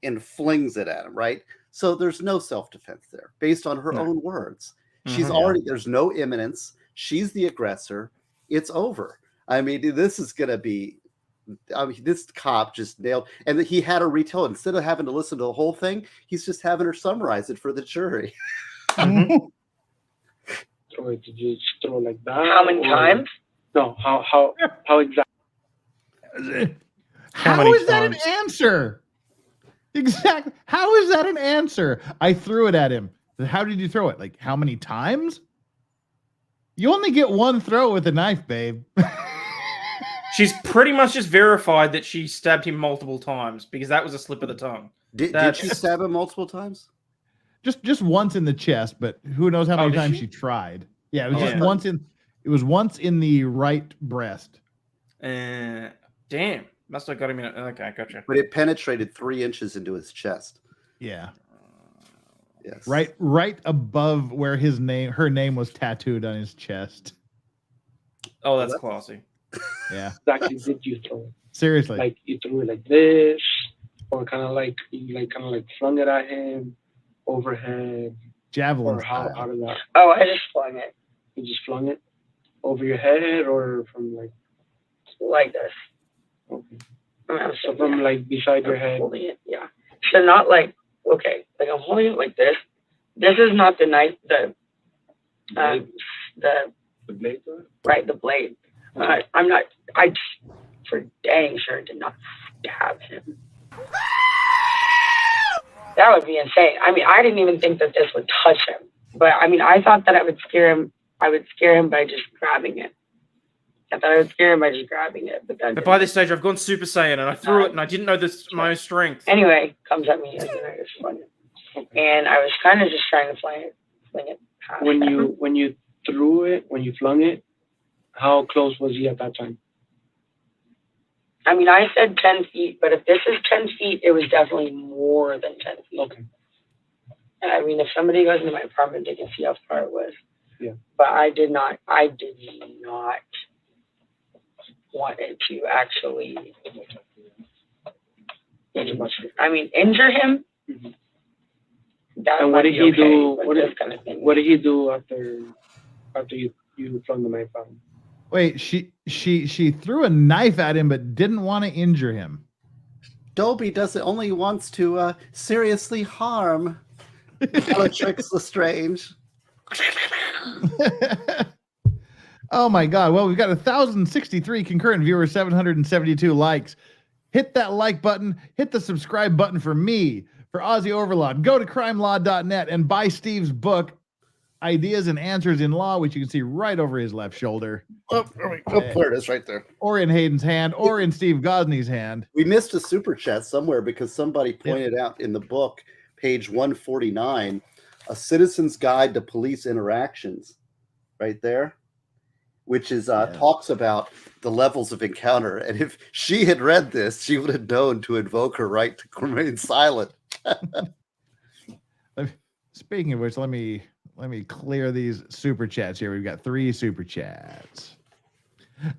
and flings it at him, right? So there's no self-defense there based on her own words. She's already, there's no imminence. She's the aggressor. It's over. I mean, this is going to be, this cop just nailed, and he had her retell it. Instead of having to listen to the whole thing, he's just having her summarize it for the jury. So did you just throw like that? How many times? No, how exactly? How is that an answer? Exactly. How is that an answer? I threw it at him. How did you throw it? Like, how many times? You only get one throw with a knife, babe. She's pretty much just verified that she stabbed him multiple times because that was a slip of the tongue. Did she stab him multiple times? Just once in the chest, but who knows how many times she tried. Yeah, it was just once in. It was once in the right breast. Damn. Must have got him in. Okay, gotcha. But it penetrated 3 inches into his chest. Yeah. Yes. Right above where her name was tattooed on his chest. Oh, that's classy. Yeah. Exactly. Did you throw it? Seriously. Like you threw it like this, or kind of like you flung it at him overhead. Javelin. Or how did that? Oh, I just flung it. You just flung it over your head, or from like this. Okay. So from beside your head. Holding it, yeah. So not like I'm holding it like this. This is not the knife. The blade. Right, the blade. I'm not. I for dang sure did not stab him. That would be insane. I mean, I didn't even think that this would touch him. But I mean, I thought that I would scare him. I would scare him by just grabbing it. I thought I would scare him by just grabbing it. But by this stage, I've gone Super Saiyan and I threw it and I didn't know my own strength. Anyway, comes at me and I just flung it. And I was kind of just trying to fling it past when him. you threw it, when you flung it, how close was he at that time? I mean, I said 10 feet, but if this is 10 feet, it was definitely more than 10 feet. Okay. I mean, if somebody goes into my apartment, they can see how far it was. Yeah. But I did not want it to actually injure him. Mm-hmm. And what did he do? What did he do after you flung the knife at him? Wait, she threw a knife at him, but didn't want to injure him. Dobie only wants to seriously harm Bellatrix Lestrange. Oh my God. Well, we've got 1,063 concurrent viewers, 772 likes. Hit that like button. Hit the subscribe button for me, for Aussie Overlord. Go to crimelaw.net and buy Steve's book, Ideas and Answers in Law, which you can see right over his left shoulder. Oh, there it is right there. Or in Hayden's hand, or in Steve Gosney's hand. We missed a super chat somewhere because somebody pointed out in the book, page 149, A Citizen's Guide to Police Interactions, right there, which is talks about the levels of encounter. And if she had read this, she would have known to invoke her right to remain silent. Speaking of which, let me clear these super chats here. We've got 3 super chats.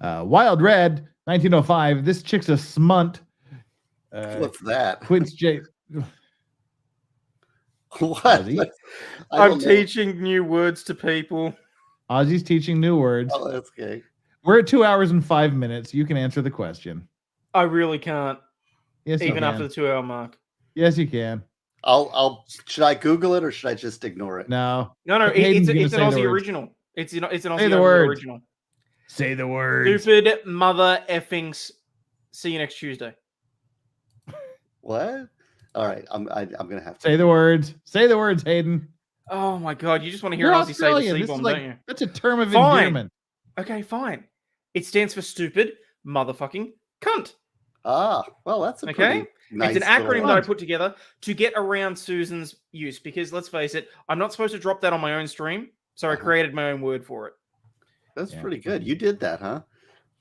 Wild Red 1905. This chick's a smunt. What's that? Quince J. What? I'm teaching new words to people. Ozzy's teaching new words. Oh, that's okay. We're at 2 hours and 5 minutes. You can answer the question. I really can't. Yes, even after the 2 hour mark. Yes, you can. Should I Google it or should I just ignore it? No. It's an Aussie original. It's an Aussie original. Say the words. Stupid mother effing. See you next Tuesday. What? All right, I'm gonna have to say the words. Say the words, Hayden. Oh my God! You just want to hear Aussie say the C-bomb, don't you? That's a term of endearment. Okay, fine. It stands for stupid motherfucking cunt. Ah, well, that's a okay. Nice it's an acronym that I put together to get around Susan's use because let's face it, I'm not supposed to drop that on my own stream, so I created my own word for it. That's pretty good. You did that, huh?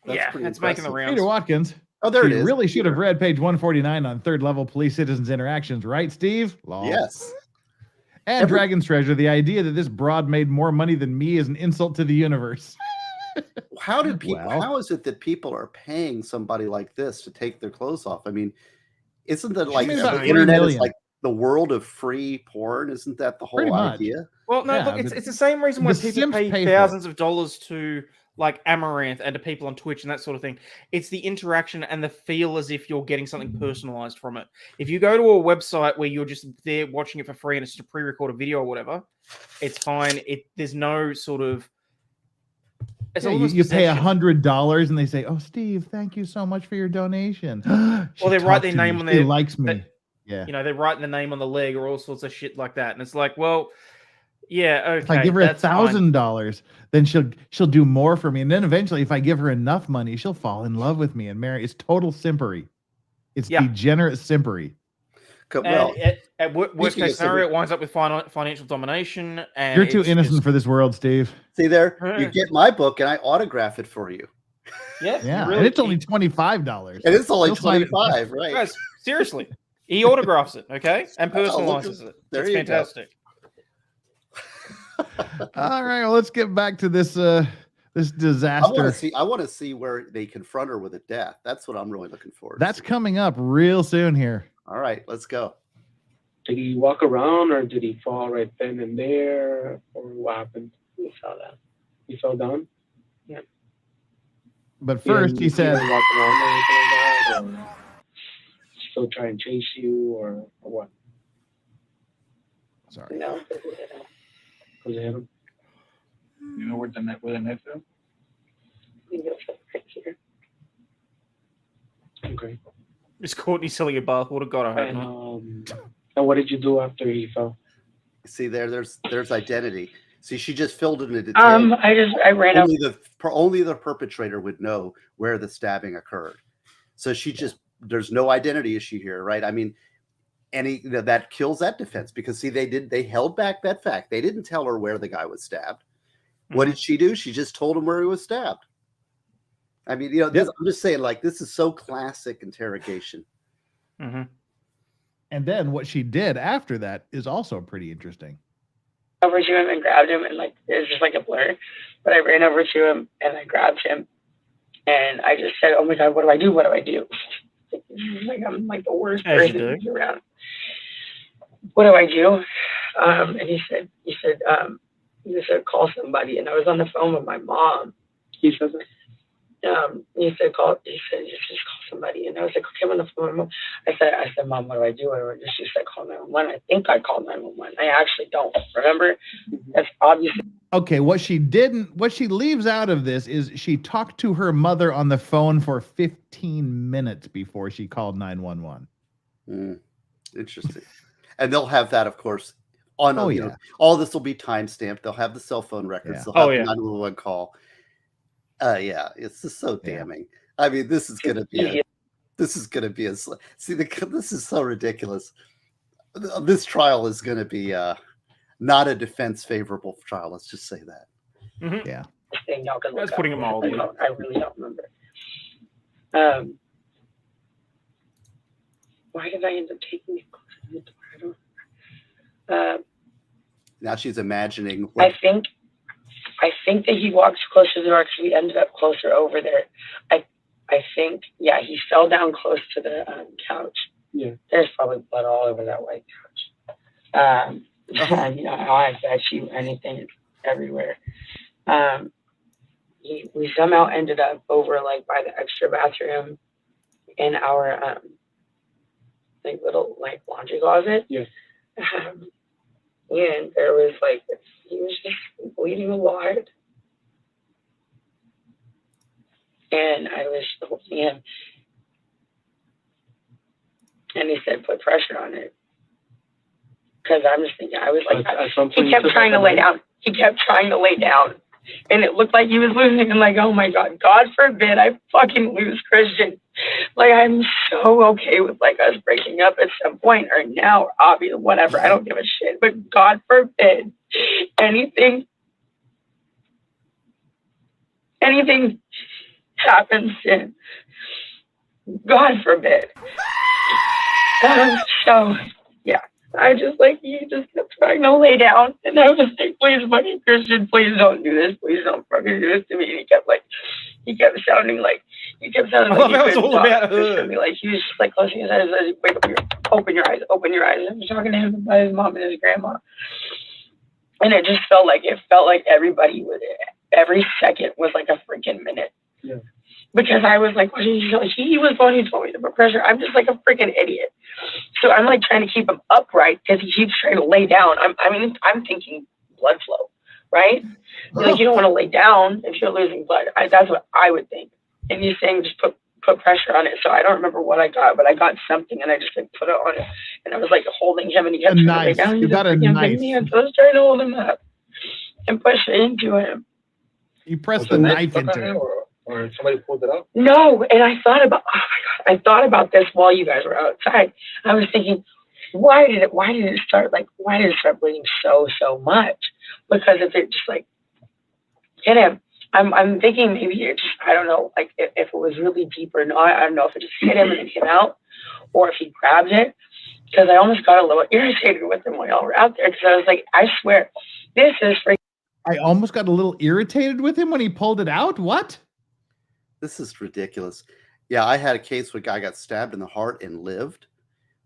That's making the rounds. Peter Watkins. Oh, there it is. Really should have read page 149 on third level police citizens interactions, right, Steve? Lol. Yes. And Dragon's Treasure, the idea that this broad made more money than me is an insult to the universe. How did people? How is it that people are paying somebody like this to take their clothes off? I mean, isn't that like the internet is like the world of free porn? Isn't that the whole idea? Well, no, look, it's the same reason why people pay thousands of dollars to like Amaranth and to people on Twitch and that sort of thing. It's the interaction and the feel as if you're getting something personalized from it. If you go to a website where you're just there watching it for free and it's just a pre-recorded video or whatever, it's fine. There's no sort of you pay $100 and they say, "Oh, Steve, thank you so much for your donation." Well, they write their name on their. He likes me. Yeah, you know, they're writing the name on the leg or all sorts of shit like that, and it's like, well, yeah, okay. If I give her $1,000, then she'll do more for me, and then eventually, if I give her enough money, she'll fall in love with me and marry. It's total simpery. It's degenerate simpery. Well, at worst case scenario, it winds up with financial domination. And you're too innocent for this world, Steve. See there, you get my book and I autograph it for you. Yeah, really, and it's only $25. And it's only $25, right? Guys, seriously, he autographs it, okay, and personalizes it. It's fantastic. All right, well, let's get back to this this disaster. I want to see where they confront her with a death. That's what I'm really looking forward to. That's coming up real soon here. All right, let's go. Did he walk around or did he fall right then and there? Or what happened? He fell down. He fell down? Yeah. But first he said, walk around or anything like that, or still try and chase you or what? Sorry. No. Because they hit him? You know where the net fell? I think it was right here. Okay. Is Courtney selling a bathwater? God, I hope not. And what did you do after he fell? See there's identity. See, she just filled it in a detail. I ran up. Only the perpetrator would know where the stabbing occurred. So there's no identity issue here, right? I mean, that kills that defense because see, they held back that fact. They didn't tell her where the guy was stabbed. What did she do? She just told him where he was stabbed. I mean, I'm just saying, like, this is so classic interrogation. Mm-hmm. And then what she did after that is also pretty interesting. Over to him and grabbed him, and like it was just like a blur. But I ran over to him and I grabbed him, and I just said, "Oh my God, what do I do? What do I do?" Like I'm like the worst person to be around. What do I do? And he said, call somebody, and I was on the phone with my mom. He said that. He said, he said, you just call somebody. And I was like, okay, I'm on the phone with Mom. I said, Mom, what do I do? And she said, call 911. I think I called 911. I actually don't remember. That's obviously. Okay, what she leaves out of this is she talked to her mother on the phone for 15 minutes before she called 911. Interesting. And they'll have that, of course, on all this will be timestamped. They'll have the cell phone records. They'll have the 911 call. It's just so damning. I mean, this is gonna be this is so ridiculous. This trial is gonna be not a defense favorable trial. Let's just say that. Mm-hmm. Yeah. Y'all can That's putting them all. I really don't remember. Why did I end up taking it closer to the door? I don't remember. Now she's imagining. I think that he walked closer to the door because we ended up closer over there. I think, he fell down close to the couch. Yeah. There's probably blood all over that white couch. I bet you anything everywhere. We somehow ended up over like by the extra bathroom in our little laundry closet. Yeah. And there was he was just bleeding a lot. And I was holding him. And he said, put pressure on it. Because I'm just thinking, I was like, he kept trying to lay down. He kept trying to lay down. And it looked like he was losing. And oh my God, God forbid I fucking lose Christian. I'm so okay with us breaking up at some point or now, or obviously, whatever. I don't give a shit. But God forbid anything happens in. God forbid. So, yeah. I just he just kept trying to lay down, and I was like, please, fucking Christian, please don't do this, please don't fucking do this to me. And he kept sounding like he couldn't talk to me. He was just closing his eyes, wake up, open your eyes. I was talking to him about his mom and his grandma, and it just felt like everybody was every second was a freaking minute. Yeah. Because I was like, he was the one who told me to put pressure. I'm just a freaking idiot. So I'm trying to keep him upright because he keeps trying to lay down. I'm thinking blood flow, right? You don't want to lay down if you're losing blood. That's what I would think. And he's saying just put pressure on it. So I don't remember what I got, but I got something and I just put it on it. And I was holding him and he kept trying to lay down. You got a knife. So I was trying to hold him up and push it into him. You pressed the knife into him. Or somebody pulled it out? No, and I thought about this while you guys were outside. I was thinking, why did it start bleeding so much? Because if it just hit him, I'm thinking maybe it just, I don't know, if it was really deep or not. I don't know if it just hit him and it came out, or if he grabbed it. Because I almost got a little irritated with him while y'all were out there. Because I was like, I swear, this is freaking. I almost got a little irritated with him when he pulled it out. What? This is ridiculous. Yeah, I had a case where a guy got stabbed in the heart and lived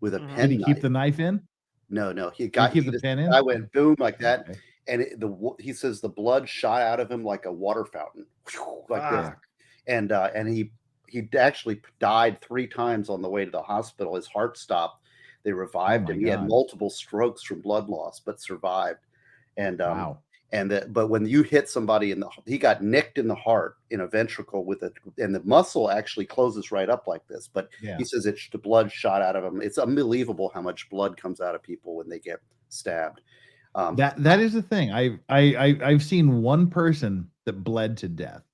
with a pen. Did he keep the knife in? No. He keep the pen in. I went boom like that, okay. And he says the blood shot out of him like a water fountain, like this. And he actually died 3 times on the way to the hospital. His heart stopped. They revived him. God. He had multiple strokes from blood loss, but survived. And wow. But when you hit somebody he got nicked in the heart in a ventricle and the muscle actually closes right up like this. But he says the blood shot out of him. It's unbelievable how much blood comes out of people when they get stabbed. That is the thing. I've seen one person that bled to death,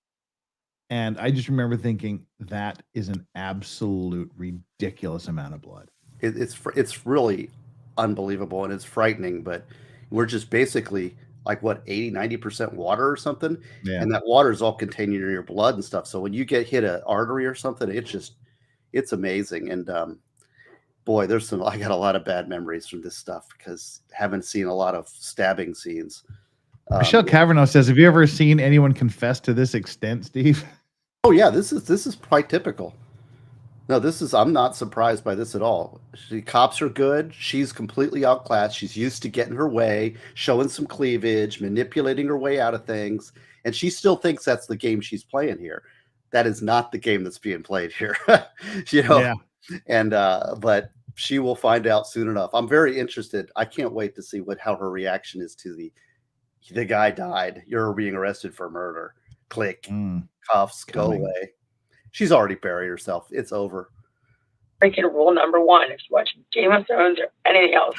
and I just remember thinking that is an absolute ridiculous amount of blood. It's really unbelievable and it's frightening. But we're just basically 80-90% water or something, and that water is all contained in your blood and stuff. So when you hit an artery or something, it's amazing. And boy, I got a lot of bad memories from this stuff because haven't seen a lot of stabbing scenes. Michelle Cavernous says, "Have you ever seen anyone confess to this extent, Steve?" Oh yeah, this is quite typical. No, I'm not surprised by this at all. The cops are good. She's completely outclassed. She's used to getting her way, showing some cleavage, manipulating her way out of things. And she still thinks that's the game she's playing here. That is not the game that's being played here. Yeah. And but she will find out soon enough. I'm very interested. I can't wait to see how her reaction is to the guy died. You're being arrested for murder. Click. Cuffs. Go away. She's already buried herself. It's over. Freaking rule number one: if you watch Game of Thrones or anything else,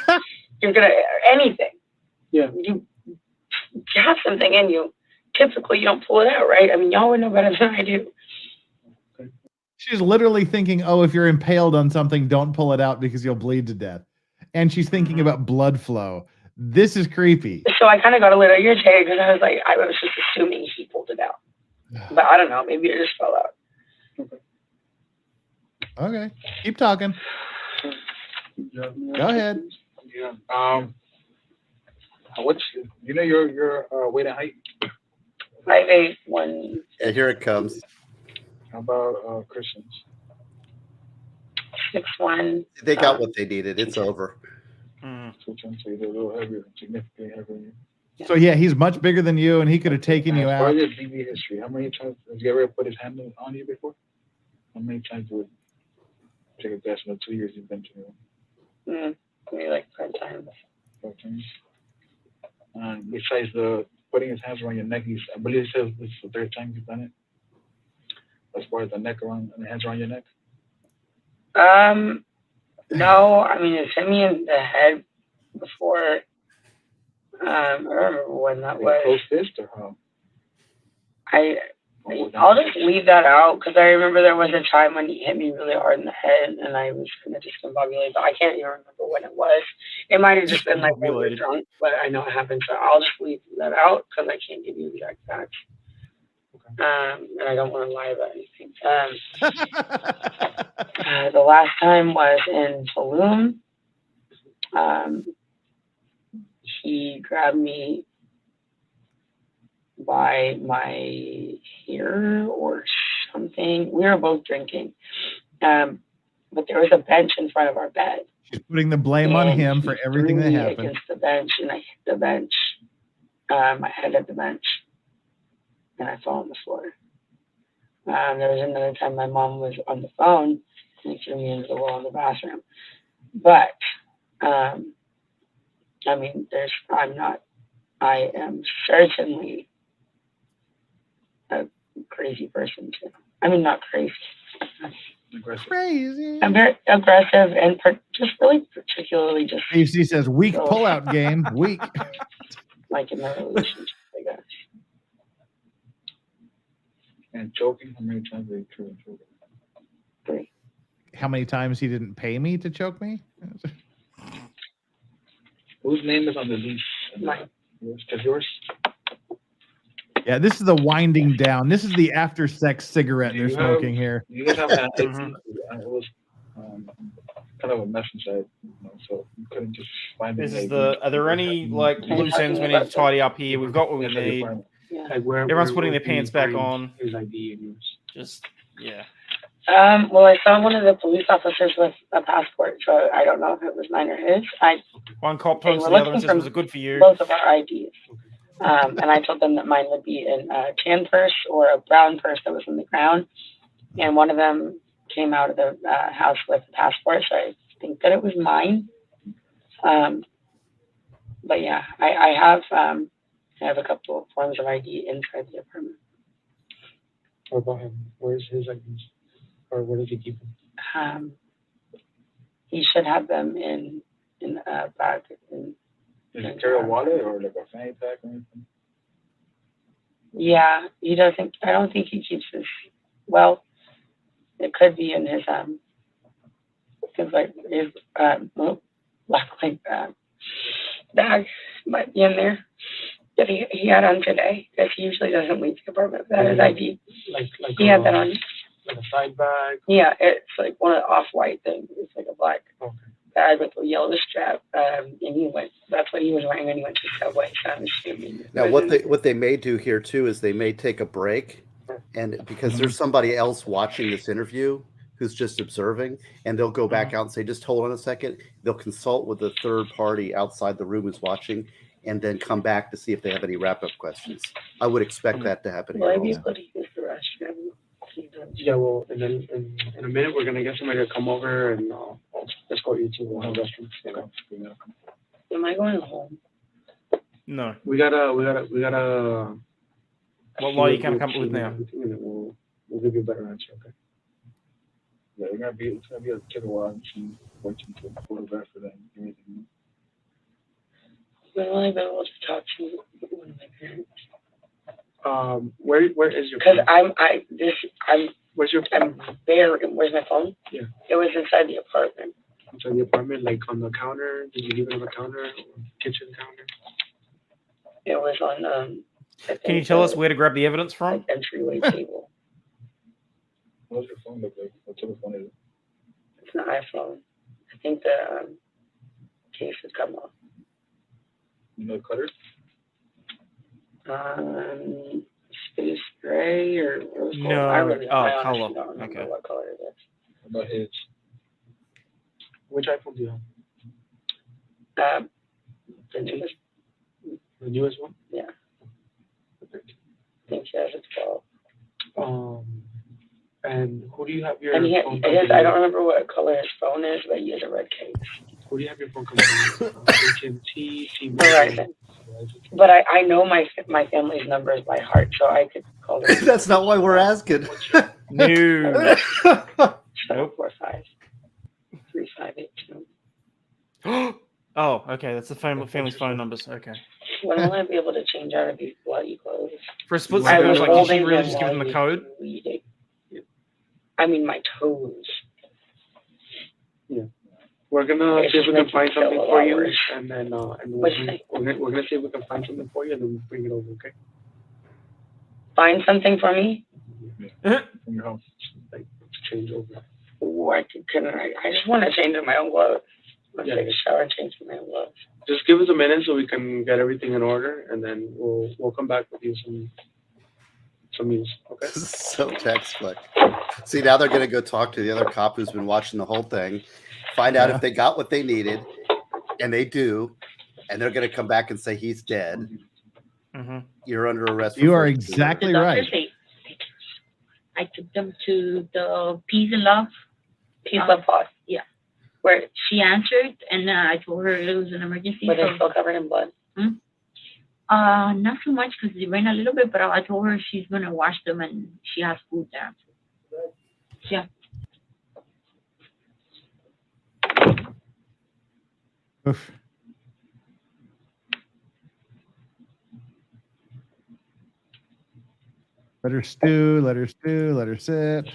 you're gonna anything. Yeah. You have something in you. Typically, you don't pull it out, right? I mean, y'all would know better than I do. She's literally thinking, "Oh, if you're impaled on something, don't pull it out because you'll bleed to death." And she's thinking about blood flow. This is creepy. So I kind of got a little irritated because I was just assuming he pulled it out, but I don't know. Maybe it just fell out. Okay, keep talking. Go ahead. Yeah. What's your weight and height? 5'8", 1. Yeah, here it comes. How about Christians? 6'1". They got what they needed. It's over. So they're a little heavier, significantly heavier. So yeah, he's much bigger than you, and he could have taken you out. What is your DV history? How many times has he ever put his hand on you before? How many times would take a guess in the 2 years you've been to him? Maybe like 5 times. 5 times. Besides the putting his hands around your neck, I believe he says this is the 3rd time you've done it. As far as the hands around your neck. No, I mean it's hit me in the head before. I don't remember when that was. Close fist or how? I'll just leave that out because I remember there was a time when he hit me really hard in the head and I was kind of discombobulated, but I can't even remember when it was. It might have just been like when we were drunk, but I know it happened, so I'll just leave that out because I can't give you exact facts. And I don't want to lie about anything. The last time was in Tulum. He grabbed me by my hair or something. We were both drinking. But there was a bench in front of our bed. She's putting the blame on him for everything that happened. Against the bench, and I hit the bench. My head at the bench. And I fell on the floor. There was another time my mom was on the phone and threw me into the wall in the bathroom. But, I mean, I am certainly a crazy person too. I mean, not crazy. Crazy. I'm very aggressive and just really particularly just. He says weak pullout game, weak. Like in my relationship, I guess. And choking, how many times have you tried choking? 3. How many times he didn't pay me to choke me? Whose name is on the leash? Mine. Yours? Yeah, this is the winding down. This is the after sex cigarette they're smoking here. You guys have that. It was kind of a mess inside, so you couldn't just find it. This is are there any like loose ends we need to tidy up here? We've got what we need. Yeah. Like Everyone's putting their pants back on. His ID and yours. Just, yeah. Well, I saw one of the police officers with a passport, so I don't know if it was mine or his. One cop turns to the other and says, "Was it good for you?" Both of our IDs. And I told them that mine would be in a tan purse or a brown purse that was on the ground. And one of them came out of the house with a passport, so I think that it was mine. But yeah, I have a couple of forms of ID inside the apartment. What about him? Where's his IDs? Or where does he keep them? He should have them in a bag. Does he carry a wallet or like a fanny pack or anything? Yeah, he doesn't. I don't think he keeps his. Well, it could be in his black bag might be in there that he had on today because he usually doesn't leave the apartment without his ID. Like he had that on. Like a side bag? Yeah, it's like one of the off-white things. It's like a black bag with a yellow strap. And that's what he was wearing when he went to Subway. So I'm assuming. Now, what they may do here too is they may take a break, and because there's somebody else watching this interview who's just observing, and they'll go back out and say, "Just hold on a second." They'll consult with the third party outside the room who's watching, and then come back to see if they have any wrap-up questions. I would expect that to happen. Well, I'd be able to use the restroom. Yeah, well, and then in a minute we're gonna get somebody to come over and escort you to the restroom. Okay. Am I going home? No. We gotta. What law you can come up with now? And then we'll give you a better answer. Okay. Yeah, it's gonna be a kid a while and she's waiting to photograph for that and everything. When will I be able to talk to one of my parents? Where is your Because phone? where's my phone? Yeah. It was inside the apartment. Inside the apartment, like on the counter. Did you leave it on the counter or kitchen counter? It was on Can you tell us where to grab the evidence from? Entryway table. What does your phone look like? What telephone is it? It's an iPhone. I think the case has come off. You know the color? Space gray or rose gold. No. I really Oh, I honestly color. don't remember Okay. what color it is. What about his? Which iPhone do you have? The newest. The newest one? Yeah. I think she has a 12. And who do you have your And phone I don't remember what color his phone is, but he has a red case. Who do you have your phone company? AT&T, Verizon. But I know my family's numbers by heart, so I could call them. That's not why we're asking. No. 745 3582. Oh, okay. That's the family's phone numbers. Okay. When will I be able to change out of these bloody clothes? For a split second, I was like, did she really just give them the code? I mean, my toes. Yeah. We're gonna see if we can find something for you, and then we're gonna see if we can find something for you, and then we'll bring it over. Okay. Find something for me? From your house. Like change over. What can I just want to change in my own clothes. Let's take a shower and change in my own clothes. Just give us a minute so we can get everything in order, and then we'll come back with you some news. Okay. This is so textbook. See, now they're gonna go talk to the other cop who's been watching the whole thing, find out if they got what they needed, and they do, and they're gonna come back and say he's dead. Mm-hmm. You're under arrest. You are exactly right. I took them to the Peace and Love. Peace Love Pod. Yeah. Where she answered, and I told her it was an emergency. But they're still covered in blood. Not so much because they ran a little bit, but I told her she's gonna wash them and she has food there. Yeah. Oof. Let her stew, let her stew, let her sit.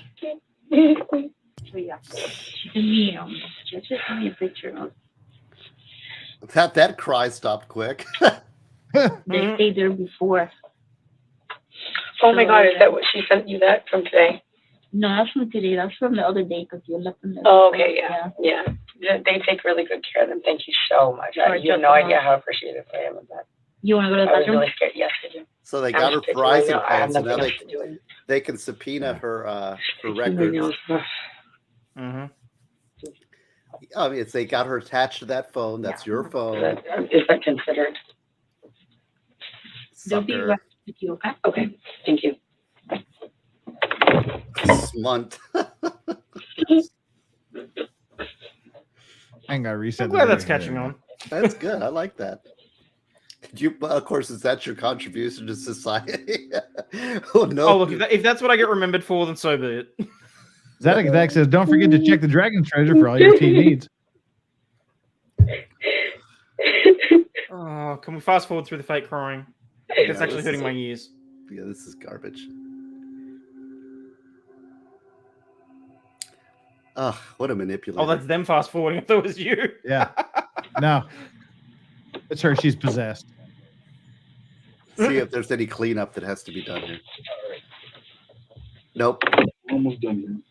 So yeah, she sent me just sent me a picture of. That cry stopped quick. They stayed there before. Oh my God! Is that what she sent you that from today? No, that's from today. That's from the other day because you left them there. Oh, okay, yeah. They take really good care of them. Thank you so much. You have no idea how appreciative I am of that. You want to go to the I was bathroom? really scared. Yes, I do. So they got her Verizon plan, so now they they can subpoena her records. Mm-hmm. I mean, they got her attached to that phone. That's your phone. Is that considered? They'll be right with you, okay? Okay, thank you. Smunt. I gotta reset. I'm glad that's catching on. That's good. I like that. Of course, is that your contribution to society? Oh no! Oh look, if that's what I get remembered for, then so be it. Zach says, "Don't forget to check the dragon treasure for all your tea needs." Oh, can we fast forward through the fake crying? It's actually hurting my ears. Yeah, this is garbage. Ugh, what a manipulator. Oh, that's them fast forwarding. I thought it was you. Yeah. No. It's her. She's possessed. See if there's any cleanup that has to be done here. Nope. Almost done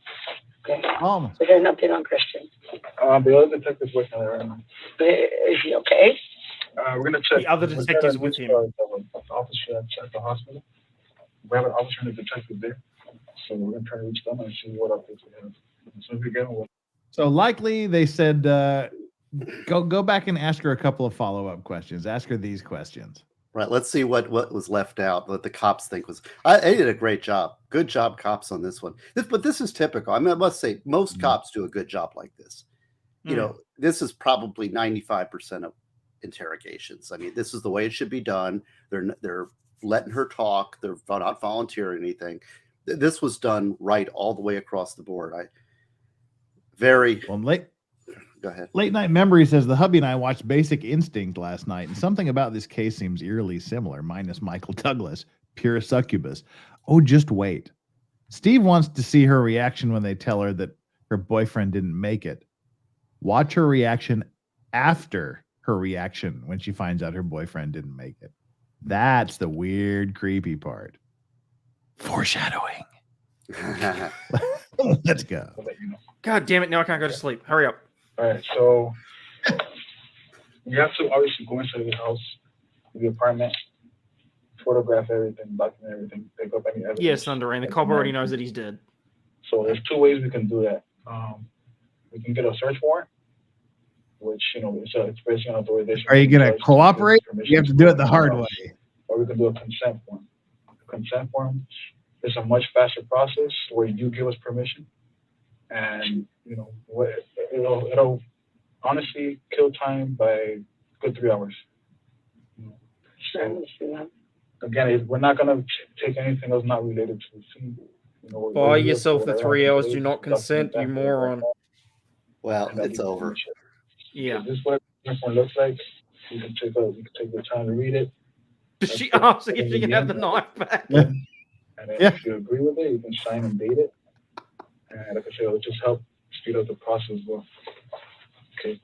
Okay. Almost. So there's an update on Christian. The other detective's working on it right now. Is he okay? We're gonna check. The other detective's with him. The officer at the hospital. We have an officer and a detective there, so we're gonna try to reach them and see what updates we have. As soon as we get them, So likely they said, go back and ask her a couple of follow-up questions. Ask her these questions. Right. Let's see what was left out. What the cops think was. They did a great job. Good job, cops, on this one. But this is typical. I mean, I must say, most cops do a good job like this. You know, this is probably 95% of interrogations. I mean, this is the way it should be done. They're letting her talk. They're not volunteering anything. This was done right all the way across the board. Go ahead. Late Night Memory says the hubby and I watched Basic Instinct last night, and something about this case seems eerily similar, minus Michael Douglas, pure succubus. Oh, just wait. Steve wants to see her reaction when they tell her that her boyfriend didn't make it. Watch her reaction after her reaction when she finds out her boyfriend didn't make it. That's the weird, creepy part. Foreshadowing. Let's go. God damn it! Now I can't go to sleep. Hurry up. All right, so you have to obviously go inside the house, the apartment, photograph everything, document everything, pick up any evidence. Yes, Thunderain. The cop already knows that he's dead. So there's two ways we can do that. We can get a search warrant, which, you know, it's basically an authorization. Are you going to cooperate? You have to do it the hard way. Or we can do a consent form. A consent form is a much faster process where you give us permission, and you know it'll honestly kill time by a good 3 hours. So, again, we're not gonna take anything else not related to the scene. You know, buy yourself the 3 hours. Do not consent, you moron. Well, it's over. Yeah. So this is what the form looks like. You can take the time to read it. Does she ask if you can have the knife back? Yeah. And then if you agree with it, you can sign and date it. And like I said, it'll just help speed up the process as well. Okay.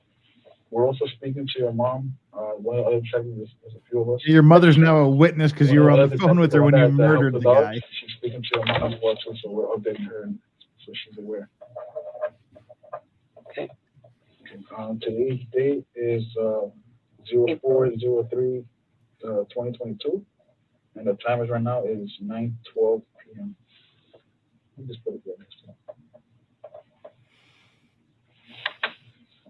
We're also speaking to your mom. One of the other detectives, there's a few of us. Your mother's now a witness because you were on the phone with her when you murdered the guy. She's speaking to your mom as well too, so we're updating her so she's aware. Okay. Today's date is 04/03/2022, and the timer right now is 9:12 p.m. Let me just put it there next time.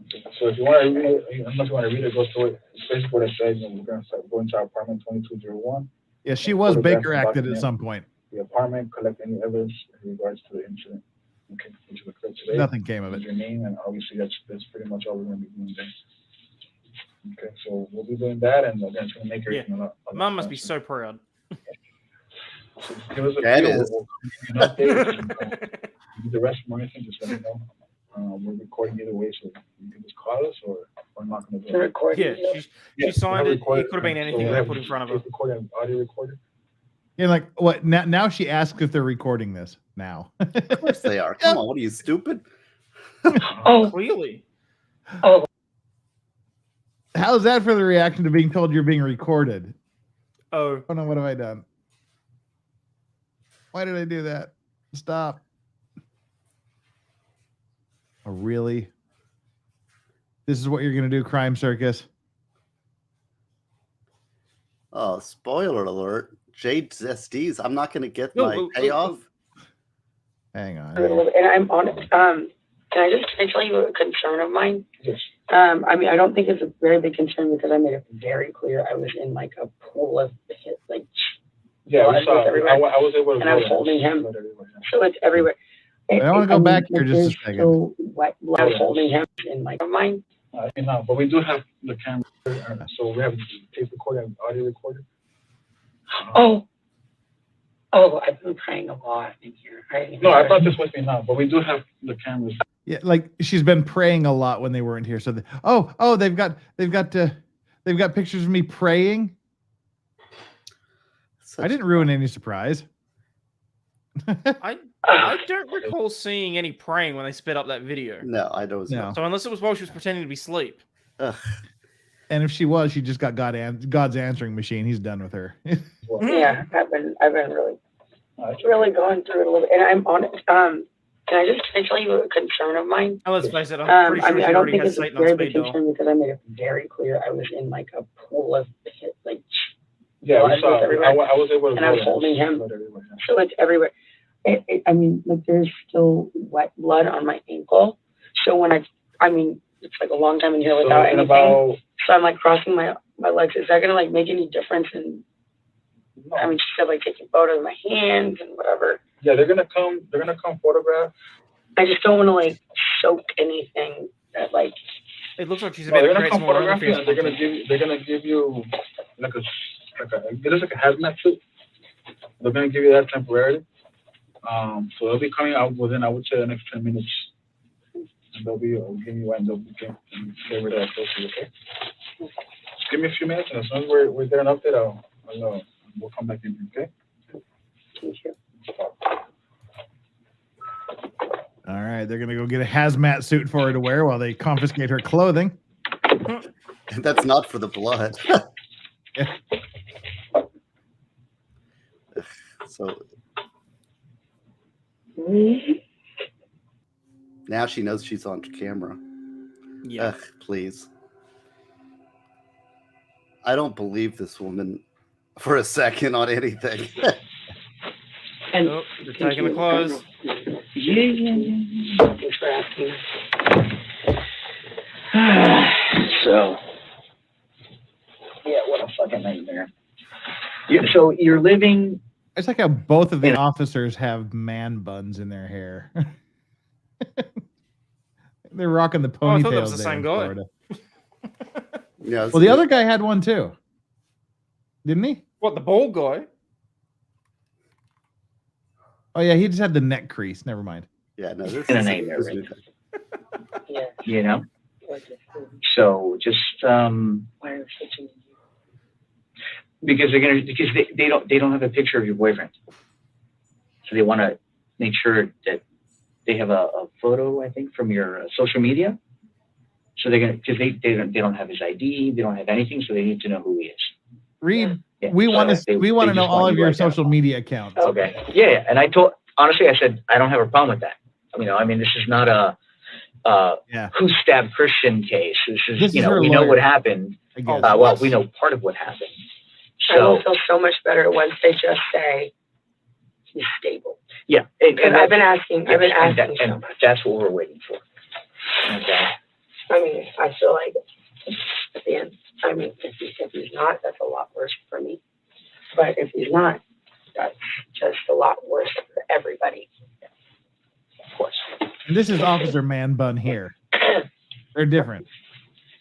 Okay. So if you want to read it, unless you want to read it, go through it. It's basically what it says. You know, we're going to go into our apartment 2201. Yeah, she was Baker acted at some point. The apartment, collect any evidence in regards to the incident. Okay, which is occurred today. Nothing came of it. Your name, and obviously that's pretty much all we're going to be doing there. Okay, so we'll be doing that, and again, it's going to make everything a lot. Mom must be so proud. So give us a That feel. is. We'll give you an update. The rest of anything, just let me know. We're recording either way, so you can just call us, or I'm not going to do it. Yeah, she signed it. It could have been anything they put in front of her. Recording, audio recorder. Yeah, like what? Now she asks if they're recording this now. Of course they are. Come on, what are you, stupid? Oh, clearly. Oh, How's that for the reaction to being told you're being recorded? Oh no, what have I done? Why did I do that? Stop. Oh, really? This is what you're going to do, Crime Circus? Oh, spoiler alert. Jade's SDs. I'm not going to get my payoff. Hang on. And I'm on it. Can I just tell you a concern of mine? Yes. I mean, I don't think it's a very big concern because I made it very clear I was in like a pool of like Yeah, blood we saw. everywhere. I was able to. And I was holding him, so it's everywhere. I want to go back here just a second. So wet, I was holding him in like mine. No, but we do have the camera, so we have tape recorder and audio recorder. Oh, I've been praying a lot in here. No, I thought this was me now, but we do have the cameras. Yeah, like she's been praying a lot when they weren't here. So, they've got pictures of me praying. I didn't ruin any surprise. I don't recall seeing any praying when they sped up that video. No, I don't know. So unless it was while she was pretending to be asleep. And if she was, she just got God's answering machine. He's done with her. Yeah, I've been really going through it a little bit, and I'm on it. Can I just tell you a concern of mine? Oh, let's face it. I'm pretty sure I mean, she I don't already think has it's a Satan on very big speed dial. concern because I made it very clear I was in like a pool of like Yeah, blood we saw. everywhere. I was able to. And I was holding him, so it's everywhere. I mean, like there's still wet blood on my ankle. So when I mean, it's like a long time in here without anything. So I'm like crossing my my legs. Is that gonna like make any difference? And I mean, she said like taking photos of my hands and whatever. Yeah, they're gonna come photograph. I just don't want to like soak anything that like. It looks like she's No, about they're to gonna create come some more photograph you, and OnlyFans they're gonna give you like it is like a hazmat suit. They're gonna give you that temporarily. So they'll be coming out within, I would say, the next 10 minutes. And they'll be giving you and they'll be getting that close to you, okay? Just give me a few minutes, and as soon as we get an update, I'll know. We'll come back in, okay? Thank you. All right, they're gonna go get a hazmat suit for her to wear while they confiscate her clothing. That's not for the blood. So now she knows she's on camera. Yeah. Ugh, please. I don't believe this woman for a second on anything. And Oh, they're taking the clothes. Thanks for asking. So, yeah, what a fucking nightmare. So you're living. It's like how both of the officers have man buns in their hair. They're rocking the ponytails. Oh, I thought that was the there same in guy. Florida. Yeah. Well, the other guy had one too, didn't he? What, the bald guy? Oh yeah, he just had the neck crease. Never mind. Yeah, no, this In a is nightmare, this right? is- Yeah. You know? So just Why are you switching? because they don't have a picture of your boyfriend. So they want to make sure that they have a photo, I think, from your social media. So they're gonna, because they don't have his ID, they don't have anything, so they need to know who he is. Reed, Yeah. we So want to they know just all want of you your to identify. social media accounts. Okay. Yeah, and I said I don't have a problem with that. I mean, this is not a who stabbed Christian case. This is her we know lawyer, what happened. I guess. Well, we know part of what happened. I will So feel so much better once they just say he's stable. yeah, And I've been asking. I've been and asking so and much. that's what we're waiting for. Okay. I mean, I feel like at the end, I mean, if he's not, that's a lot worse for me. But if he's not, that's just a lot worse for everybody. Of course. And this is Officer Man Bun here. They're different.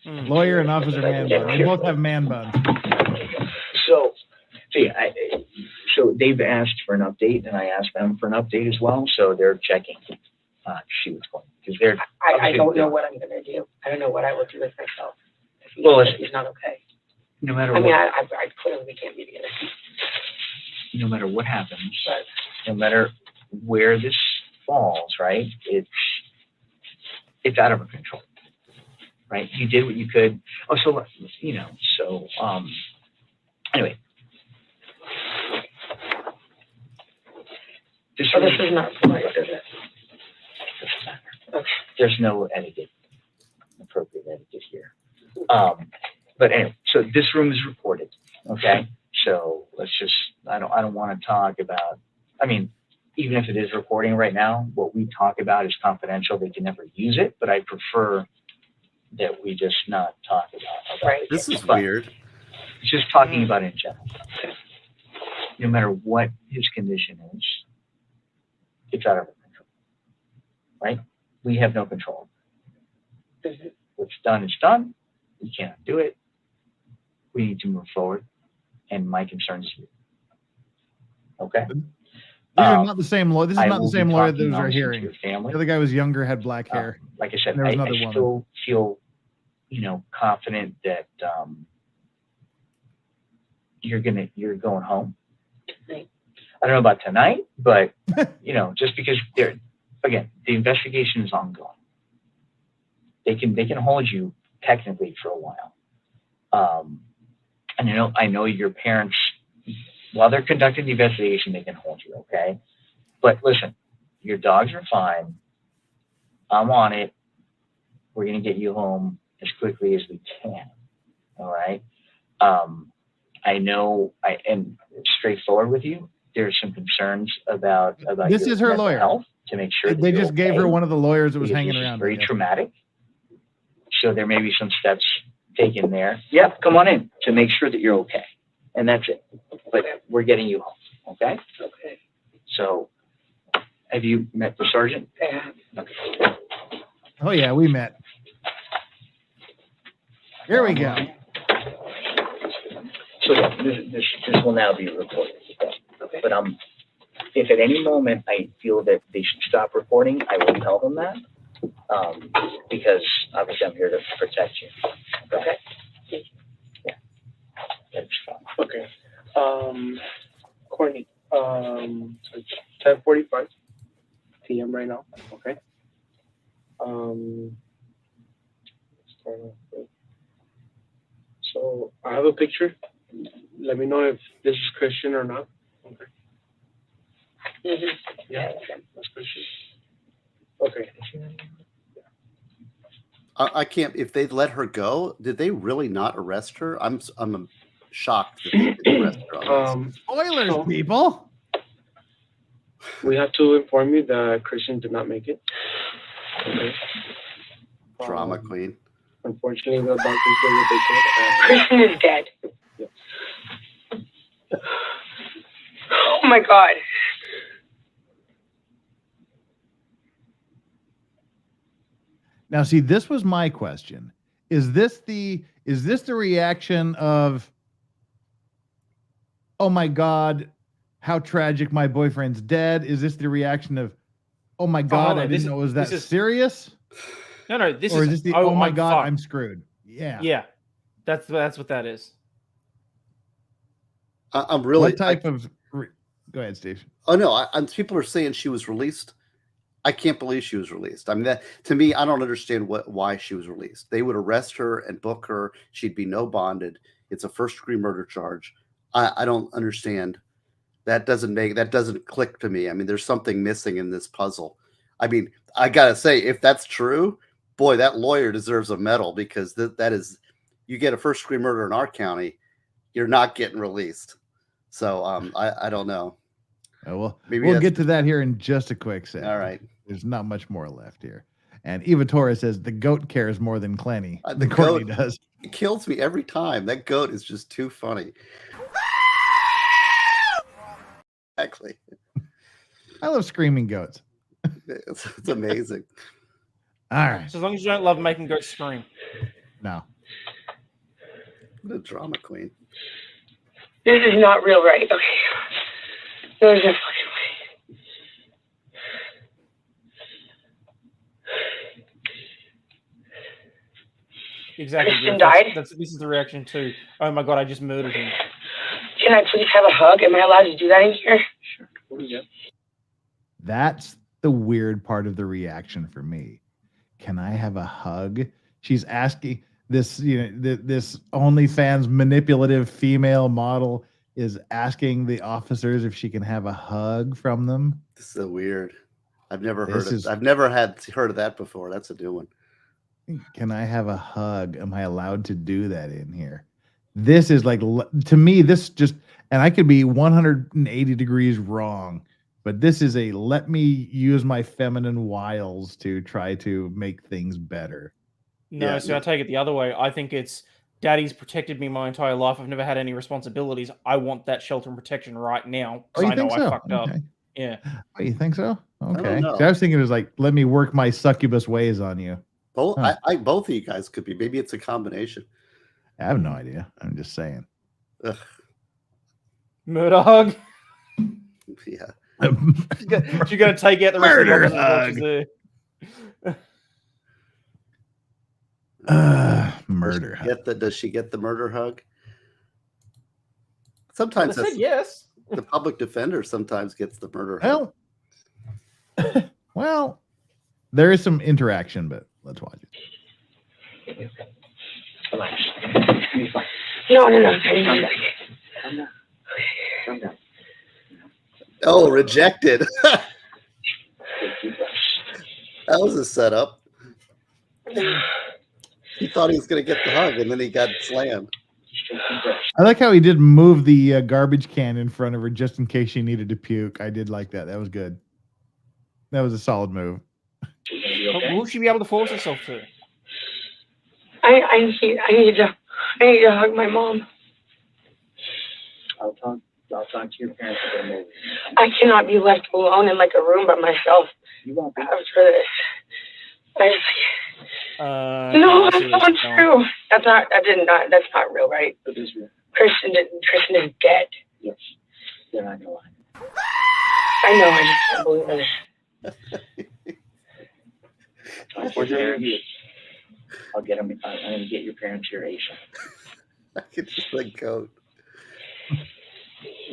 Lawyer and Officer Man Bun. They both have man buns. So, so they've asked for an update, and I asked them for an update as well. So they're checking. She was going because they're. I don't know what I'm gonna do. I don't know what I will do with myself. If he's not okay. No matter I mean, what, I clearly we can't be together. no matter what happens, But no matter where this falls, right? It's out of our control, right? You did what you could. Oh, so anyway. this is not polite, is it? Okay. There's no appropriate etiquette here. But anyway, so this room is recorded. Okay, so let's just. I don't want to talk about. I mean, even if it is recording right now, what we talk about is confidential. They can never use it, but I prefer that we just not talk about. Right. This is But weird. just talking about it in general. No matter what his condition is, it's out of our control. Right? We have no control. What's done is done. We cannot do it. We need to move forward. And my concern is you. Okay? These are not the same lawyer. This is I not the will be same lawyer that talking was our obviously to hearing. your family. The other guy was younger, had black hair. Like I said, There was I another woman. still feel, confident that you're going home. Right. I don't know about tonight, but just because the investigation is ongoing. They can hold you technically for a while. And I know your parents, while they're conducting the investigation, they can hold you, okay? But listen, your dogs are fine. I'm on it. We're gonna get you home as quickly as we can. All right. I know and straightforward with you. There's some concerns about This your is her mental lawyer. health to make sure that They you're just gave her okay, one of the lawyers that was because hanging this is around. very I guess. traumatic. So there may be some steps taken there. Yep, come on in to make sure that you're okay. And that's it. But we're getting you home, okay? Okay. So, have you met the sergeant? Yeah. Okay. Oh yeah, we met. Here we go. So yeah, this will now be recorded. Okay. But if at any moment I feel that they should stop recording, I will tell them that. Because obviously I'm here to protect you. Okay. Yeah. That's fine. Okay. Courtney, it's 10:45 p.m. right now. Okay. Start off with. So I have a picture. Let me know if this is Christian or not. Okay. Yeah, that's Christian. Okay. I can't. If they let her go, did they really not arrest her? I'm shocked that they didn't arrest her. Spoilers, people. We have to inform you that Christian did not make it. Okay. Drama queen. Unfortunately, the doctors did what they could. Christian is dead. Yes. Oh my God. Now, see, this was my question. Is this the reaction of, oh my God, how tragic, my boyfriend's dead? Is this the reaction of, oh my God, I didn't know it was that serious? No, this or is this the, oh my God, fucked. I'm screwed. Yeah. Yeah. That's what that is. I'm really. What type of? Go ahead, Steve. Oh no, people are saying she was released. I can't believe she was released. I mean, that to me, I don't understand why she was released. They would arrest her and book her. She'd be no bonded. It's a first-degree murder charge. I don't understand. That doesn't click to me. I mean, there's something missing in this puzzle. I mean, I gotta say, if that's true, boy, that lawyer deserves a medal, because that is, you get a first-degree murder in our county, you're not getting released. So I don't know. Well, we'll get to that here in just a quick second. All right. There's not much more left here. And Eva Torres says the goat cares more than Clenney. The Courtney goat does. It kills me every time. That goat is just too funny. Exactly. I love screaming goats. It's amazing. All right. So as long as you don't love making goats scream. No. What a drama queen. This is not real, right? Okay. There's no fucking way. Exactly. Christian died? This is the reaction to, oh my God, I just murdered him. Can I please have a hug? Am I allowed to do that in here? Sure. Yeah. That's the weird part of the reaction for me. Can I have a hug? She's asking this, this OnlyFans manipulative female model is asking the officers if she can have a hug from them. This is so weird. I've never heard of that before. That's a new one. Can I have a hug? Am I allowed to do that in here? This is like, to me, this just, and I could be 180 degrees wrong, but this is a let me use my feminine wiles to try to make things better. No, so I take it the other way. I think it's, Daddy's protected me my entire life. I've never had any responsibilities. I want that shelter and protection right now because I know I fucked up. Yeah. Oh, you think so? Okay. I don't know. I was thinking it was like, let me work my succubus ways on you. Both, both of you guys could be. Maybe it's a combination. I have no idea. I'm just saying. Ugh. Murder hug. Yeah. She's gonna take out the rest Murder of the hug. Murder hug. Does she get the murder hug? Sometimes I said yes. The public defender sometimes gets the murder hug. Well, there is some interaction, but let's watch it. Relax. No. Calm down. Oh, rejected. That was a setup. He thought he was going to get the hug, and then he got slammed. I like how he did move the garbage can in front of her just in case she needed to puke. I did like that. That was good. That was a solid move. Will she be able to force herself to? I need to hug my mom. I'll talk to your parents about a movie. I cannot be left alone in like a room by myself after this. No, that's not true. That's not real, right? It is real. Christian is dead. Yes. You're not gonna lie. I know, I just can't believe it. I'll get them. I'm gonna get your parents your Asian. I could just let go.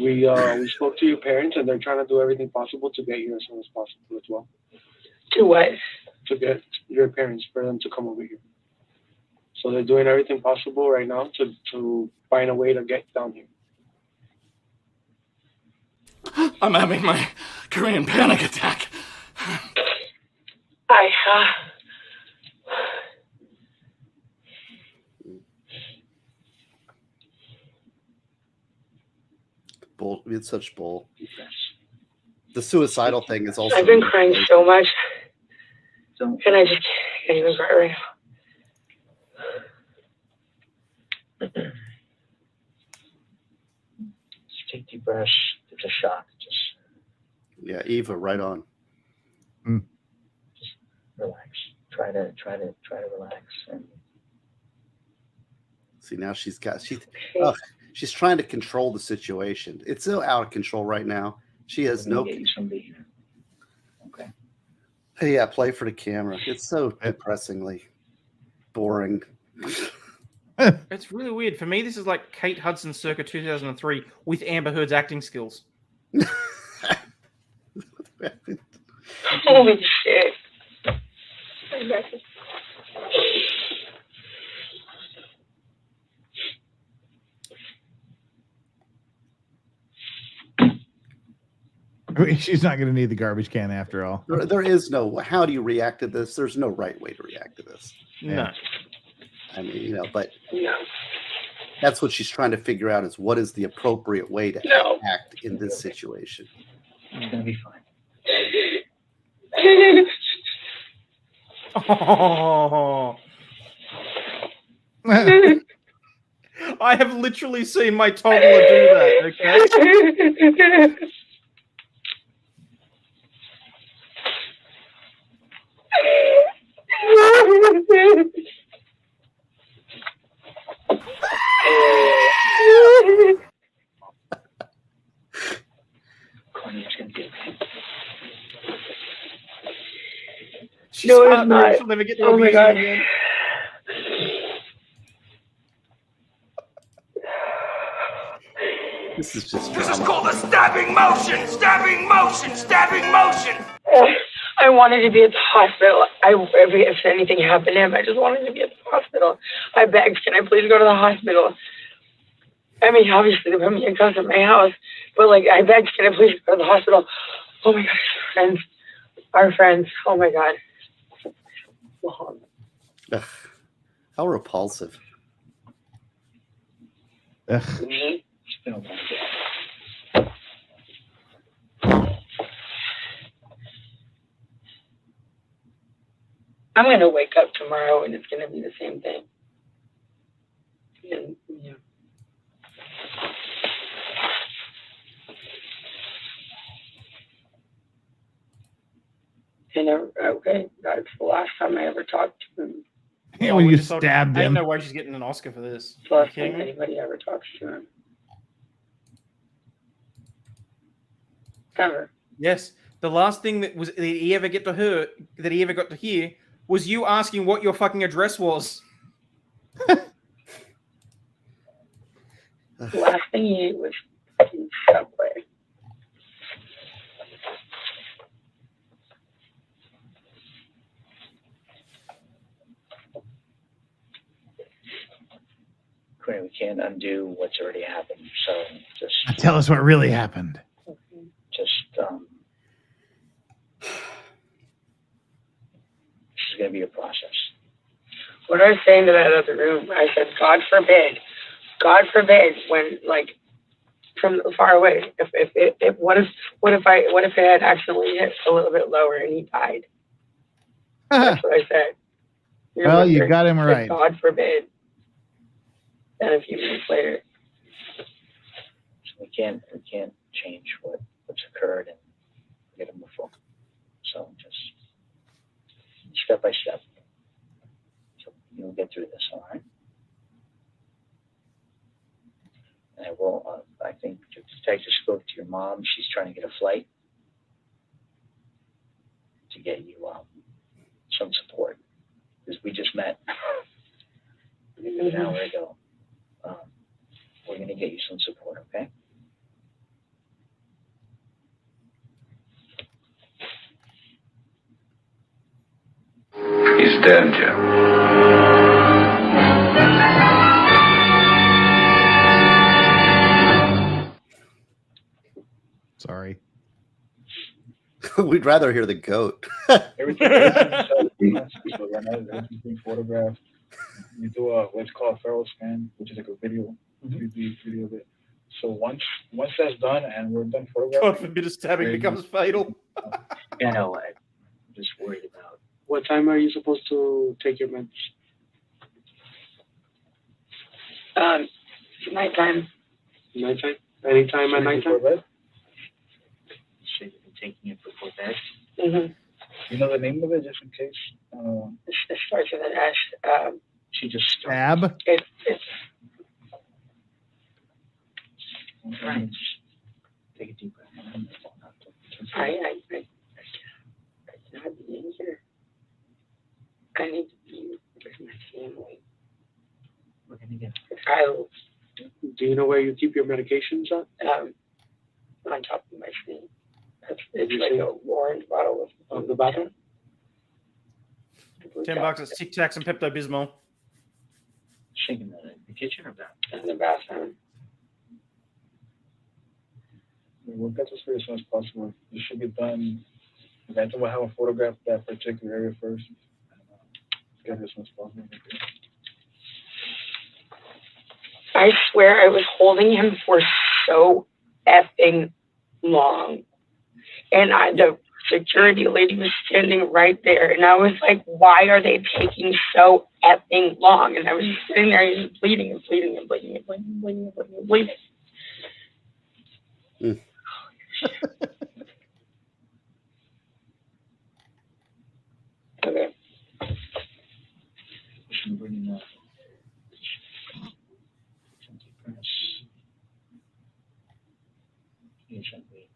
We spoke to your parents, and they're trying to do everything possible to get you as soon as possible as well. To what? To get your parents for them to come over here. So they're doing everything possible right now to find a way to get down here. I'm having my Korean panic attack. Bull. It's such bull. The suicidal thing is also. I've been crying so much, and I just can't even cry right now. Just take deep breaths. It's a shock. Yeah, Eva, right on. Just relax. Try to relax. And see, now she's trying to control the situation. It's so out of control right now. She has no. Get you somebody here. Okay. Hey, yeah, play for the camera. It's so depressingly boring. It's really weird. For me, this is like Kate Hudson circa 2003 with Amber Heard's acting skills. Holy shit. I mean, she's not going to need the garbage can after all. There is no. How do you react to this? There's no right way to react to this. No. I mean, but that's what she's trying to figure out: is what is the appropriate way to act in this situation. It's gonna be fine. Oh. I have literally seen my toddler do that, okay? No, it's not. She'll never get Oh my God. again. This is just. This is called a stabbing motion. Stabbing motion. Stabbing motion. I wanted to be at the hospital. If anything happened to him, I just wanted to be at the hospital. I begged, can I please go to the hospital? I mean, obviously, they put me in custody at my house, but like, I begged, can I please go to the hospital? Oh my God, our friends. Oh my God. Ugh, how repulsive. Ugh. I'm going to wake up tomorrow and it's going to be the same thing. And, yeah. And okay, that's the last time I ever talked to him. Yeah, when you stabbed I him. don't know why she's getting an Oscar for this. It's the last time anybody ever talks to him. Ever. Yes, the last thing that he ever got to hear was you asking what your fucking address was. The last thing he ate was Subway. We can't undo what's already happened. So just tell us what really happened. Just this is going to be a process. What I was saying to that other room, I said, God forbid, when like from far away, what if it had accidentally hit a little bit lower and he died? That's what I said. Well, you got him right. God forbid. Then a few minutes later. So we can't change what's occurred and get them before. So just step by step. So you'll get through this, all right? And I will, I think, the detective spoke to your mom. She's trying to get a flight to get you some support. Because we just met an hour ago. We're going to get you some support, okay? He's dead, Jim. Sorry. We'd rather hear the goat. Everything's being photographed. You do what's called a feral scan, which is like a video, 3D video of it. So once that's done and we're done photographing, God forbid a stabbing becomes fatal. Yeah, no, I'm just worried about. What time are you supposed to take your meds? Nighttime. Nighttime? Anytime at nighttime? So you've been taking it before bed? Mm-hmm. You know the name of it, just in case? It starts with an S. She just Stab? It's right. Take a deep breath. I cannot be in here. I need to be with my family. We're gonna get. Do you know where you keep your medications at? On top of my screen. It's like a orange bottle of the bathroom. $10 at Tic Tacs and Pepto Bismol. Shaking the kitchen or bathroom? In the bathroom. We'll get this for you as soon as possible. This should be done. Eventually, we'll have a photograph of that particular area first. Get it as soon as possible. I swear I was holding him for so effing long. And the security lady was standing right there. And I was like, why are they taking so effing long? And I was just sitting there, he's just bleeding and bleeding and bleeding and bleeding and bleeding and bleeding and bleeding. Okay.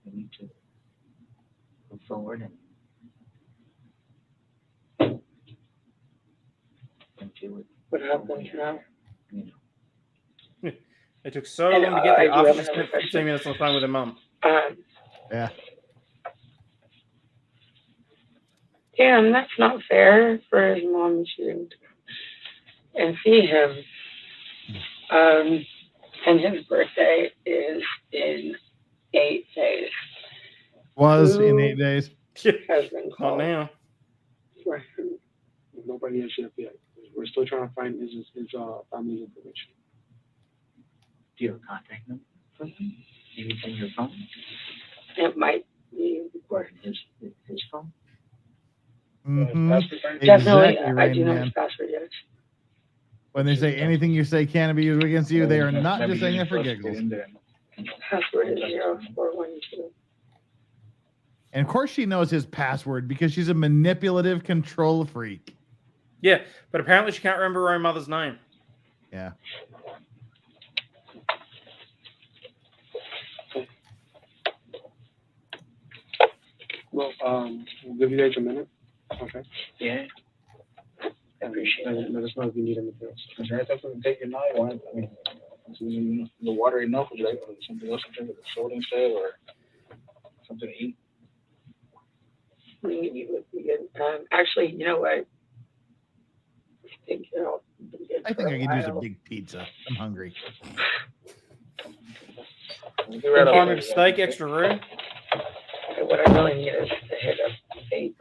We need to move forward and deal with what happens now. It took so long to get there I do after have she spent another 15 minutes on the phone with her mum. Yeah. Damn, that's not fair for his mom to and see him. And his birthday is in 8 days. Was in 8 days. Has been Not called. now. Right. Nobody has yet. We're still trying to find his family information. Do you have a contact number for him? Maybe it's in your phone? It might be Or his phone? Mm-hmm. Definitely, Exactly I right, do know man. his password, yes. When they say anything you say can be used against you, they are not just saying it for giggles. Password is 0412. And of course she knows his password because she's a manipulative control freak. Yeah, but apparently she can't remember her own mother's name. Yeah. Well, we'll give you guys a minute. Okay. Yeah. I appreciate it. Let us know if you need anything else. Is there anything to take your now? You want? I mean, the water enough? Would you like something else to drink with the soda instead, or something to eat? Maybe would be good. Actually, you know what? I think I could use a big pizza. I'm hungry. Farming steak, extra room. What I really need is a hit of vape.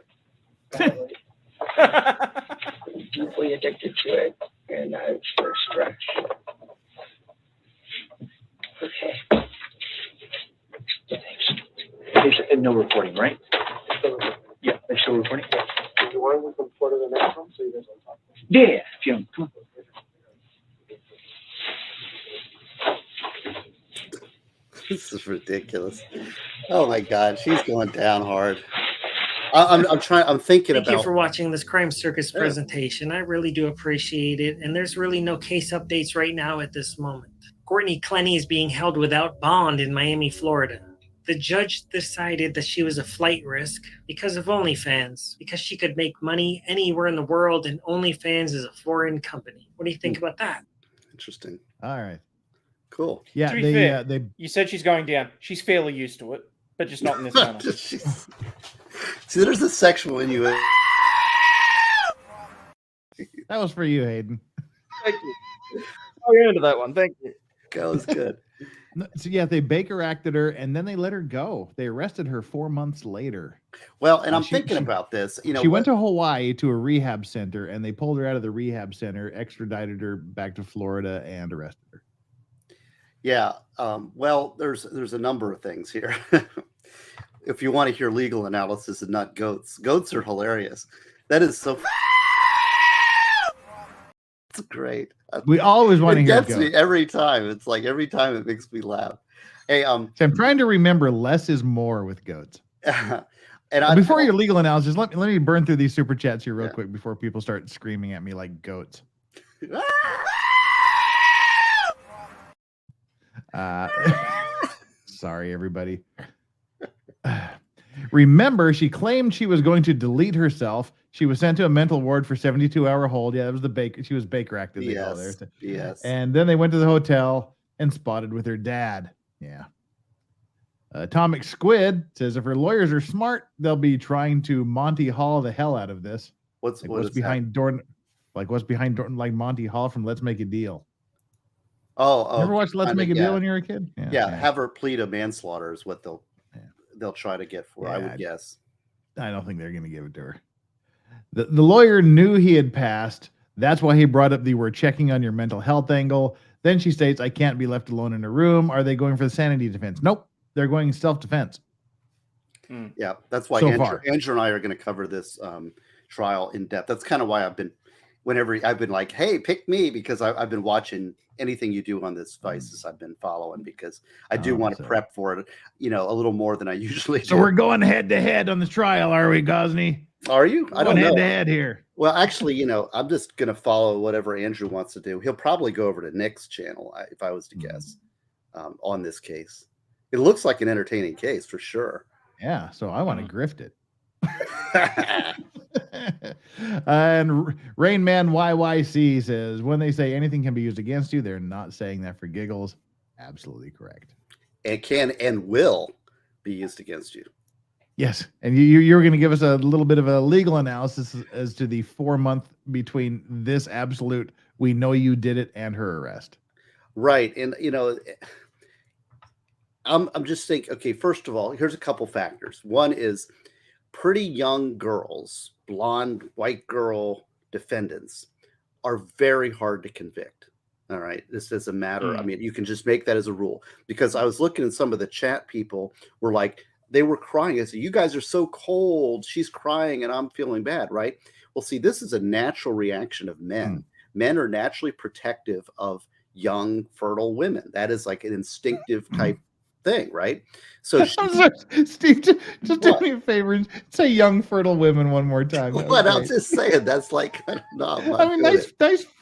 I'm deeply addicted to it, and it's for a stretch. Okay. There's no recording, right? Yeah, it's still recording. If you want, we can put it in the next one so you guys don't talk. Yeah, Jim. Come on. This is ridiculous. Oh my God, she's going down hard. I'm trying. I'm thinking Thank about. you for watching this Crime Circus presentation. I really do appreciate it. And there's really no case updates right now at this moment. Courtney Clenney is being held without bond in Miami, Florida. The judge decided that she was a flight risk because of OnlyFans, because she could make money anywhere in the world, and OnlyFans is a foreign company. What do you think about that? Interesting. All right. Cool. Yeah, to be fair, you said she's going down. She's fairly used to it, but just not in this manner. See, there's a sexual innuendo. That was for you, Hayden. Thank you. I'll get into that one. Thank you. That was good. So yeah, they Baker acted her, and then they let her go. They arrested her 4 months later. Well, and I'm thinking about this. You know, she went to Hawaii to a rehab center, and they pulled her out of the rehab center, extradited her back to Florida, and arrested her. Yeah. Well, there's a number of things here. If you want to hear legal analysis and not goats are hilarious. That is so. It's great. We always want to hear goats. Me every time. It's like every time it makes me laugh. Hey, so I'm trying to remember less is more with goats. And before your legal analysis, let me burn through these super chats here real quick before people start screaming at me like goats. Sorry, everybody. Remember, she claimed she was going to delete herself. She was sent to a mental ward for 72-hour hold. Yeah, that was the Baker. She was Baker acted. Yes. And then they went to the hotel and spotted with her dad. Yeah. Atomic Squid says if her lawyers are smart, they'll be trying to Monty Hall the hell out of this. What's behind Dorn? Like what's behind Dorn? Like Monty Hall from Let's Make a Deal. Oh, you ever watched Let's Make a Deal when you were a kid? Yeah, have her plead a manslaughter is what they'll try to get for. I would guess. I don't think they're going to give it to her. The lawyer knew he had passed. That's why he brought up the "we're checking on your mental health" angle. Then she states, "I can't be left alone in a room." Are they going for the sanity defense? Nope, they're going self-defense. Yeah, that's why Andrew and I are going to cover this trial in depth. That's kind of why I've been like, hey, pick me, because I've been watching anything you do on this Vices. I've been following because I do want to prep for it, a little more than I usually do. So we're going head to head on the trial, are we, Gosney? Are you? I don't know. Head to head here. Well, actually, I'm just going to follow whatever Andrew wants to do. He'll probably go over to Nick's channel, if I was to guess, on this case. It looks like an entertaining case for sure. Yeah, so I want to grift it. And Rain Man YYC says, when they say anything can be used against you, they're not saying that for giggles. Absolutely correct. It can and will be used against you. Yes. And you were going to give us a little bit of a legal analysis as to the 4 month between this absolute, we know you did it, and her arrest. Right. And, I'm just thinking, okay, first of all, here's a couple factors. One is pretty young girls, blonde, white girl defendants are very hard to convict. All right. This is a matter. I mean, you can just make that as a rule, because I was looking at some of the chat, people were like, they were crying. I said, you guys are so cold. She's crying and I'm feeling bad. Right. Well, see, this is a natural reaction of men. Men are naturally protective of young, fertile women. That is like an instinctive type thing, right? So Steve, just do me a favor and say young, fertile women one more time. What I was just saying, that's like not I mean, nice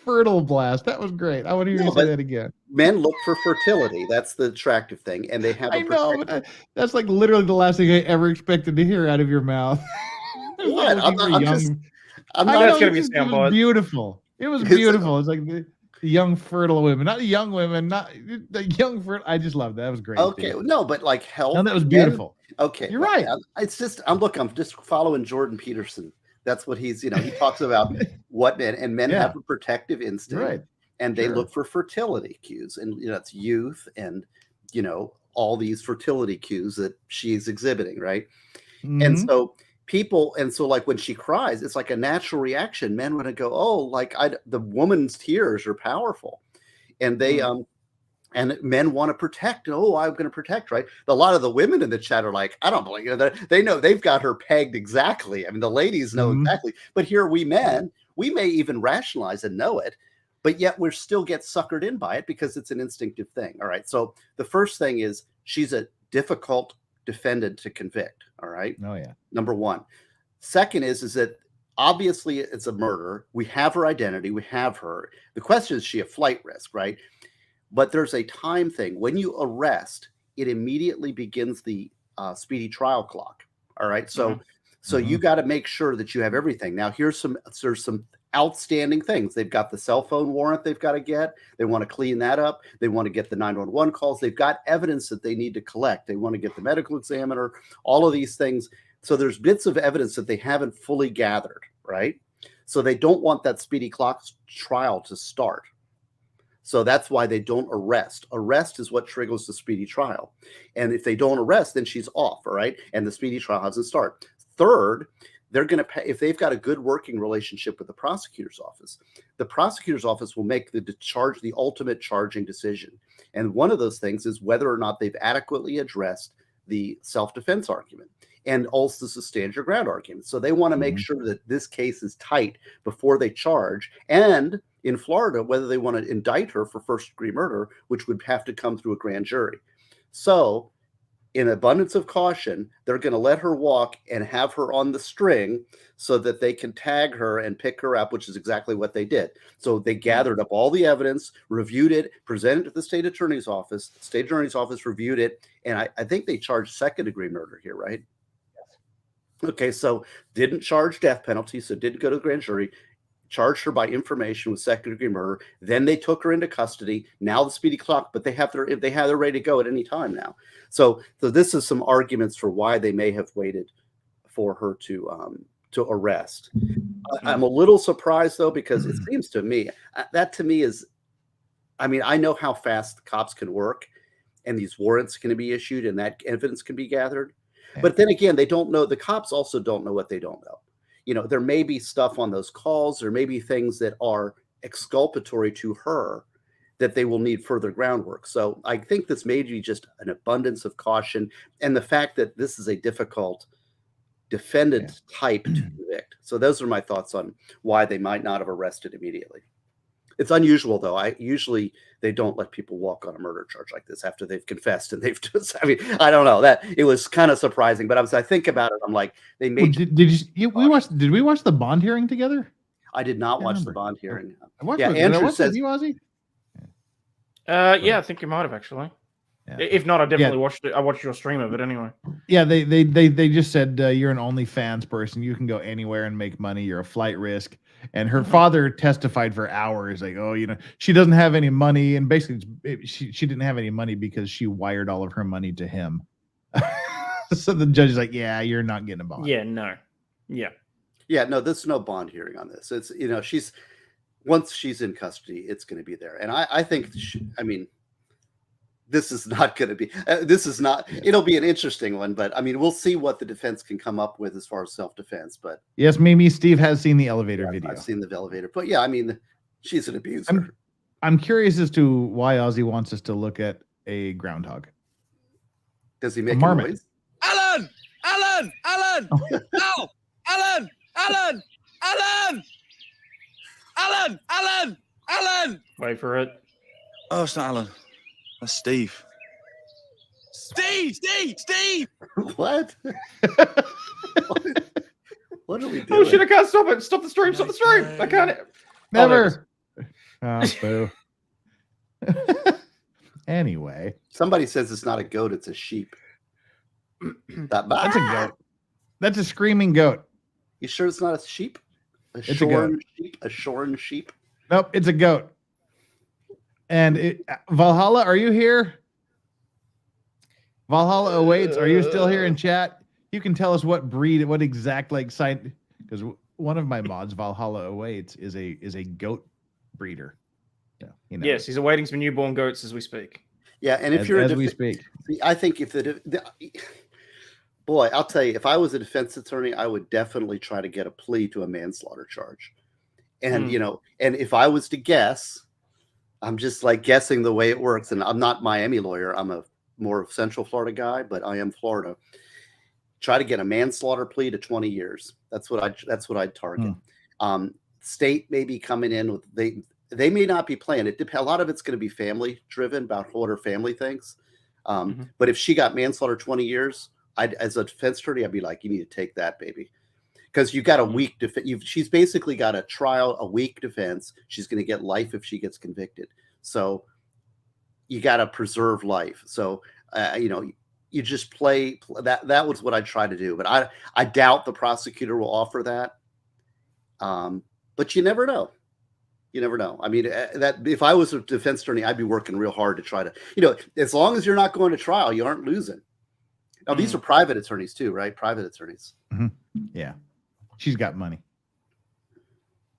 fertile blast. That was great. I want to hear you say that again. Men look for fertility. That's the attractive thing, and they have. I know, but that's like literally the last thing I ever expected to hear out of your mouth. What? I'm not. That's gonna be a soundbite. Beautiful. It was beautiful. It's like the young fertile women, not the young women, not the young fertile. I just love that. That was great. Okay, no, but like health. No, that was beautiful. Okay, you're right. It's just I'm just following Jordan Peterson. That's what he's, he talks about what men have a protective instinct, right? And they look for fertility cues, and it's youth, and all these fertility cues that she's exhibiting, right? And so like when she cries, it's like a natural reaction. Men want to go, oh, like the woman's tears are powerful, and they and men want to protect. Oh, I'm going to protect, right? A lot of the women in the chat are like, I don't believe they know they've got her pegged exactly. I mean, the ladies know exactly, but here we men, We may even rationalize and know it, but yet we still get suckered in by it because it's an instinctive thing. All right. So the first thing is she's a difficult defendant to convict. All right. Oh yeah. Number one. Second is that obviously it's a murder. We have her identity. We have her. The question is she a flight risk, right? But there's a time thing. When you arrest, it immediately begins the speedy trial clock. All right. So you got to make sure that you have everything. Now there's some outstanding things. They've got the cell phone warrant they've got to get. They want to clean that up. They want to get the 911 calls. They've got evidence that they need to collect. They want to get the medical examiner, all of these things. So there's bits of evidence that they haven't fully gathered, right? So they don't want that speedy clock trial to start. So that's why they don't arrest. Arrest is what triggers the speedy trial. And if they don't arrest, then she's off, all right? And the speedy trial hasn't started. Third, they're going to pay, if they've got a good working relationship with the prosecutor's office, the prosecutor's office will make the ultimate charging decision. And one of those things is whether or not they've adequately addressed the self-defense argument and also the stand your ground argument. So they want to make sure that this case is tight before they charge. And in Florida, whether they want to indict her for first-degree murder, which would have to come through a grand jury. So in abundance of caution, they're going to let her walk and have her on the string so that they can tag her and pick her up, which is exactly what they did. So they gathered up all the evidence, reviewed it, presented it to the state attorney's office. The state attorney's office reviewed it, and I think they charged second-degree murder here, right? Yes. Okay, so didn't charge death penalty, so didn't go to the grand jury. Charged her by information with second-degree murder. Then they took her into custody. Now the speedy clock, but they have her ready to go at any time now. So this is some arguments for why they may have waited for her to arrest. I'm a little surprised though, because it seems to me that is, I mean, I know how fast the cops can work, and these warrants can be issued, and that evidence can be gathered. But then again, they don't know. The cops also don't know what they don't know. You know, there may be stuff on those calls. There may be things that are exculpatory to her that they will need further groundwork. So I think this may be just an abundance of caution, and the fact that this is a difficult defendant type to convict. So those are my thoughts on why they might not have arrested immediately. It's unusual, though. Usually they don't let people walk on a murder charge like this after they've confessed and they've just, I mean, I don't know, that it was kind of surprising, but as I think about it, I'm like, they made. Did we watch the bond hearing together? I did not watch the bond hearing. Andrew says you, Ozzy? Yeah, I think you might have actually. Yeah. If not, I definitely watched it. I watched your stream of it anyway. Yeah, they just said you're an OnlyFans person. You can go anywhere and make money. You're a flight risk. And her father testified for hours, like, oh, you know, she doesn't have any money, and basically she didn't have any money because she wired all of her money to him. So the judge is like, yeah, you're not getting a bond. Yeah, no, no. There's no bond hearing on this. It's, you know, once she's in custody, it's going to be there, and I think I mean. This is not going to be, it'll be an interesting one, but I mean, we'll see what the defense can come up with as far as self-defense, but. Yes, Mimi, Steve has seen the elevator video. I've seen the elevator, but yeah, I mean, she's an abuser. I'm curious as to why Ozzy wants us to look at a groundhog. Does he make a noise? Alan! Alan! Alan! No! Alan! Alan! Alan! Alan! Alan! Alan! Wait for it. Oh, it's not Alan. That's Steve. Steve! What? What are we doing? Oh shit, I can't stop it. Stop the stream. I can't. Never. Boo. Anyway. Somebody says it's not a goat, it's a sheep. That's a goat. That's a screaming goat. You sure it's not a sheep? It's a goat. A shorn sheep? Nope, it's a goat. And Valhalla, are you here? Valhalla awaits. Are you still here in chat? You can tell us what breed, what exact site, because one of my mods, Valhalla awaits, is a goat breeder. Yeah, you know. Yes, he's awaiting some newborn goats as we speak. Yeah, and if you're as we speak, I think if boy, I'll tell you, if I was a defense attorney, I would definitely try to get a plea to a manslaughter charge, and you know, and if I was to guess. I'm just guessing the way it works, and I'm not Miami lawyer. I'm a more Central Florida guy, but I am Florida. Try to get a manslaughter plea to 20 years. That's what I'd target. state may be coming in with they may not be playing it. A lot of it's going to be family driven about what her family thinks. But if she got manslaughter 20 years, as a defense attorney, I'd be like, you need to take that, baby, because you got a weak defense. She's basically got a trial, a weak defense. She's going to get life if she gets convicted. So you got to preserve life. So you just play that. That was what I tried to do, but I doubt the prosecutor will offer that. But you never know. You never know. I mean, that if I was a defense attorney, I'd be working real hard to try to, as long as you're not going to trial, you aren't losing. Now, these are private attorneys too, right? Private attorneys. Mm-hmm. Yeah. She's got money.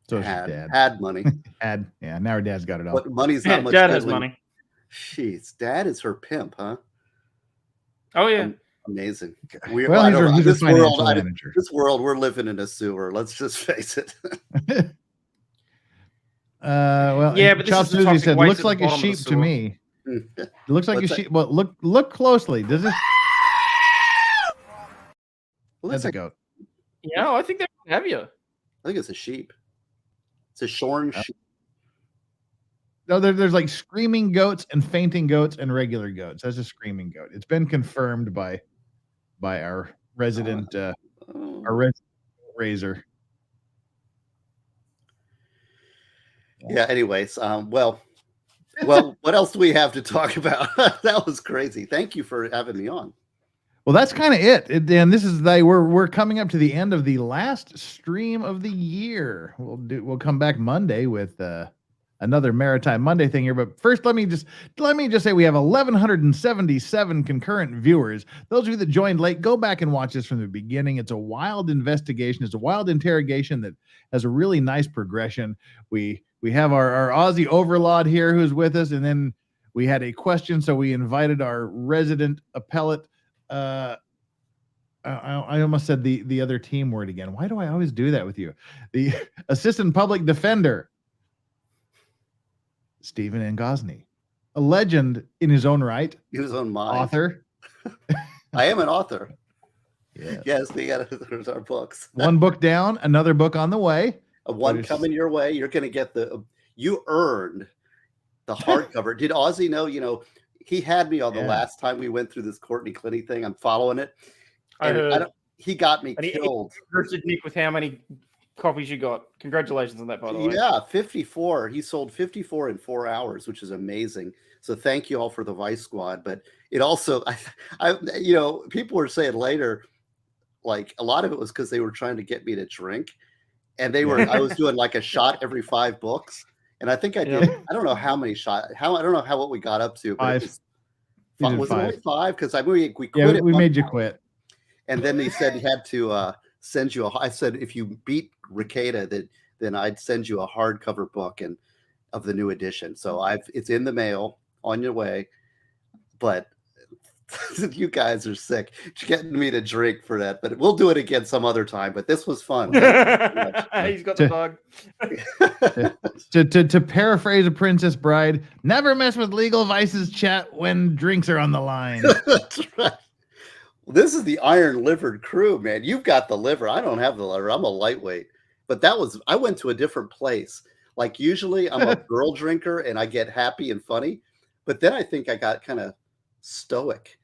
So had money. Yeah. Now her dad's got it all. But money's not much. Dad has money. Jeez, dad is her pimp, huh? Oh yeah. Amazing. He's a financial manager. This world, we're living in a sewer. Let's just face it. Yeah, but Chop Susie said, "Looks like a sheep to me." It looks like a sheep. Well, look closely. Does it? That's a goat. Yeah, I think they're heavier. I think it's a sheep. It's a shorn sheep. No, there's like screaming goats and fainting goats and regular goats. That's a screaming goat. It's been confirmed by our resident raiser. Yeah. Anyways, well, what else do we have to talk about? That was crazy. Thank you for having me on. Well, that's kind of it. And this is we're coming up to the end of the last stream of the year. We'll come back Monday with another Maritime Monday thing here. But first, let me just say we have 1,177 concurrent viewers. Those of you that joined late, go back and watch this from the beginning. It's a wild investigation. It's a wild interrogation that has a really nice progression. We have our Aussie overlord here who's with us, and then we had a question, so we invited our resident appellate. I almost said the other team word again. Why do I always do that with you? The assistant public defender, Stephen Ngosny, a legend in his own right. In his own mind. Author. I am an author. Yeah. Yes, there's our books. One book down, another book on the way. One coming your way. You're going to get you earned the hardcover. Did Ozzy know, he had me on the last time we went through this Courtney Clenney thing. I'm following it. And he got me killed. He Nick with how many copies you got. Congratulations on that, by the way. Yeah, 54. He sold 54 in 4 hours, which is amazing. So thank you all for the Vice Squad. But it also, people were saying later, like a lot of it was because they were trying to get me to drink. And I was doing like a shot every 5 books. And I think I did. Yeah. I don't know how many shots. I don't know what we got up to. But 5. Was it only 5? Because we quit. Yeah, we made you quit. And then he said he had to send you I said if you beat Ricada, then I'd send you a hardcover book of the new edition. So it's in the mail on your way. But you guys are sick. You're getting me to drink for that, but we'll do it again some other time. But this was fun. He's got the bug. to paraphrase a Princess Bride, never mess with legal vices chat when drinks are on the line. That's right. Well, this is the iron-livered crew, man. You've got the liver. I don't have the liver. I'm a lightweight. But I went to a different place. Like usually I'm a girl drinker and I get happy and funny. But then I think I got kind of stoic.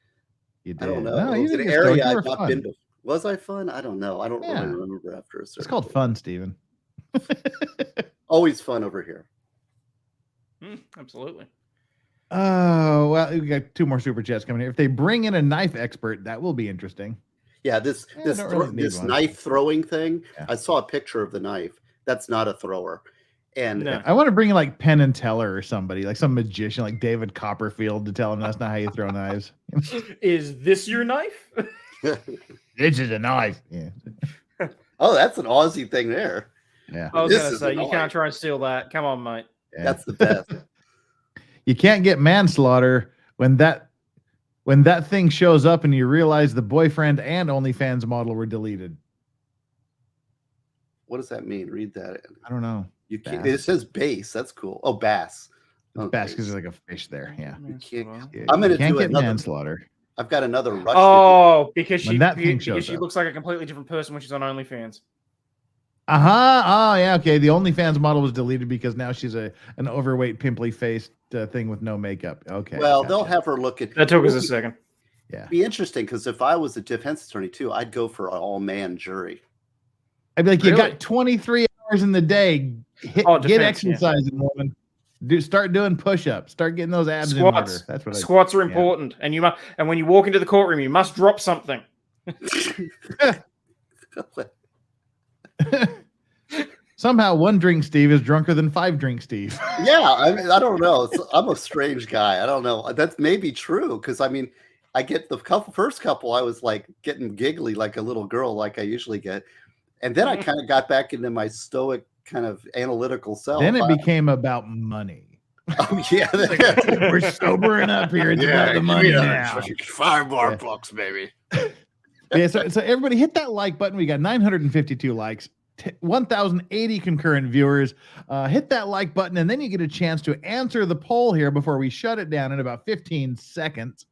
You did. I don't know. No, it was an area I've not been to. Was I fun? I don't know. I don't really remember after a certain. It's called fun, Stephen. Always fun over here. Absolutely. Oh, well, we got 2 more super chats coming here. If they bring in a knife expert, that will be interesting. Yeah, this knife throwing thing. Yeah. I saw a picture of the knife. That's not a thrower. And I want to bring in like Penn and Teller or somebody, like some magician like David Copperfield, to tell him that's not how you throw knives. Is this your knife? This is a knife. Yeah. Oh, that's an Aussie thing there. Yeah. I was going to say, you can't try and steal that. Come on, mate. Yeah. That's the best. You can't get manslaughter when that thing shows up and you realize the boyfriend and OnlyFans model were deleted. What does that mean? Read that. I don't know. You can't. It says bass. That's cool. Oh, bass. Oh, bass because there's like a fish there. Yeah. You can't. I'm going to do another manslaughter. I've got another rush. Oh, because she looks looks like a completely different person when she's on OnlyFans. Oh, yeah. Okay. The OnlyFans model was deleted because now she's an overweight, pimply faced thing with no makeup. Okay. Well, they'll have her look at. That took us a second. Yeah. Be interesting because if I was a defense attorney too, I'd go for an all-man jury. I'd be like, you got 23 hours in the day. Get exercising, woman. Start doing push-ups. Start getting those abs in order. That's what squats are important, and you must. And when you walk into the courtroom, you must drop something. Somehow, 1 drink Steve is drunker than 5 drink Steve. Yeah, I mean, I don't know. I'm a strange guy. I don't know. That's maybe true because I mean, I get the first couple. I was like getting giggly like a little girl, like I usually get, and then I kind of got back into my stoic kind of analytical self. Then it became about money. Oh yeah, we're sobering up here. It's about the money now. $5 more bucks, baby. Yeah, so everybody hit that like button. We got 952 likes, 1,080 concurrent viewers. Hit that like button, and then you get a chance to answer the poll here before we shut it down in about 15 seconds.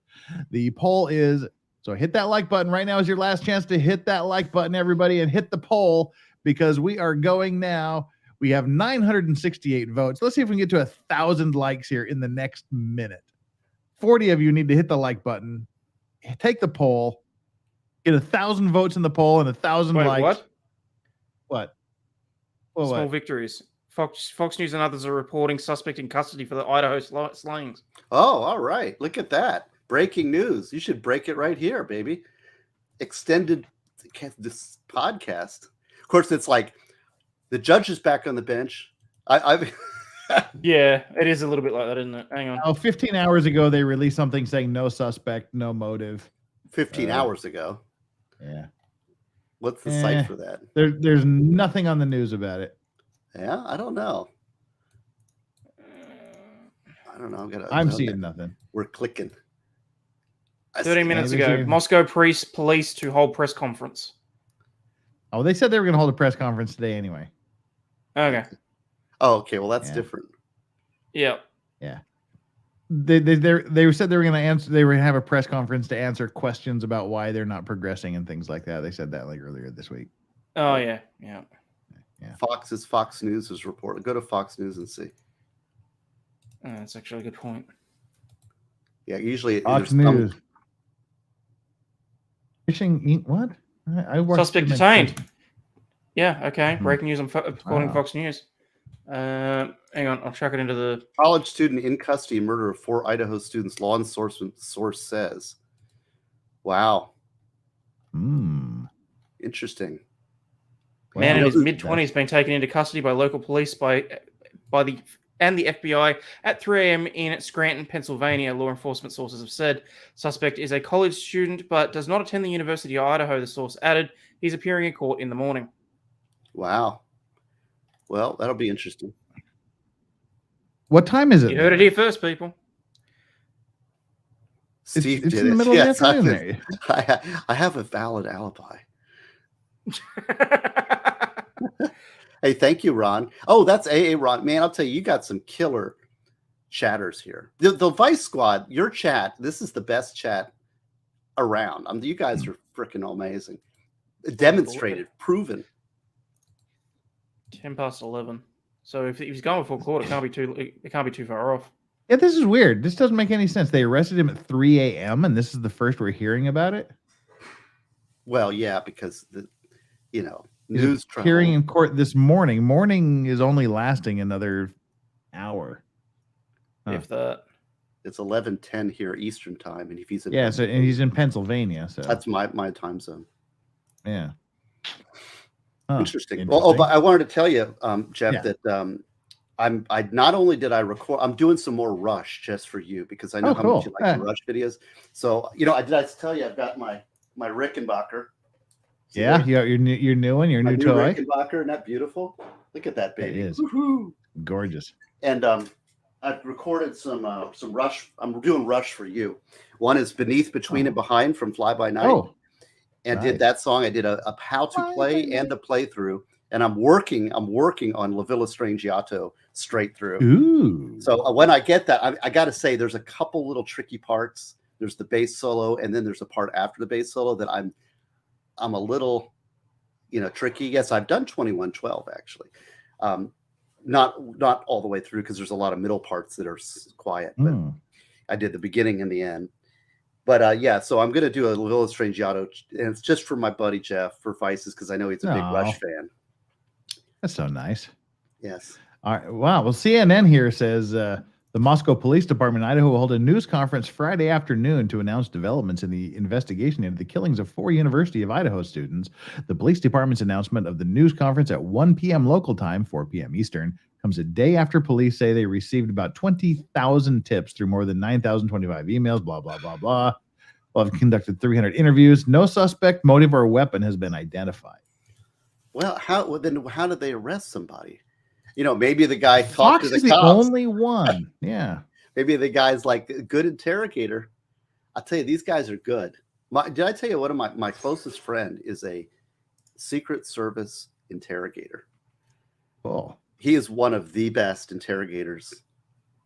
The poll is, so hit that like button. Right now is your last chance to hit that like button, everybody, and hit the poll because we are going now. We have 968 votes. Let's see if we can get to 1,000 likes here in the next minute. 40 of you need to hit the like button, take the poll, get 1,000 votes in the poll and 1,000 likes. What? Small victories. Fox News and others are reporting suspect in custody for the Idaho slayings. Oh, all right. Look at that. Breaking news. You should break it right here, baby. Extended this podcast. Of course, it's like the judge is back on the bench. Yeah, it is a little bit like that, isn't it? Hang on. 15 hours ago, they released something saying no suspect, no motive. 15 hours ago. Yeah. What's the site for that? There's nothing on the news about it. Yeah, I don't know. I don't know. I'm seeing nothing. We're clicking. 13 minutes ago, Moscow police to hold press conference. Oh, they said they were going to hold a press conference today anyway. Okay. Oh, okay. Well, that's different. Yeah. Yeah. They said they were going to answer. They were going to have a press conference to answer questions about why they're not progressing and things like that. They said that like earlier this week. Oh yeah. Fox News is reporting. Go to Fox News and see. That's actually a good point. Yeah, usually Fox News. Fishing what? Suspect detained. Yeah. Okay. Breaking news according to Fox News. Hang on, I'll chuck it into the college student in custody, murder of 4 Idaho students. Law enforcement source says. Wow. Interesting. Man in his mid-20s being taken into custody by local police by the FBI at 3 a.m. in Scranton, Pennsylvania. Law enforcement sources have said suspect is a college student but does not attend the University of Idaho. The source added he's appearing in court in the morning. Wow. Well, that'll be interesting. What time is it? You heard it here first, people. Steve it's did in the it. middle of the afternoon. I have a valid alibi. Hey, thank you, Ron. Oh, that's AA Ron. Man, I'll tell you, you got some killer chatters here. The Vice Squad, your chat, this is the best chat around. You guys are freaking amazing. Demonstrated, proven. 10 past 11. So if he's going before court, it can't be too far off. Yeah, this is weird. This doesn't make any sense. They arrested him at 3 a.m. and this is the first we're hearing about it. Well, yeah, because news hearing in court this morning. Morning is only lasting another hour. If that. It's 11:10 here Eastern time, and if he's in and he's in Pennsylvania, so that's my time zone. Yeah. Interesting. Well, but I wanted to tell you, Jeff, that I not only did I record, I'm doing some more Rush just for you because I know how much you like the Rush videos. So did I tell you I've got my Rickenbacker. Yeah, you got your new one, your new toy. Rickenbacker, isn't that beautiful? Look at that baby. It is. Woo-hoo. Gorgeous. And I've recorded some Rush. I'm doing Rush for you. One is Beneath, Between, and Behind from Fly By Night. Oh. And did that song. I did a how to play and a playthrough, and I'm working on La Villa Strangiato straight through. Ooh! So when I get that, I got to say, there's a couple little tricky parts. There's the bass solo, and then there's a part after the bass solo that I'm a little tricky. Yes, I've done 2112 actually. Not all the way through because there's a lot of middle parts that are quiet, but I did the beginning and the end. But yeah, so I'm going to do a Villa Strangiato, and it's just for my buddy Jeff for Vices because I know he's a big Rush fan. That's so nice. Yes. All right. Wow. Well, CNN here says the Moscow Police Department in Idaho will hold a news conference Friday afternoon to announce developments in the investigation into the killings of 4 University of Idaho students. The police department's announcement of the news conference at 1 p.m. local time, 4 p.m. Eastern, comes a day after police say they received about 20,000 tips through more than 9,025 emails, blah, blah, blah, blah. Well, have conducted 300 interviews. No suspect, motive, or weapon has been identified. Well, how did they arrest somebody? Maybe the guy talked Fox to the is cops. The only one. Yeah. Maybe the guy's like a good interrogator. I'll tell you, these guys are good. Did I tell you one of my closest friend is a Secret Service interrogator? Cool. He is one of the best interrogators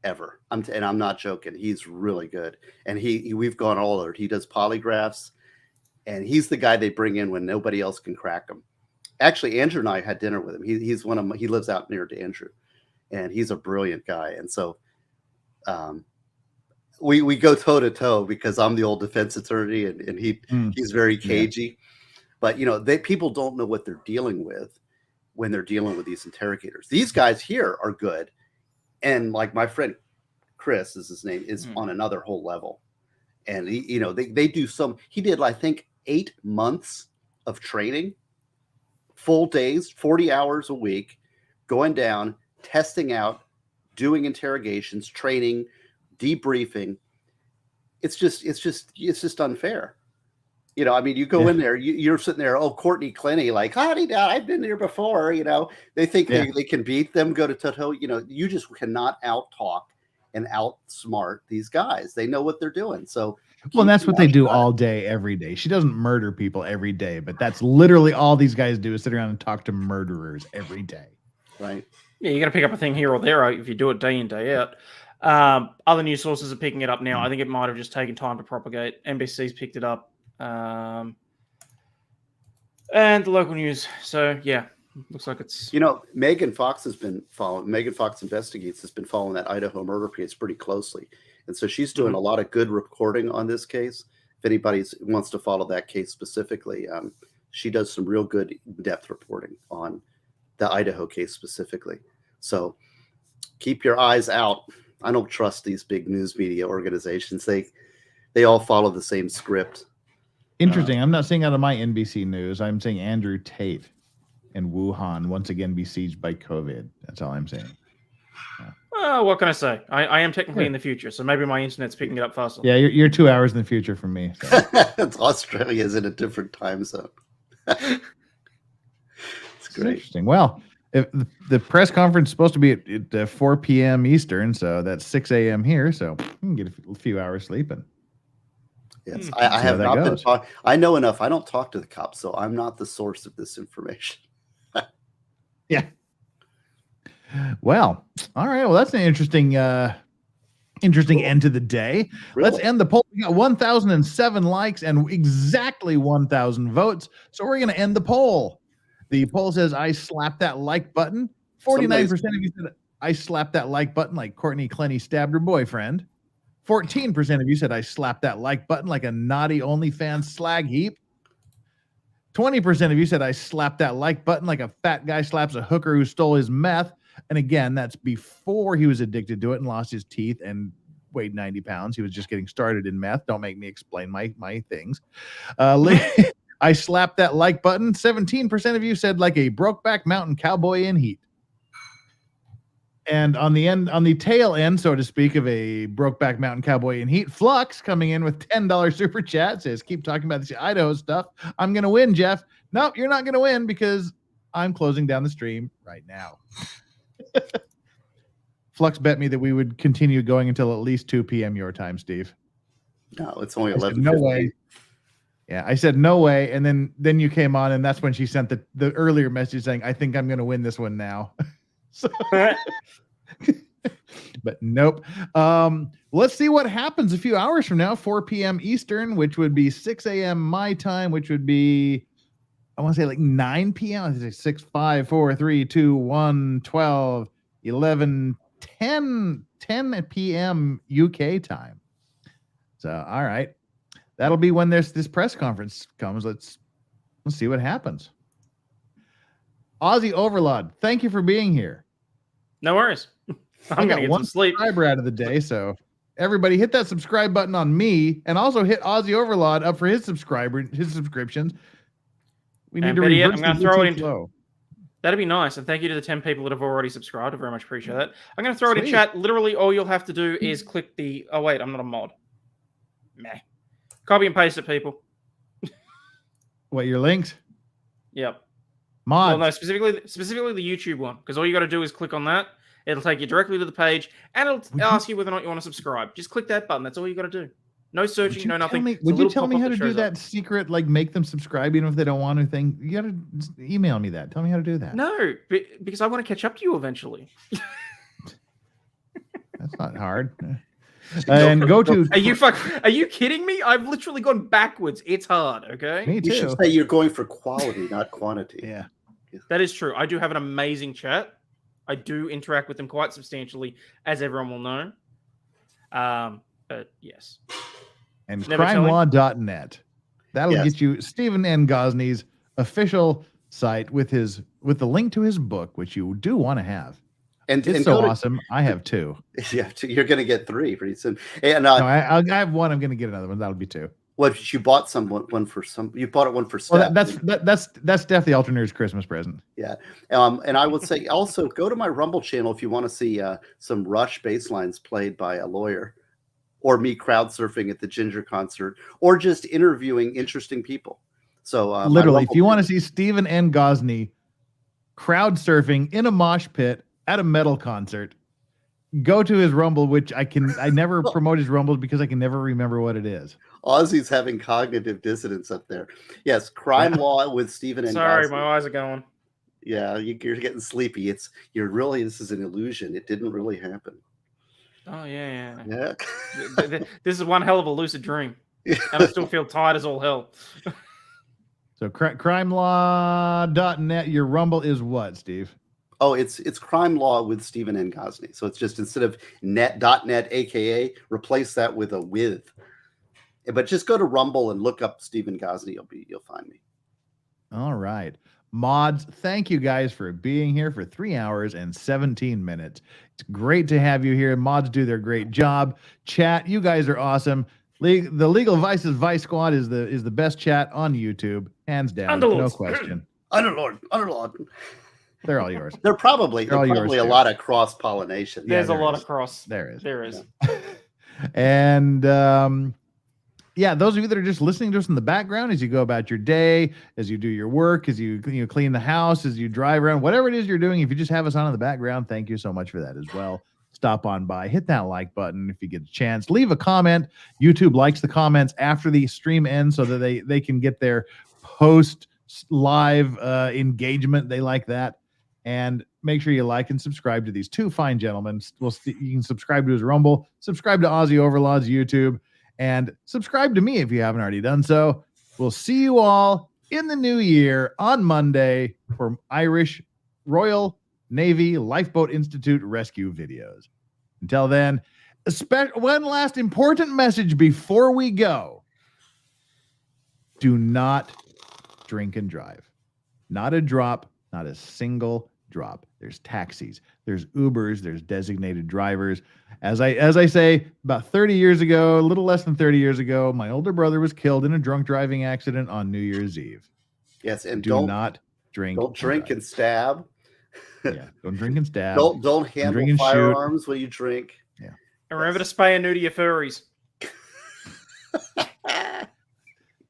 ever. And I'm not joking. He's really good. And we've gone all over. He does polygraphs, and he's the guy they bring in when nobody else can crack them. Actually, Andrew and I had dinner with him. He's one of he lives out near to Andrew, and he's a brilliant guy. And so we go toe to toe because I'm the old defense attorney, and he's very cagey. Yeah. But people don't know what they're dealing with when they're dealing with these interrogators. These guys here are good, and like my friend Chris is his name is on another whole level. And they do he did I think 8 months of training. Full days, 40 hours a week, going down, testing out, doing interrogations, training, debriefing. It's just unfair. You go in there, you're sitting there, Courtney Clenney, like, I've been there before. They think they can beat them, go to toe. You just cannot out-talk and outsmart these guys. They know what they're doing. So, well, that's what they do all day, every day. She doesn't murder people every day, but that's literally all these guys do is sit around and talk to murderers every day. Right. Yeah, you got to pick up a thing here or there if you do it day in, day out. Other news sources are picking it up now. I think it might have just taken time to propagate. NBC's picked it up. And the local news. So, yeah, looks like it's... Megan Fox Investigates has been following that Idaho murder case pretty closely. And so she's doing a lot of good reporting on this case. If anybody wants to follow that case specifically, she does some real good in-depth reporting on the Idaho case specifically. So keep your eyes out. I don't trust these big news media organizations. They all follow the same script. Interesting. I'm not saying out of my NBC News. I'm saying Andrew Tate in Wuhan once again besieged by COVID. That's all I'm saying. What can I say? I am technically in the future, so maybe my internet's picking it up faster. Yeah, you're 2 hours in the future from me. So. Australia's in a different time zone. It's great. Interesting. Well, if the press conference is supposed to be at 4 p.m. Eastern, so that's 6 a.m. here, so you can get a few hours sleeping. Yes, I have not been taught. I know enough. I don't talk to the cops, so I'm not the source of this information. Yeah. Well, all right. Well, that's an interesting end to the day. Really? Let's end the poll. We got 1,007 likes and exactly 1,000 votes. So we're going to end the poll. The poll says, I slapped that like button. 49% of you said, I slapped that like button like Courtney Clenney stabbed her boyfriend. 14% of you said, I slapped that like button like a naughty OnlyFans slag heap. 20% of you said, I slapped that like button like a fat guy slaps a hooker who stole his meth. And again, that's before he was addicted to it and lost his teeth and weighed 90 pounds. He was just getting started in meth. Don't make me explain my things. I slapped that like button. 17% of you said like a Brokeback Mountain cowboy in heat. And on the tail end, so to speak, of a Brokeback Mountain cowboy in heat, Flux coming in with $10 super chat says, keep talking about this Idaho stuff. I'm going to win, Jeff. Nope, you're not going to win because I'm closing down the stream right now. Flux bet me that we would continue going until at least 2 p.m. your time, Steve. No, it's only 11. No way. Yeah, I said no way, and then you came on, and that's when she sent the earlier message saying, I think I'm going to win this one now. So, but nope. Let's see what happens a few hours from now, 4 p.m. Eastern, which would be 6 a.m. my time, which would be I want to say like 9 p.m. It's like 6, 5, 4, 3, 2, 1, 12, 11, 10 p.m. UK time. So, all right. That'll be when this press conference comes. Let's see what happens. Aussie Overlord, thank you for being here. No worries. I'm going to get some sleep. Subscriber out of the day, so everybody hit that subscribe button on me, and also hit Aussie Overlord up for his subscriptions. We need to reverse I'm going to throw it in. flow. That'd be nice, and thank you to the 10 people that have already subscribed. I very much appreciate that. I'm going to throw it in chat. Literally, all you'll have to do is click the. Oh wait, I'm not a mod. Meh. Copy and paste it, people. What, your links? Yep. Mods. Well, no, specifically the YouTube one, because all you got to do is click on that. It'll take you directly to the page, and it'll ask you whether or not you want to subscribe. Just click that button. That's all you got to do. No searching, no nothing. Would you tell me how to do that secret, like make them subscribe even if they don't want anything? You got to email me that. Tell me how to do that. No, because I want to catch up to you eventually. That's not hard. And go to. Are you kidding me? I've literally gone backwards. It's hard. Okay. Me too. You should say you're going for quality, not quantity. Yeah. That is true. I do have an amazing chat. I do interact with them quite substantially, as everyone will know. But yes. And crimelaw.net. That'll get you Stephen N. Gosney's official site with the link to his book, which you do want to have. And it's so awesome. I have 2. Yeah, you're going to get 3 pretty soon. And no, I have 1. I'm going to get another one. That'll be 2. What, you bought one for some? You bought it one for Steph. Well, that's Steph the Alternator's Christmas present. Yeah, and I would say also go to my Rumble channel if you want to see some Rush bass lines played by a lawyer, or me crowd surfing at the Ginger concert, or just interviewing interesting people. So literally, if you want to see Stephen N. Gosney crowd surfing in a mosh pit at a metal concert, go to his Rumble, which I never promote his Rumble because I can never remember what it is. Ozzy's having cognitive dissonance up there. Yes, Crime Law with Stephen and Sorry, Gosney. my eyes are going. Yeah, you're getting sleepy. This is an illusion. It didn't really happen. Oh yeah. Yeah. This is one hell of a lucid dream, and I still feel tired as all hell. So crimelaw.net. Your Rumble is what, Steve? Oh, it's Crime Law with Stephen N. Gosney. So it's just instead of net.net, aka, replace that with a with. But just go to Rumble and look up Stephen Gosney. You'll find me. All right. Mods, thank you guys for being here for 3 hours and 17 minutes. It's great to have you here. Mods do their great job. Chat, you guys are awesome. The Legal Vices Vice Squad is the best chat on YouTube, hands down, no question. Underlord. They're all yours. They're probably a lot of cross pollination. There's a lot of cross. There is. There is. And those of you that are just listening to us in the background as you go about your day, as you do your work, as you clean the house, as you drive around, whatever it is you're doing, if you just have us on in the background, thank you so much for that as well. Stop on by, hit that like button if you get a chance. Leave a comment. YouTube likes the comments after the stream ends so that they can get their post live engagement. They like that. And make sure you like and subscribe to these 2 fine gentlemen. You can subscribe to his Rumble, subscribe to Aussie Overlord's YouTube, and subscribe to me if you haven't already done so. We'll see you all in the new year on Monday for Irish Royal Navy Lifeboat Institute rescue videos. Until then, one last important message before we go. Do not drink and drive. Not a drop, not a single drop. There's taxis, there's Ubers, there's designated drivers. As I say, about 30 years ago, a little less than 30 years ago, my older brother was killed in a drunk driving accident on New Year's Eve. Yes, and do not drink. Don't drink and stab. Yeah, don't drink and stab. Don't handle firearms when you drink. Yeah. And remember to spay and neuter your furries.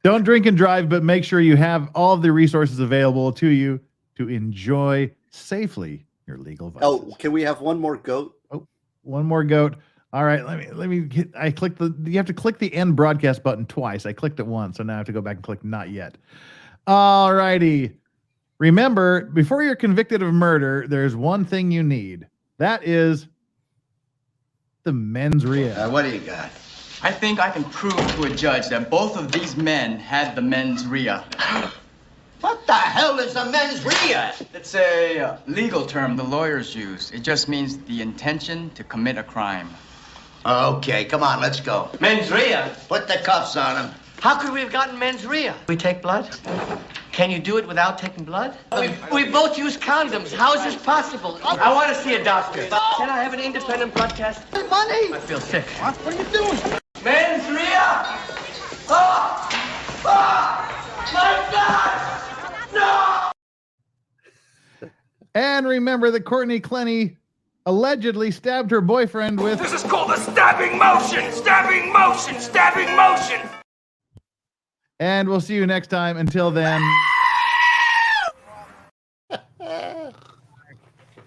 Don't drink and drive, but make sure you have all of the resources available to you to enjoy safely your legal vices. Oh, can we have one more goat? Oh, one more goat. All right, let me get. You have to click the end broadcast button twice. I clicked it once, so now I have to go back and click not yet. All righty. Remember, before you're convicted of murder, there's one thing you need. That is the mens rea. What do you got? I think I can prove to a judge that both of these men had the mens rea. What the hell is a mens rea? It's a legal term the lawyers use. It just means the intention to commit a crime. Okay, come on, let's go. Mens rea? Put the cuffs on him. How could we have gotten mens rea? We take blood? Can you do it without taking blood? We both use condoms. How is this possible? I want to see a doctor. Can I have an independent blood test? Money! I feel sick. What are you doing? Mens rea! Oh! Oh! My God! No! And remember that Courtney Clenney allegedly stabbed her boyfriend with... This is called a stabbing motion! Stabbing motion! Stabbing motion! And we'll see you next time. Until then...